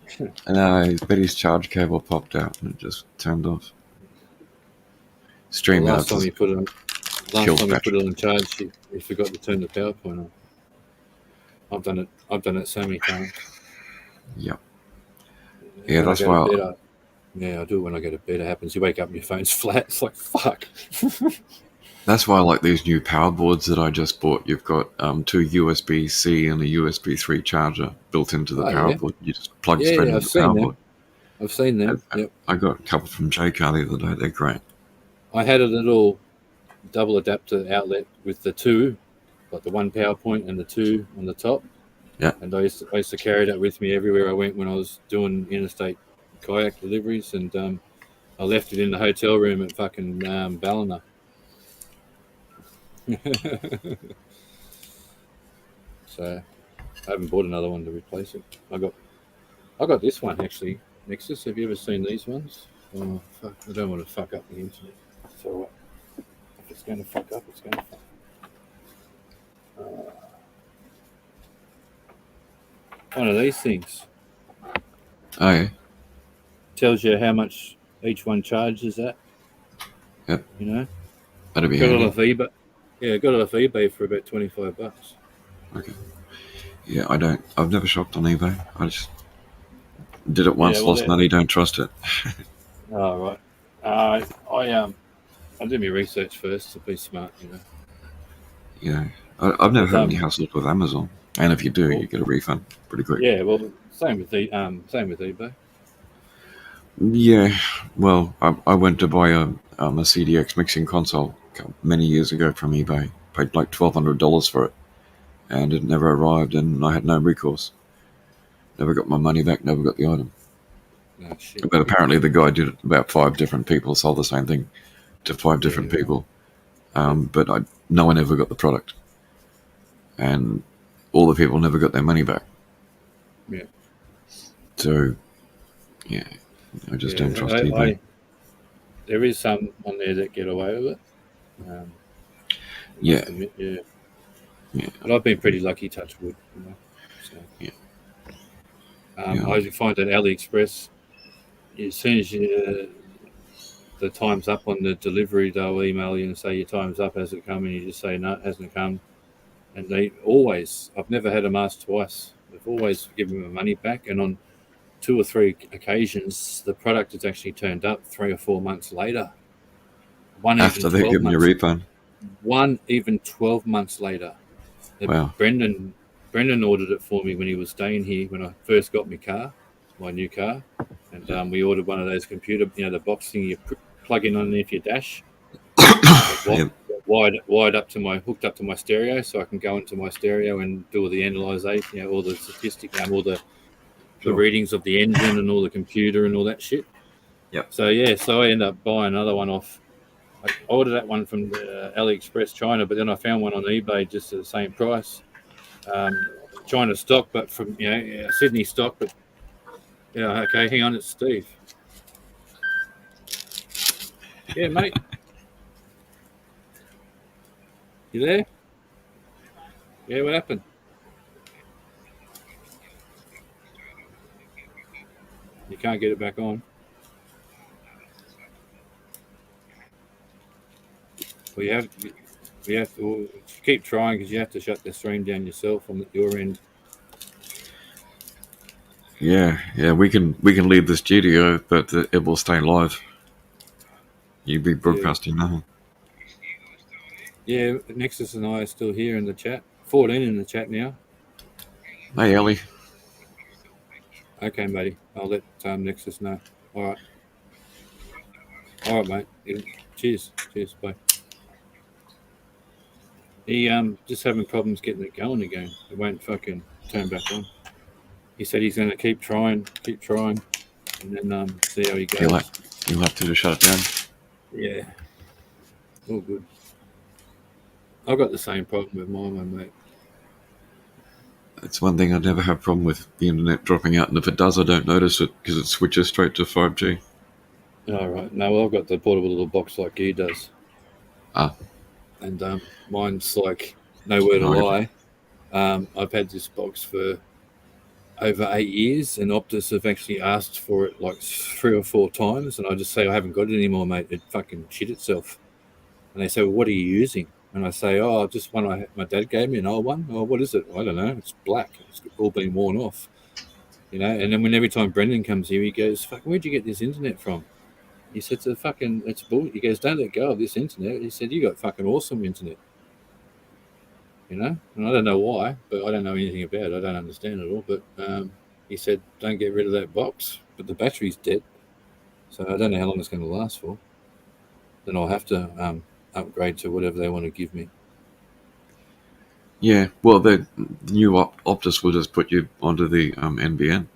And I bet his charge cable popped out and it just turned off. Stream last time he put it on charge, he forgot to turn the PowerPoint on. I've done it so many times. Yep. Yeah, that's why Yeah, I do it when I go to bed. It happens. You wake up and your phone's flat. It's like, fuck. That's why I like these new power boards that I just bought. You've got two USB-C and a USB 3 charger built into the power board. You just plug straight into the power board. I've seen them. Yep. I got a couple from J-Car the other day. They're great. I had a little double adapter outlet with the two, like the one power point and the two on the top. Yeah. And I used to carry that with me everywhere I went when I was doing interstate kayak deliveries, and I left it in the hotel room at fucking Ballina. So I haven't bought another one to replace it. I got this one actually. Nexus, have you ever seen these ones? Oh fuck! I don't want to fuck up the internet. So if it's going to fuck up, it's going to fuck up. One of these things. Oh yeah. Tells you how much each one charges at. Yep. You know. That'd be got handy. it off eBay. Yeah, got it off eBay for about $25. Okay. Yeah, I've never shopped on eBay. I just did it once, lost money, don't trust it. Oh, right. I did my research first to be smart, you know. Yeah. I've never had any hassles with Amazon. And if you do, you get a refund pretty quick. Yeah, well, same with eBay. Yeah. Well, I went to buy a CDX mixing console many years ago from eBay. Paid like $1,200 for it. And it never arrived, and I had no recourse. Never got my money back, never got the item. Oh, shit. But apparently the guy did it. About 5 different people sold the same thing to 5 different people. But no one ever got the product. And all the people never got their money back. Yeah. So, yeah, I just don't trust eBay. There is some on there that get away with it. Yeah. Admit, yeah. Yeah. But I've been pretty lucky, touch wood. You know, so. Yeah. I find that AliExpress, as soon as the time's up on the delivery, they'll email you and say your time's up, has it come? And you just say no, it hasn't come. And they always, I've never had them ask twice. They've always given me my money back. And on 2 or 3 occasions, the product has actually turned up 3 or 4 months later. After they've given you a refund? One even 12 months later. Wow. Brendan ordered it for me when he was staying here when I first got my new car. And we ordered one of those computer, the box thing you plug in underneath your dash. Hooked up to my stereo, so I can go into my stereo and do all the analyzation, all the statistics, all the readings of the engine and all the computer and all that shit. Yep. So I ended up buying another one off. I ordered that one from AliExpress China, but then I found one on eBay just at the same price. China stock, but from Sydney stock. But okay, hang on, it's Steve. Yeah, mate. You there? Yeah, what happened? You can't get it back on. Well, you have to keep trying because you have to shut the stream down yourself on your end. Yeah, we can leave the studio, but it will stay live. You'll be broadcasting now. Yeah, Nexus and I are still here in the chat. 14 in the chat now. Hey, Ellie. Okay, buddy. I'll let Nexus know. All right, mate. Yeah. Cheers, bye. He just having problems getting it going again. It won't fucking turn back on. He said he's going to keep trying, and then see how he goes. You'll have to just shut it down. Yeah. All good. I've got the same problem with my one, mate. That's one thing I never have a problem with, the internet dropping out, and if it does, I don't notice it because it switches straight to 5G. All right. No, well, I've got the portable little box like he does. And mine's like nowhere to lie. I've had this box for over 8 years, and Optus have actually asked for it like 3 or 4 times, and I just say I haven't got it anymore, mate. It fucking shit itself. And they say, well, what are you using? And I say, just one my dad gave me, an old one. Oh, what is it? I don't know. It's black. It's all been worn off. You know, and then every time Brendan comes here, he goes, "Fuck, where'd you get this internet from?" He said, "It's bull." He goes, "Don't let go of this internet." He said, "You got fucking awesome internet." You know, and I don't know why, but I don't know anything about it. I don't understand it all. But he said, "Don't get rid of that box." But the battery's dead, so I don't know how long it's going to last for. Then I'll have to upgrade to whatever they want to give me. Yeah, well, the new Optus will just put you onto the NBN.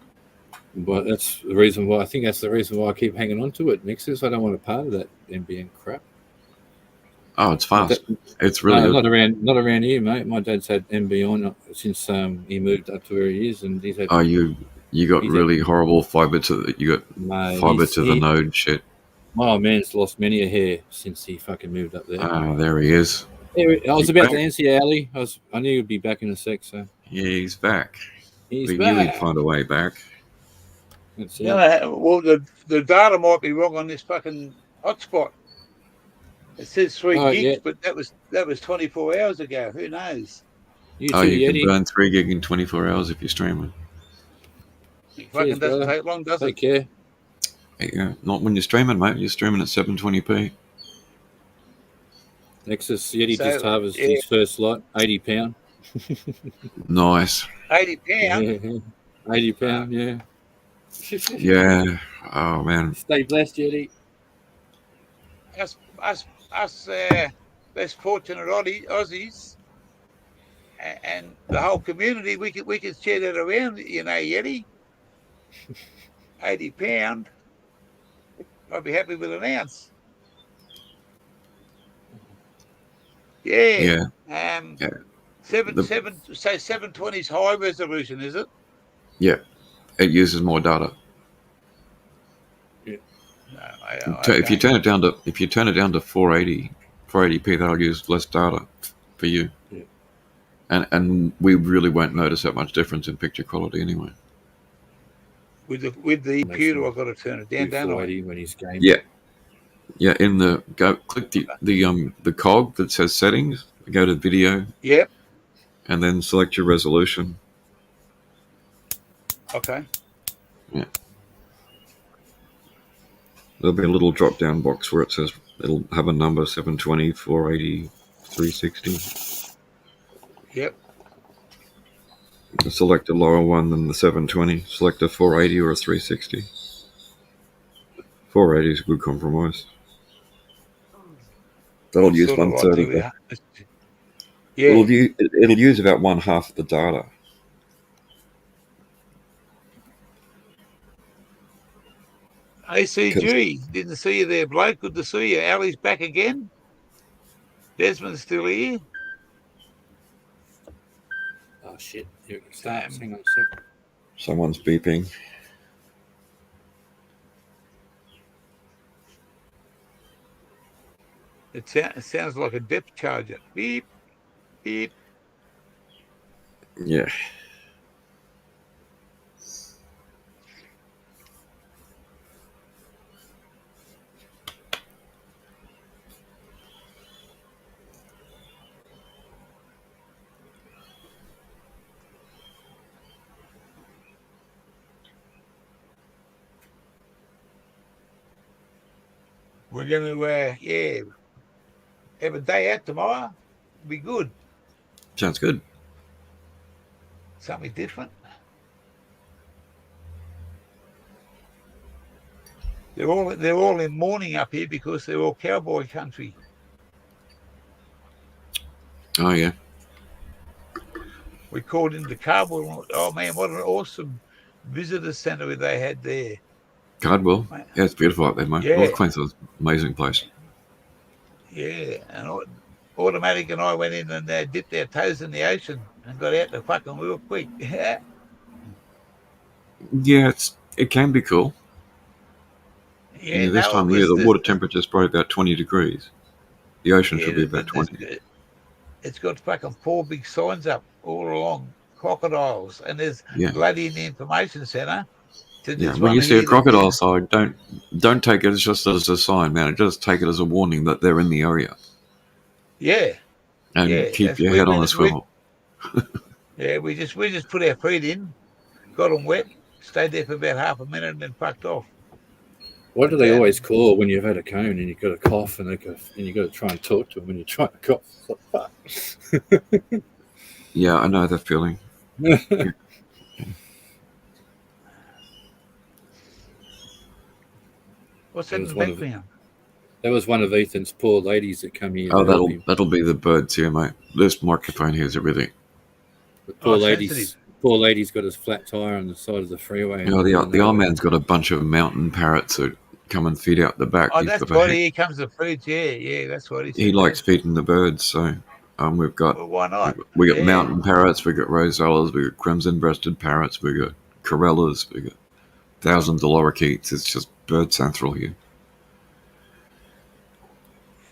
But that's the reason why. I think that's the reason why I keep hanging on to it. Nexus, I don't want a part of that NBN crap. Oh, it's fast. It's really good. Not around here, mate. My dad's had NBN since he moved up to where he is, and he's had. Oh, you got really horrible fiber to the node shit. My old man's lost many a hair since he fucking moved up there. Ah, there he is. I was about to answer you, Ali. I knew he'd be back in a sec. So yeah, he's back. He's back. Knew he'd find a way back. Well, the data might be wrong on this fucking hotspot. It says 3 gigs, but that was 24 hours ago. Who knows? You can burn 3 gig in 24 hours if you're streaming. It fucking doesn't take long, does it? Take care. Yeah, not when you're streaming, mate. You're streaming at 720p. Nexus Yeti just harvested his first lot, £80. Nice. £80? Yeah. £80, yeah. Yeah. Oh, man. Stay blessed, Yeti. Us less fortunate Aussies and the whole community, we could share that around, you know, Yeti. £80. I'd be happy with an ounce. Yeah. Yeah. 720's high resolution, is it? Yeah. It uses more data. Yeah. No, if you turn it down to 480p, that'll use less data for you. Yeah. And we really won't notice that much difference in picture quality anyway. With the computer, I've got to turn it down, don't I? When he's gaming. Yeah. Yeah, click the cog that says settings, go to video. Yep. And then select your resolution. Okay. Yeah. There'll be a little drop down box where it says it'll have a number 720, 480, 360. Yep. Select a lower one than the 720. Select a 480 or a 360. 480 is a good compromise. That'll use 130. Yeah. It'll use about 1/2 of the data. ACG, didn't see you there, bloke. Good to see you. Ali's back again. Desmond's still here. Oh, shit. Here it starts. Hang on a sec. Someone's beeping. It sounds like a depth charger. Beep, beep. Yeah. We're going to, have a day out tomorrow. Be good. Sounds good. Something different. They're all in mourning up here because they're all cowboy country. Oh yeah. We called into Cardwell. Oh man, what an awesome visitor centre they had there. Cardwell? Yeah, it's beautiful up there, mate. Yeah. North Queensland's an amazing place. Yeah, and Automatic and I went in and dipped our toes in the ocean and got out the fucking real quick. Yeah, it can be cool. Yeah, this time of year, the water temperature is probably about 20 degrees. The ocean should be about 20. It's got fucking 4 big signs up all along, crocodiles, and there's bloody in the information centre. When you see a crocodile sign, don't take it just as a sign, man. Just take it as a warning that they're in the area. Yeah. And keep your head on a swivel. Yeah, we just put our feet in, got them wet, stayed there for about half a minute and then fucked off. What do they always call when you've had a cone and you've got a cough and you've got to try and talk to them when you're trying to cough? Yeah, I know that feeling. What's that in the background? That was one of Ethan's poor ladies that come here. Oh, that'll be the birds here, mate. This microphone hears everything. The poor lady's got his flat tire on the side of the freeway. You know, the old man's got a bunch of mountain parrots that come and feed out the back. Oh, that's what he comes to feed. Yeah, that's what he said. He likes feeding the birds, so we've got. Well, why not? We got mountain parrots, we got rosellas, we got crimson-breasted parrots, we got corellas, we got thousands of lorikeets. It's just bird central here.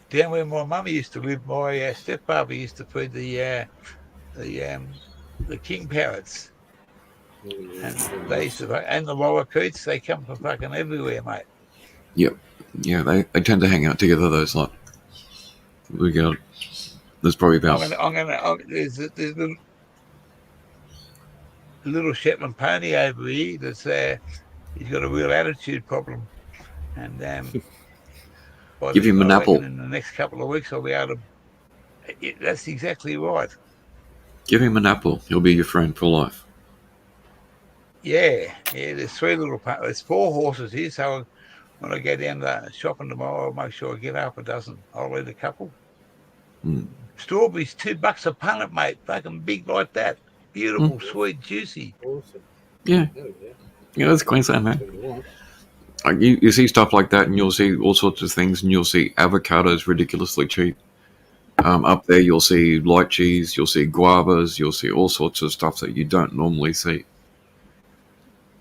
Down where my mummy used to live, my stepfather used to feed the king parrots. And they used to, and the lorikeets, they come from fucking everywhere, mate. Yep. Yeah, they tend to hang out together, those lot. We got. There's probably about. There's a little Shetland pony over here that's he's got a real attitude problem, and give him an apple. In the next couple of weeks, I'll be able to. That's exactly right. Give him an apple. He'll be your friend for life. Yeah. There's there's 4 horses here, so when I go down the shopping tomorrow, I'll make sure I get half a dozen. I'll eat a couple. Strawberries, $2 a punnet, mate. Fucking big like that. Beautiful, sweet, juicy. Awesome. Yeah, that's Queensland, man. You see stuff like that, and you'll see all sorts of things, and you'll see avocados ridiculously cheap. Up there, you'll see lychees, you'll see guavas, you'll see all sorts of stuff that you don't normally see.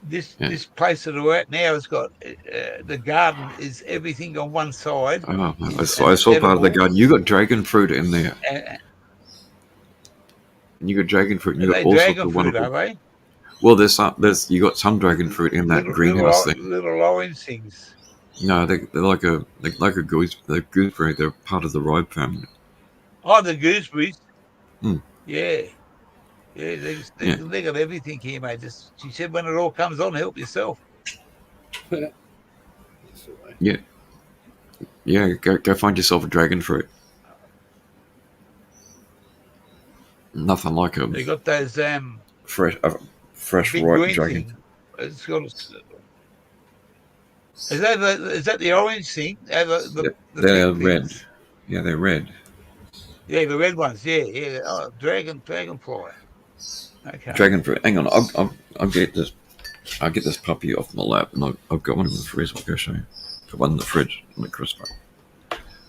This place that we're at now has got the garden is everything on one side. Oh, I saw part of the garden. You got dragon fruit in there. You got dragon fruit. And you got all sorts of wonderful. Are they? Well, you got some dragon fruit in that greenhouse thing. Little orange things. No, they're like a gooseberry. They're part of the ripe family. Oh, the gooseberries. Yeah. Yeah, they got everything here, mate. She said, when it all comes on, help yourself. Yeah. Yeah, go find yourself a dragon fruit. Nothing like them. They got those fresh ripe dragon. It's got. Is that the orange thing? They're red. Yeah, they're red. Yeah, the red ones. Yeah. Oh, dragonfly. Okay. Dragon fruit. Hang on, I'll get this. I'll get this puppy off my lap, and I've got one in the fridge. I'll go show you. Got one in the fridge in the crisper.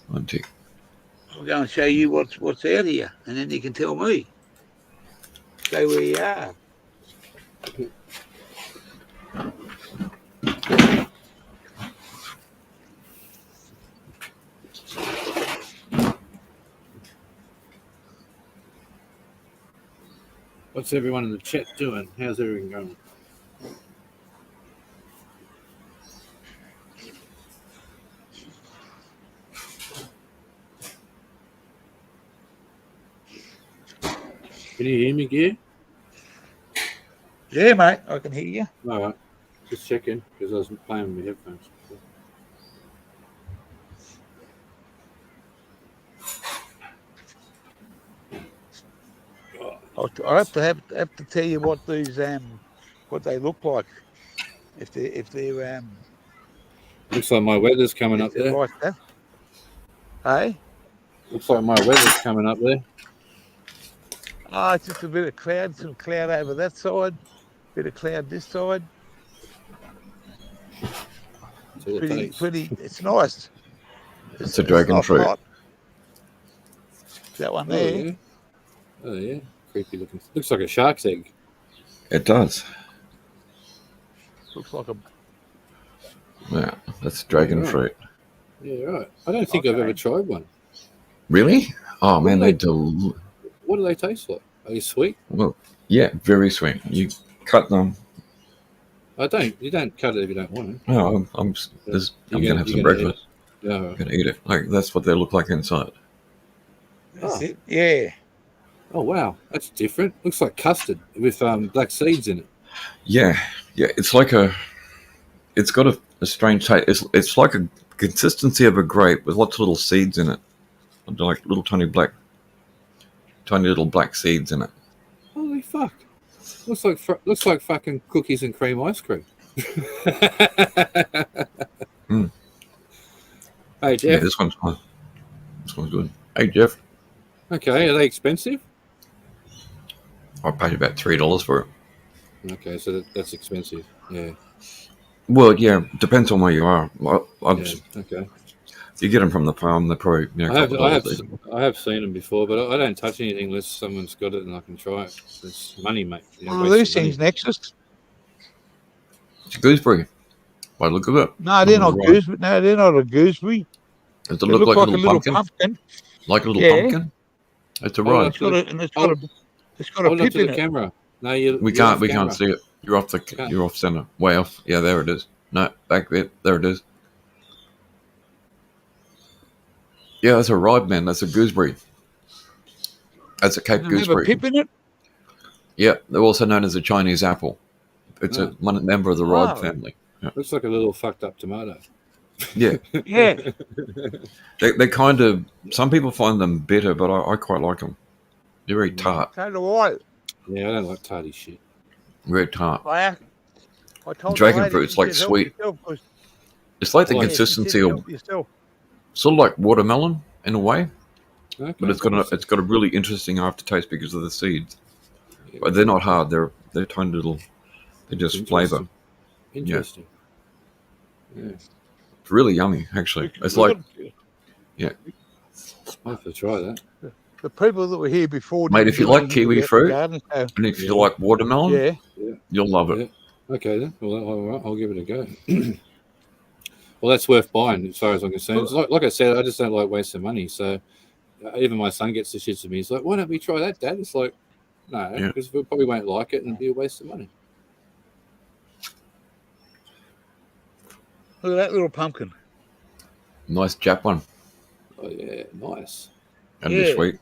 One tick. I'll go and show you what's out here, and then you can tell me. Stay where you are. What's everyone in the chat doing? How's everything going? Can you hear me, Gear? Yeah, mate, I can hear you. All right. Just checking, because I was playing with my headphones. I have to tell you what these what they look like. If they're looks like my weather's coming up there. Like that. Hey? Looks like my weather's coming up there. Oh, it's just a bit of cloud, some cloud over that side, bit of cloud this side. Pretty. It's nice. It's a dragon fruit. Hot. That one there. Oh yeah. Creepy looking. Looks like a shark's egg. It does. Looks like a. Yeah, that's dragon fruit. Yeah, right. I don't think I've ever tried one. Really? Oh man, what do they taste like? Are they sweet? Well, yeah, very sweet. You cut them. You don't cut it if you don't want it. No, I'm gonna have some breakfast. Yeah, I'm gonna eat it. Like that's what they look like inside. That's it. Yeah. Oh wow, that's different. Looks like custard with black seeds in it. Yeah, it's like it's got a strange taste. It's like a consistency of a grape with lots of little seeds in it, like little tiny little black seeds in it. Holy fuck! Looks like fucking cookies and cream ice cream. Mm. Hey Jeff. Yeah, this one's fun. This one's good. Hey Jeff. Okay, are they expensive? I paid about $3 for it. Okay, so that's expensive. Yeah. Well, yeah, depends on where you are. Okay. If you get them from the farm, they're probably I have seen them before, but I don't touch anything unless someone's got it and I can try it. It's money, mate. These things, Nexus. It's a gooseberry. By the look of it. No, they're not gooseberry. No, they're not a gooseberry. Does it look like a little pumpkin? Like a little pumpkin? It's a ride. It's got a pip in it. Camera. No, we can't see it. You're off center. Way off. Yeah, there it is. No, back there. There it is. Yeah, that's a ride, man. That's a gooseberry. That's a Cape gooseberry. Have a pip in it? Yeah, they're also known as a Chinese apple. It's a member of the ride family. Yeah. Looks like a little fucked up tomato. Yeah. Yeah. They kind of, some people find them bitter, but I quite like them. They're very tart. So do I. Yeah, I don't like tarty shit. Very tart. I told Dragon fruit's like sweet. It's like the consistency of sort of like watermelon in a way, but it's got a really interesting aftertaste because of the seeds. Yeah, but they're not hard. They're tiny little. They're just flavor. Interesting. Yeah. It's really yummy, actually. It's like, yeah. I'll have to try that. The people that were here before, mate, if you like kiwi fruit and if you like watermelon, you'll love it. Yeah. Okay, then. Well, I'll give it a go. Well, that's worth buying as far as I'm concerned. Like I said, I just don't like wasting money. So even my son gets the shits at me. He's like, "Why don't we try that, Dad?" It's like, no, because we probably won't like it and it'll be a waste of money. Look at that little pumpkin. Nice Jap one. Oh yeah, nice. And be sweet.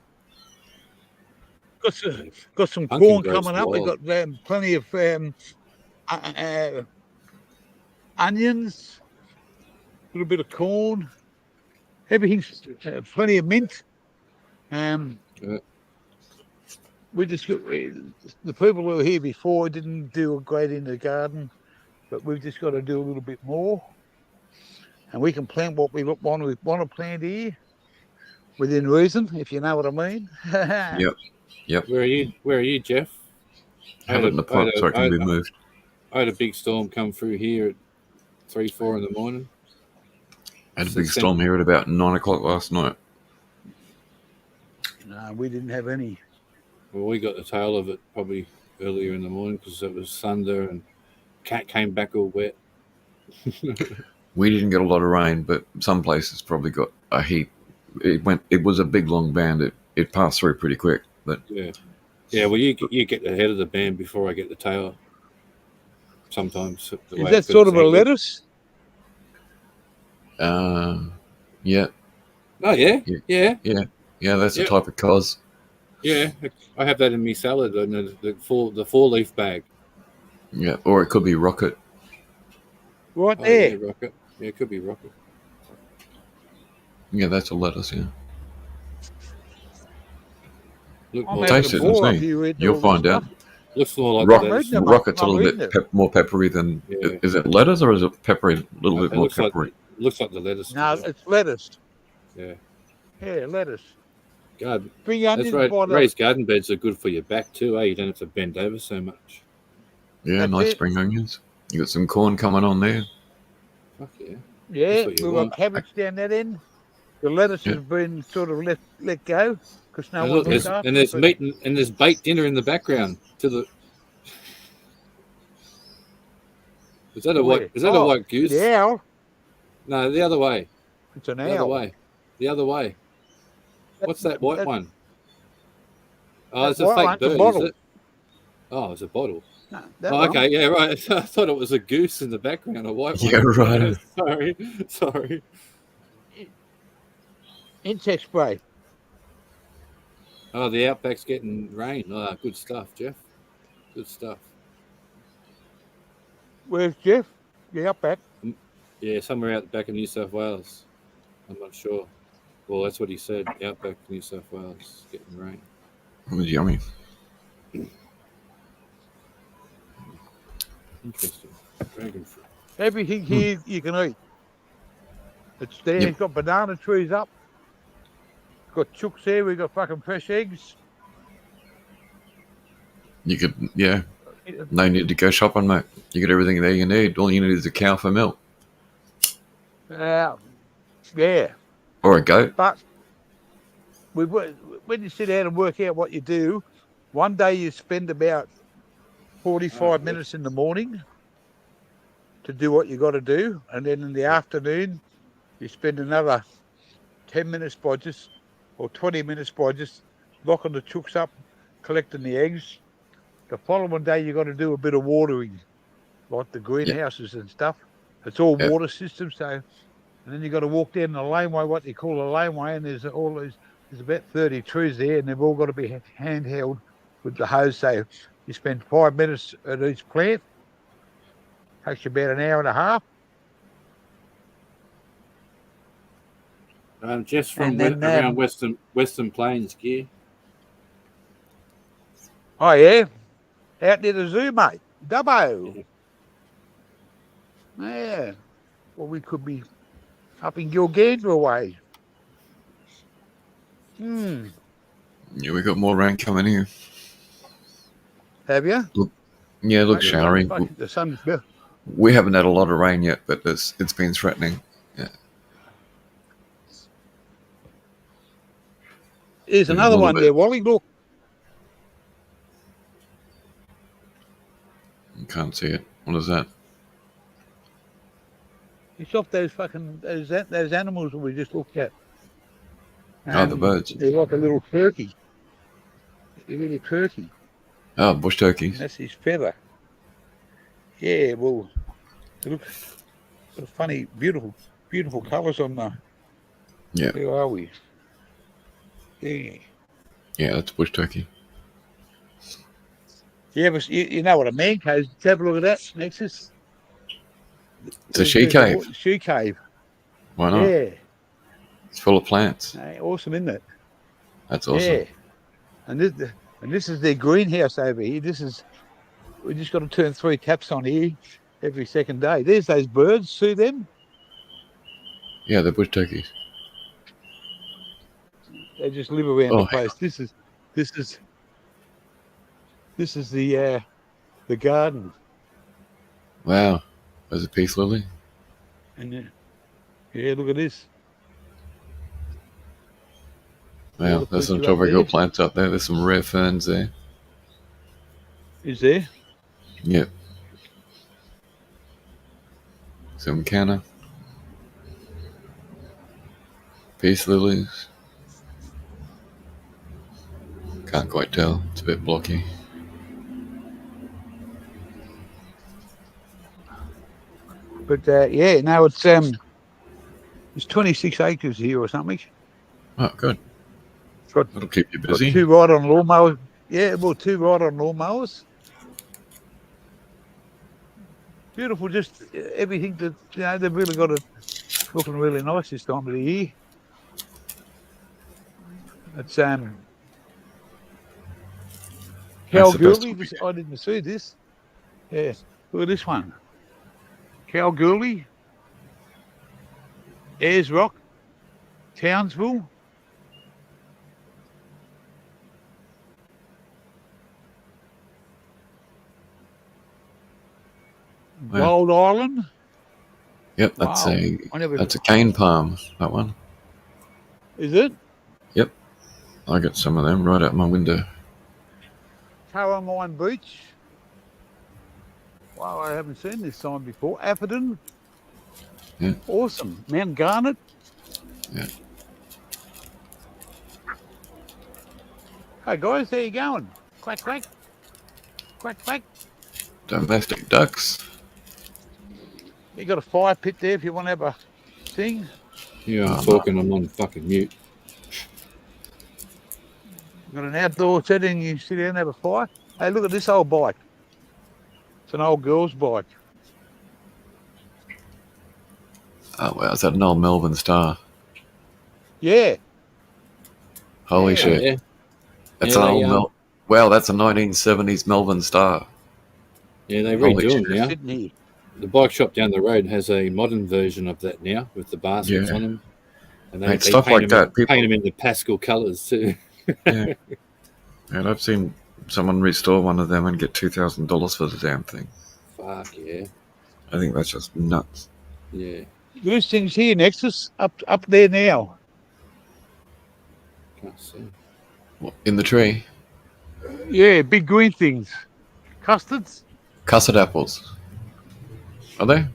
Got some corn coming up. We've got plenty of onions, a little bit of corn, everything's plenty of mint. We just got, the people who were here before didn't do great in the garden, but we've just got to do a little bit more, and we can plant what we want to plant here within reason, if you know what I mean. Yep. Where are you, Jeff? Have it in the pot so it can be moved. I had a big storm come through here at 3-4 in the morning. I had a big storm here at about 9 o'clock last night. No, we didn't have any. Well, we got the tail of it probably earlier in the morning because it was thunder and cat came back all wet. We didn't get a lot of rain, but some places probably got a heap. It was a big long band. It passed through pretty quick, but yeah. Well, you get the head of the band before I get the tail. Sometimes is that sort of a lettuce? Yeah. Oh yeah. That's a type of cos. Yeah, I have that in my salad in the 4-leaf bag. Yeah, or it could be rocket. Right there. Yeah, rocket. Yeah, it could be rocket. Yeah, that's a lettuce. Yeah. Taste it and see. You'll find out. Looks more like lettuce. Rocket's a little bit more peppery than. Yeah. Is it lettuce or is it peppery? A little bit more peppery. Looks like the lettuce. No, it's lettuce. Yeah. Yeah, lettuce. God, that's right. Raised garden beds are good for your back too. You don't have to bend over so much. Yeah, that's nice spring onions. You got some corn coming on there. Fuck yeah. Yeah, we've got cabbage down that end. The lettuce has been sort of let go because no one looks after. And there's meat and there's baked dinner in the background to the. Is that a white goose? The owl. No, the other way. It's an owl. The other way. What's that white one? Oh, it's a fake bird, is it? Oh, it's a bottle. No, okay, yeah, right. I thought it was a goose in the background, a white one. Yeah, right. Sorry. Insect spray. Oh, the outback's getting rain. Oh, good stuff, Jeff. Good stuff. Where's Jeff? Yeah, up back. Yeah, somewhere out the back of New South Wales. I'm not sure. Well, that's what he said. Out back New South Wales, getting rain. It was yummy. Interesting. Dragon fruit. Everything here you can eat. It's there. Yep. It's got banana trees up. It's got chooks there. We've got fucking fresh eggs. You could, yeah. No need to go shopping, mate. You get everything there you need. All you need is a cow for milk. Yeah. Or a goat. But when you sit down and work out what you do, one day you spend about 45 minutes in the morning to do what you got to do. And then in the afternoon, you spend another 10 minutes by just, or 20 minutes by just locking the chooks up, collecting the eggs. The following day, you got to do a bit of watering, like the greenhouses and stuff. It's all water systems. So, and then you got to walk down the laneway, what they call a laneway, and there's about 30 trees there, and they've all got to be handheld with the hose. So you spend 5 minutes at each plant. Takes you about an hour and a half. Just from around Western Plains, gear. Oh yeah, out near the zoo, mate. Dubbo. Yeah. Well, we could be up in Gilgandra way. Yeah, we got more rain coming here. Have you? Yeah, it looks showery. The sun's We haven't had a lot of rain yet, but it's been threatening. Yeah. Here's another one there, Wally. Look. You can't see it. What is that? It's off those fucking those animals that we just looked at. The birds. They're like a little turkey. A little turkey. Oh, bush turkeys. That's his feather. Yeah, well, they look funny, beautiful colours on the. Yeah. Where are we? Yeah. Yeah, that's bush turkey. Yeah, but you know what a man cave. Let's have a look at that, Nexus. It's a she cave. She cave. Why not? Yeah. It's full of plants. Hey, awesome, isn't it? That's awesome. Yeah. And this is their greenhouse over here. We just got to turn 3 taps on here every second day. There's those birds. See them? Yeah, they're bush turkeys. They just live around the place. This is the garden. Wow, there's a peace lily. And yeah, look at this. Wow, there's some tropical plants up there. There's some rare ferns there. Is there? Yep. Some canna. Peace lilies. Can't quite tell. It's a bit blocky. But yeah, no, it's 26 acres here or something. Oh, good. That'll keep you busy. Got 2 ride-on lawnmowers. Yeah, well, 2 ride-on lawnmowers. Beautiful, just everything that they've really got it looking really nice this time of the year. It's Kalgoorlie. I didn't see this. Yeah, look at this one. Kalgoorlie, Ayers Rock, Townsville. Wow. Wild Island. Yep, that's a cane palm, that one. Is it? Yep. I got some of them right out my window. Taramine Beach. Wow, I haven't seen this sign before. Atherton. Yeah. Awesome. Mount Garnet. Yeah. Hey guys, how you going? Quack, quack. Quack, quack. Domestic ducks. You got a fire pit there if you want to have a thing. Yeah, I'm talking. I'm on fucking mute. Got an outdoor setting. You sit down and have a fire. Hey, look at this old bike. It's an old girl's bike. Oh, wow. Is that an old Melbourne Star? Yeah. Holy Yeah. shit. Yeah. It's Yeah, an they, old Wow, that's a 1970s Melbourne Star. Yeah, they Holy redo them Just now. sitting here. The bike shop down the road has a modern version of that now with the baskets Yeah. on them. And Mate, they stuff paint like them that, people- paint them in the Pascal colours too. Yeah. And I've seen someone restore one of them and get $2,000 for the damn thing. Fuck yeah. I think that's just nuts. Yeah. Those things here, Nexus, up there now. Can't see. What, in the tree? Yeah, big green things. Custards? Custard apples. Are they?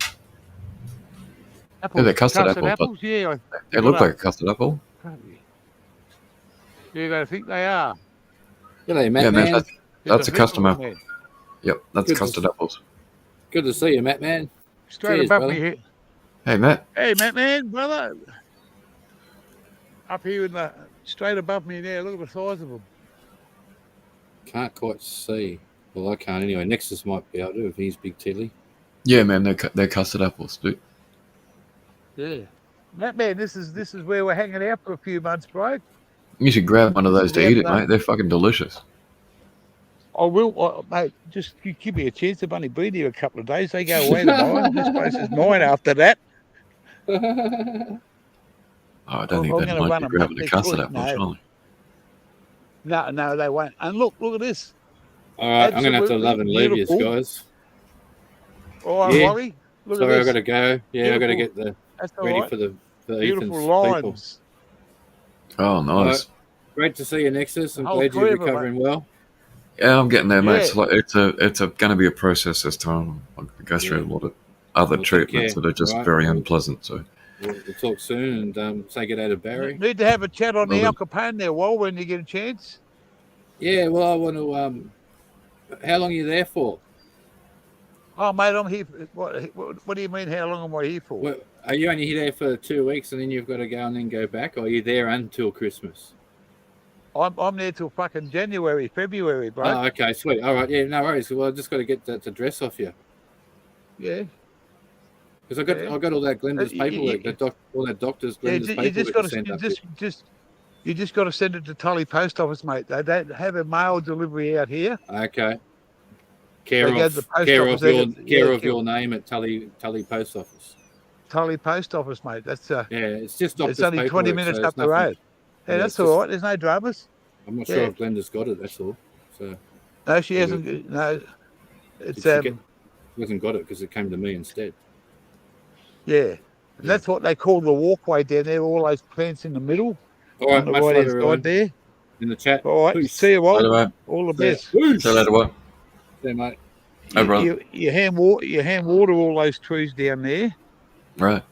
Apples. Yeah, they're custard apples, but apples? Yeah. they look like a custard apple. Yeah, I think they are. G'day, Matt Yeah, man, Man. that's a custom apple. Man. Yep, that's Good custard apples. Good to see you, Matt Man. Straight Cheers, above brother. me here. Hey, Matt. Hey, man, brother. Up here in the straight above me there. Look at the size of them. Can't quite see. Well, I can't anyway. Nexus might be able to if he's big telly. Yeah, man, they're custard apples, dude. Yeah. Man, this is where we're hanging out for a few months, bro. You should grab one of those to eat it, down mate. They're fucking delicious. I will, mate. Just give me a chance. I've only been here a couple of days. They go away tomorrow. This place is mine after that. Oh, I don't think I'm they'd gonna mind run you them grabbing up a custard next apple, week. surely. No, they won't. And look at this. All right, I'm going to have to Absolutely love and leave you beautiful. guys. All right, Yeah. Wally. Look Sorry, at I've this. got to go. Yeah, I've got to get That's all ready right. for Beautiful Ethan's lines. people. Oh, nice. Great to see you, Nexus. I'm The whole glad you're three of them, recovering well. Yeah, I'm getting there, mate. Yeah. It's going to be a process this time. I'm going to go through a lot of other Well, take treatments care, that are just all right? very unpleasant. So We'll talk soon and say good day to Barry. Need to have a chat on the Well, Al Capone there, Wal, when you get a chance. Yeah, well, I want to. How long are you there for? Oh, mate, I'm here. What do you mean? How long am I here for? Well, are you only there for 2 weeks and then you've got to go and then go back, or are you there until Christmas? I'm there till fucking January, February, bro. Oh, okay, sweet. All right, yeah, no worries. Well, I just got to get that dress off you. Yeah. Because I got all that Glenda's paperwork, all that doctor's Glenda's paperwork you just got to send it to Tully Post Office, mate. They don't have a mail delivery out here. Okay. Care of your name at Tully Post Office. Tully Post Office, mate. That's it's just doctor's it's only 20 minutes up the road. Yeah, that's all right. There's no dramas. I'm not sure if Glenda's got it. That's all. So. No, she hasn't. No, it's she hasn't got it because it came to me instead. Yeah, and that's what they call the walkway down there. All those plants in the middle. All right, on the right hand side there. In the chat. All right, Peace. see you all. Later, All the best. See you later, what? Yeah, mate. Hey, brother. You hand water all those trees down there. Right.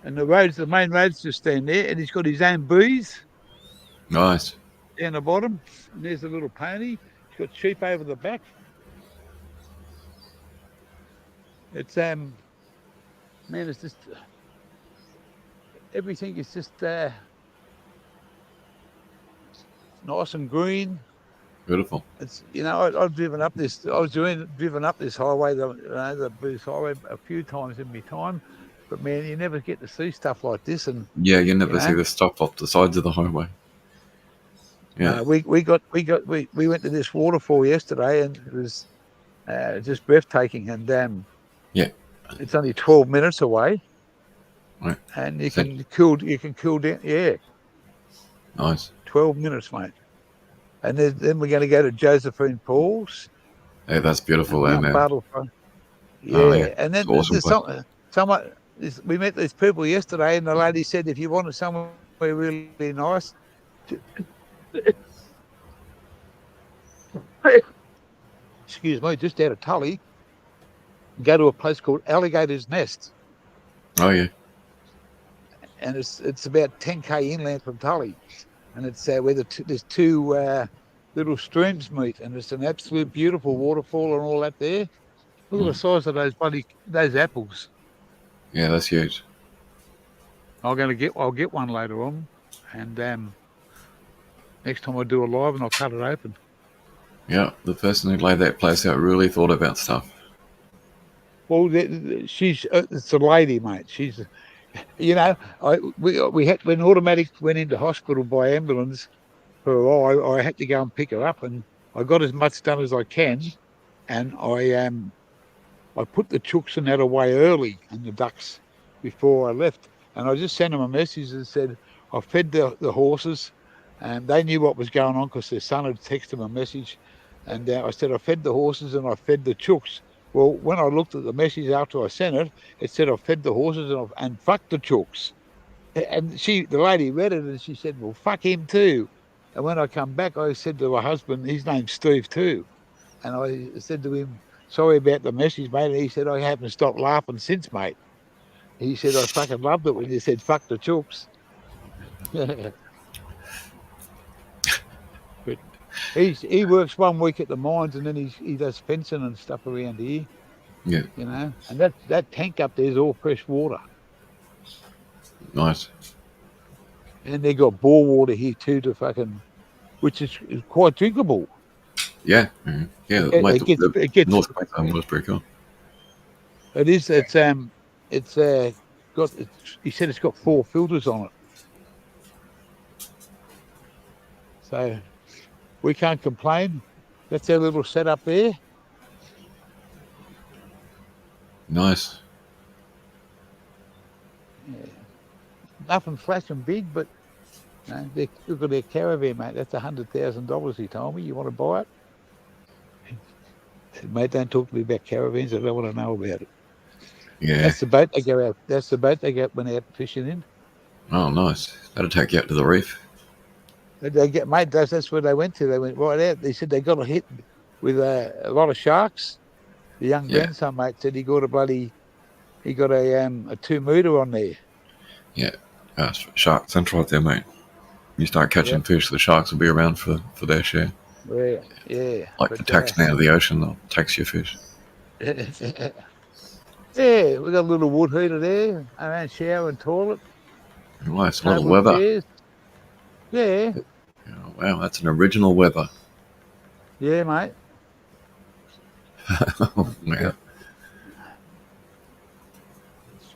And the main road's just down there, and he's got his own bees. Nice. Down the bottom, and there's a little pony. He's got sheep over the back. It's man, it's just everything is just nice and green. Beautiful. It's I've driven up this. I was driven up this highway, the Bruce Highway, a few times in my time. But man, you never get to see stuff like this. And yeah, you never see this stuff off the sides of the highway. Yeah, we went to this waterfall yesterday, and it was just breathtaking. And yeah, it's only 12 minutes away, right? And you can cool down. Yeah, nice. 12 minutes, mate. And then we're going to go to Josephine Falls. Hey, that's beautiful, man. Yeah, and then awesome there's we met these people yesterday, and the lady said if you wanted somewhere really nice. Excuse me, just out of Tully, go to a place called Alligator's Nest. Oh yeah. And it's about 10k inland from Tully, and it's where there's two little streams meet, and it's an absolute beautiful waterfall and all that there. Look at the size of those apples. Yeah, that's huge. I'll get one later on, and next time I do a live, and I'll cut it open. Yeah, the person who laid that place out really thought about stuff. Well, she's it's a lady, mate. She's, you know, we had when Automatic went into hospital by ambulance for a while. I had to go and pick her up, and I got as much done as I can, and I put the chooks and that away early and the ducks before I left. And I just sent them a message and said, I fed the horses, and they knew what was going on because their son had texted them a message. And I said, I fed the horses and I fed the chooks. Well, when I looked at the message after I sent it, it said I fed the horses and fucked the chooks. And the lady read it and she said, well, fuck him too. And when I come back, I said to my husband, his name's Steve too. And I said to him, sorry about the message, mate. And he said, I haven't stopped laughing since, mate. He said, I fucking loved it when you said, fuck the chooks. But he works 1 week at the mines and then he does fencing and stuff around here. Yeah. You know, and that tank up there is all fresh water. Nice. And they got bore water here too which is quite drinkable. Yeah. Mm-hmm. Yeah. It gets North Queensland was pretty cool. It is. It's got. He said it's got 4 filters on it, so we can't complain. That's our little setup there. Nice. Yeah. Nothing flashing big, but look at their caravan, mate. That's $100,000. He told me. You want to buy it? I said, mate, don't talk to me about caravans. I don't want to know about it. Yeah. That's the boat they go out. That's the boat they went out fishing in. Oh, nice. That'll take you out to the reef. They get, mate. That's where they went to. They went right out. They said they got a hit with a lot of sharks. The young grandson, mate, said he got a 2-meter on there. Yeah, shark central right there, mate. You start catching fish, the sharks will be around for their share. Yeah. Like the tax now of the ocean, they'll tax your fish. Yeah, we got a little wood heater there, around shower and toilet. Nice, a little weather. Chairs. Yeah. Oh, wow, that's an original weather. Yeah, mate. Oh, wow.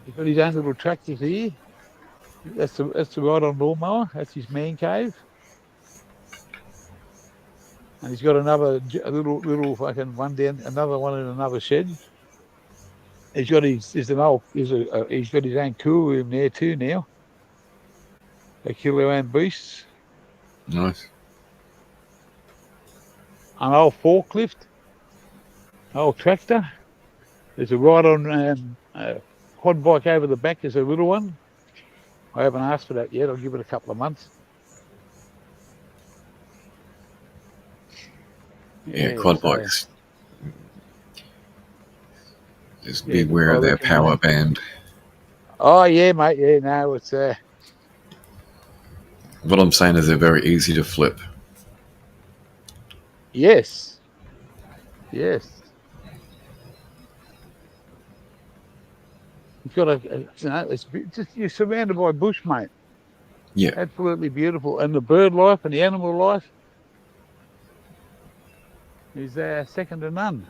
He's got his own little tractors here. That's the ride-on lawnmower. That's his man cave. And he's got a little fucking one down, another one in another shed. He's got he's got his own cool room there too now. They kill their own beasts. Nice. An old forklift, old tractor. There's a ride-on quad bike over the back. There's a little one. I haven't asked for that yet. I'll give it a couple of months. Yeah, quad bikes. Just beware of their power band. Oh yeah, mate. Yeah, no, it's What I'm saying is they're very easy to flip. Yes. You've got you're surrounded by bush, mate. Yeah. Absolutely beautiful. And the bird life and the animal life is second to none.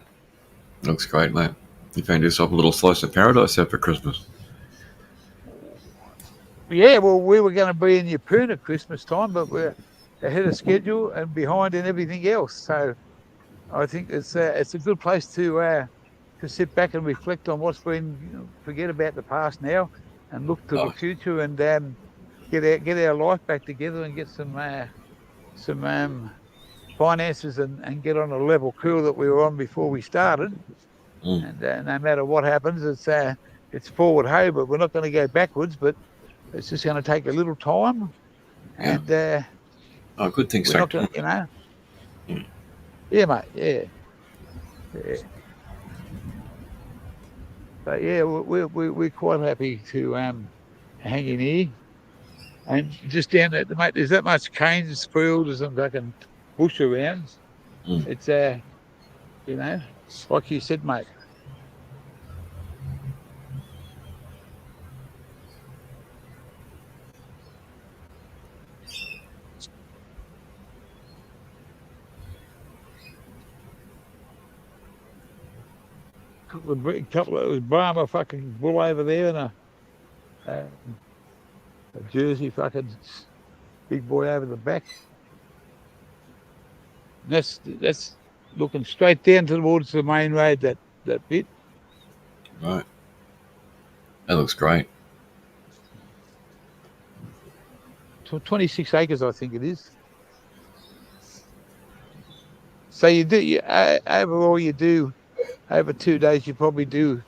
Looks great, mate. You found yourself a little slice of paradise out for Christmas. Yeah, well, we were going to be in Yeppoon at Christmas time, but we're ahead of schedule and behind in everything else. So I think it's a good place to sit back and reflect on what's been, forget about the past now and look to the future and get our life back together and get some finances and get on a level keel that we were on before we started. And no matter what happens, it's forward hey, but we're not going to go backwards, but it's just going to take a little time. And good things take time. Yeah, mate. Yeah. But yeah, we're quite happy to hang in here. And just down there, mate, there's that much canes, fields, and fucking bush around. It's like you said, mate. couple of Brahma fucking bull over there, and a Jersey fucking big boy over the back. And that's looking straight down towards the main road, that bit. Right. That looks great. 26 acres, I think it is. So overall you do, over 2 days, you probably do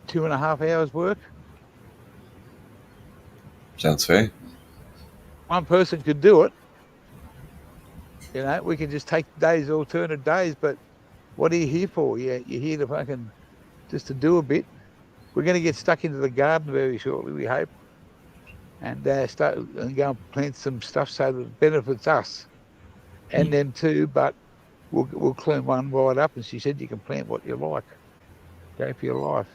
2.5 hours work. Sounds fair. One person could do it. You know, we can just take days, alternate days, but what are you here for? You're here to fucking just to do a bit. We're going to get stuck into the garden very shortly, we hope, and start and go and plant some stuff so that it benefits us and them too. But we'll clean one right up, and she said you can plant what you like. Go for your life.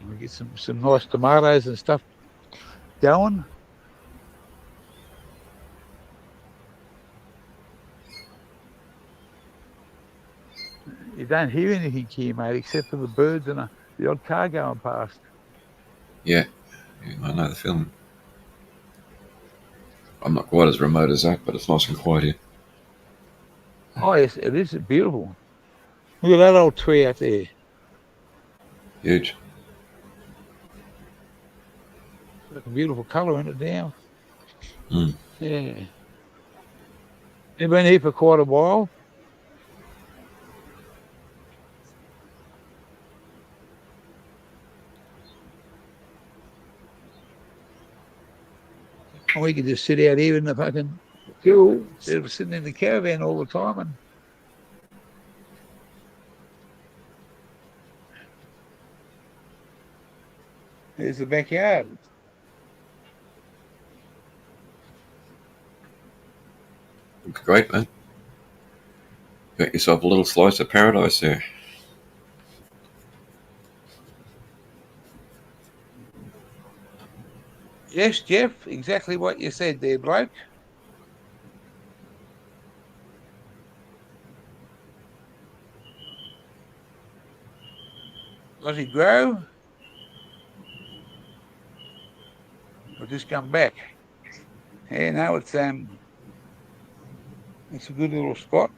And we get some nice tomatoes and stuff going. You don't hear anything here, mate, except for the birds and the odd car going past. Yeah, I know the feeling. I'm not quite as remote as that, but it's nice and quiet here. Oh, yes, it is beautiful. Look at that old tree out there. Huge. It's like a beautiful colour in it now. Mm. Yeah. You've been here for quite a while. And we could just sit out here in the fucking pool instead of sitting in the caravan all the time. And there's the backyard. Looks great, man. Got yourself a little slice of paradise there. Yes, Jeff, exactly what you said there, bloke. Does he grow? Or just come back? Yeah, no, it's a good little spot.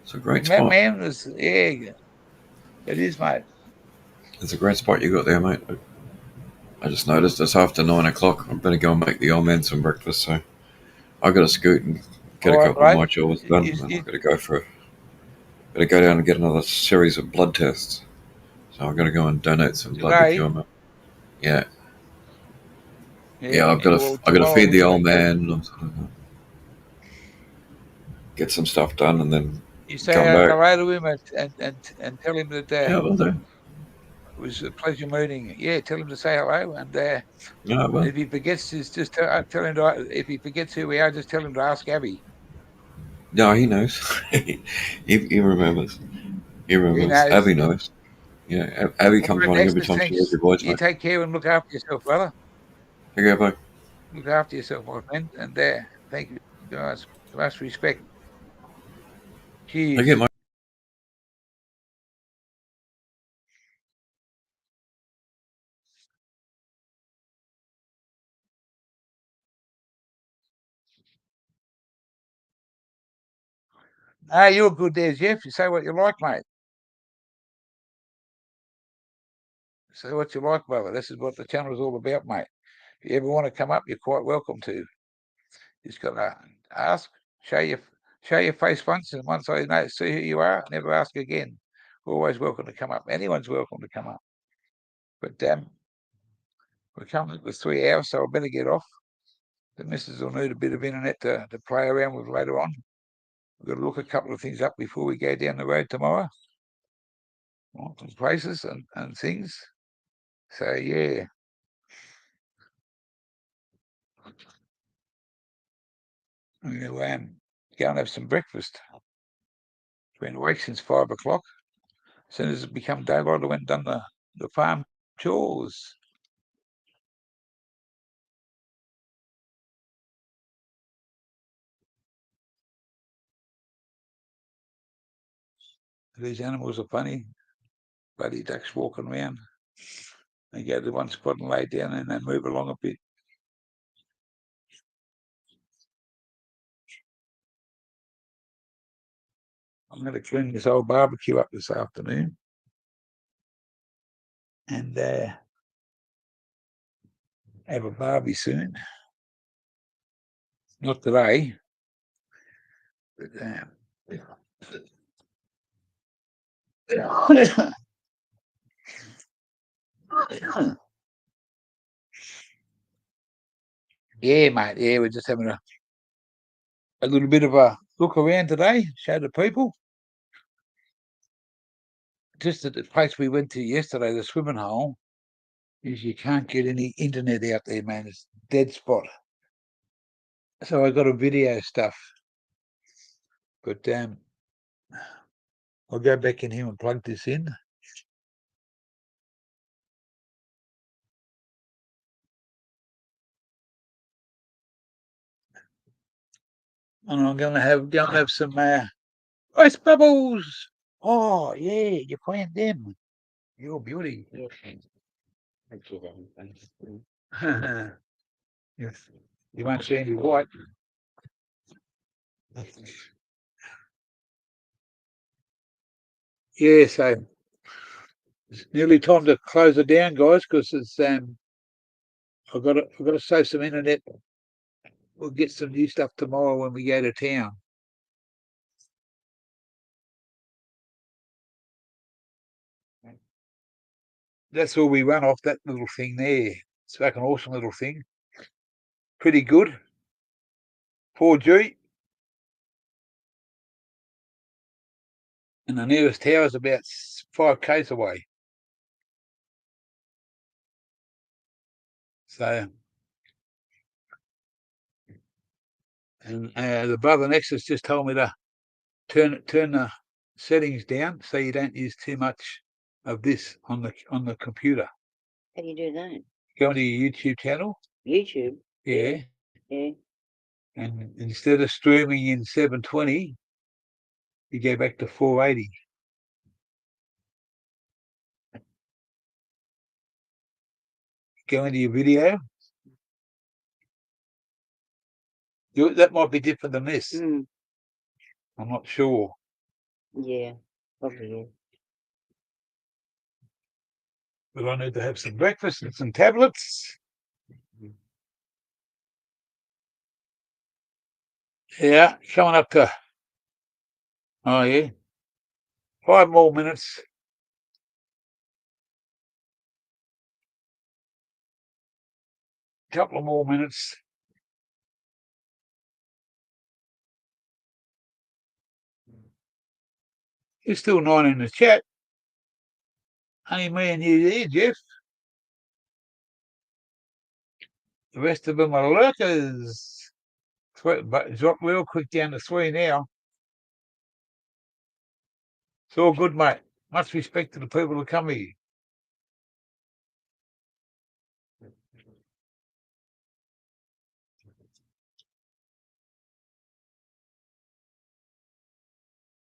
It's a great spot. Man, yeah, it is, mate. It's a great spot you got there, mate. I just noticed it's after 9 o'clock. I better go and make the old man some breakfast, so I got to scoot and get a couple of my chores done, and I've got to go gotta go down and get another series of blood tests. So I've got to go and donate some blood to cure him. Yeah. Yeah, I've got to feed the old man, get some stuff done, and then you say hello to him and tell him that yeah, will do. It was a pleasure meeting. Yeah, tell him to say hello, and yeah, well. if he forgets, just tell him to. If he forgets who we are, just tell him to ask Abby. No, he knows. he remembers. He remembers. Abby knows. Yeah, Abby comes running every time she hears your voice. You take care and look after yourself, brother. Okay, bye. Look after yourself, my friend, and thank you guys. Much respect. Cheers. I get my. You're good there, Jeff. You say what you like, mate. Say what you like, brother. This is what the channel is all about, mate. If you ever want to come up, you're quite welcome to. You just got to ask, show your face once, and once I see who you are, never ask again. Always welcome to come up. Anyone's welcome to come up. But we're coming with 3 hours, so I better get off. The missus will need a bit of internet to play around with later on. We've got to look a couple of things up before we go down the road tomorrow. Some places and things. So, yeah. I'm going to go and have some breakfast. Been awake since 5 o'clock. As soon as it became daylight, I went and done the farm chores. These animals are funny. Bloody ducks walking around. They go to one spot and lay down and they move along a bit. I'm going to clean this old barbecue up this afternoon. And have a barbie soon. Not today, but yeah, mate. Yeah, we're just having a little bit of a look around today, show the people. Just at the place we went to yesterday, the swimming hole, is you can't get any internet out there, man. It's a dead spot. So I got a video stuff. But I'll go back in here and plug this in. And I'm going to have some ice bubbles. Oh, yeah, you found them. You're a beauty. Yes. Thank you, Yes. You won't see any white. Yeah, so it's nearly time to close it down, guys, because it's I've got to save some internet. We'll get some new stuff tomorrow when we go to town. That's all we run off, that little thing there. It's like an awesome little thing. Pretty good. 4G. And the nearest tower is about 5 k's away. So, and the brother next has just told me to turn the settings down so you don't use too much of this on the computer. How do you do that? Go into your YouTube channel. YouTube? Yeah. Yeah. And instead of streaming in 720, you go back to 480. Go into your video. That might be different than this. Mm. I'm not sure. Yeah, probably is. But I need to have some breakfast and some tablets. Yeah, coming up to, oh yeah, 5 more minutes. Couple of more minutes. There's still 9 in the chat. Only me and you there, Jeff. The rest of them are lurkers. But drop real quick down to 3 now. It's all good, mate. Much respect to the people who come here.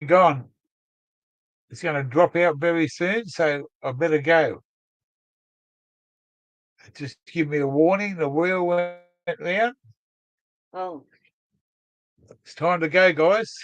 Gone. It's going to drop out very soon, so I better go. Just give me a warning. The wheel went round. Oh. It's time to go, guys.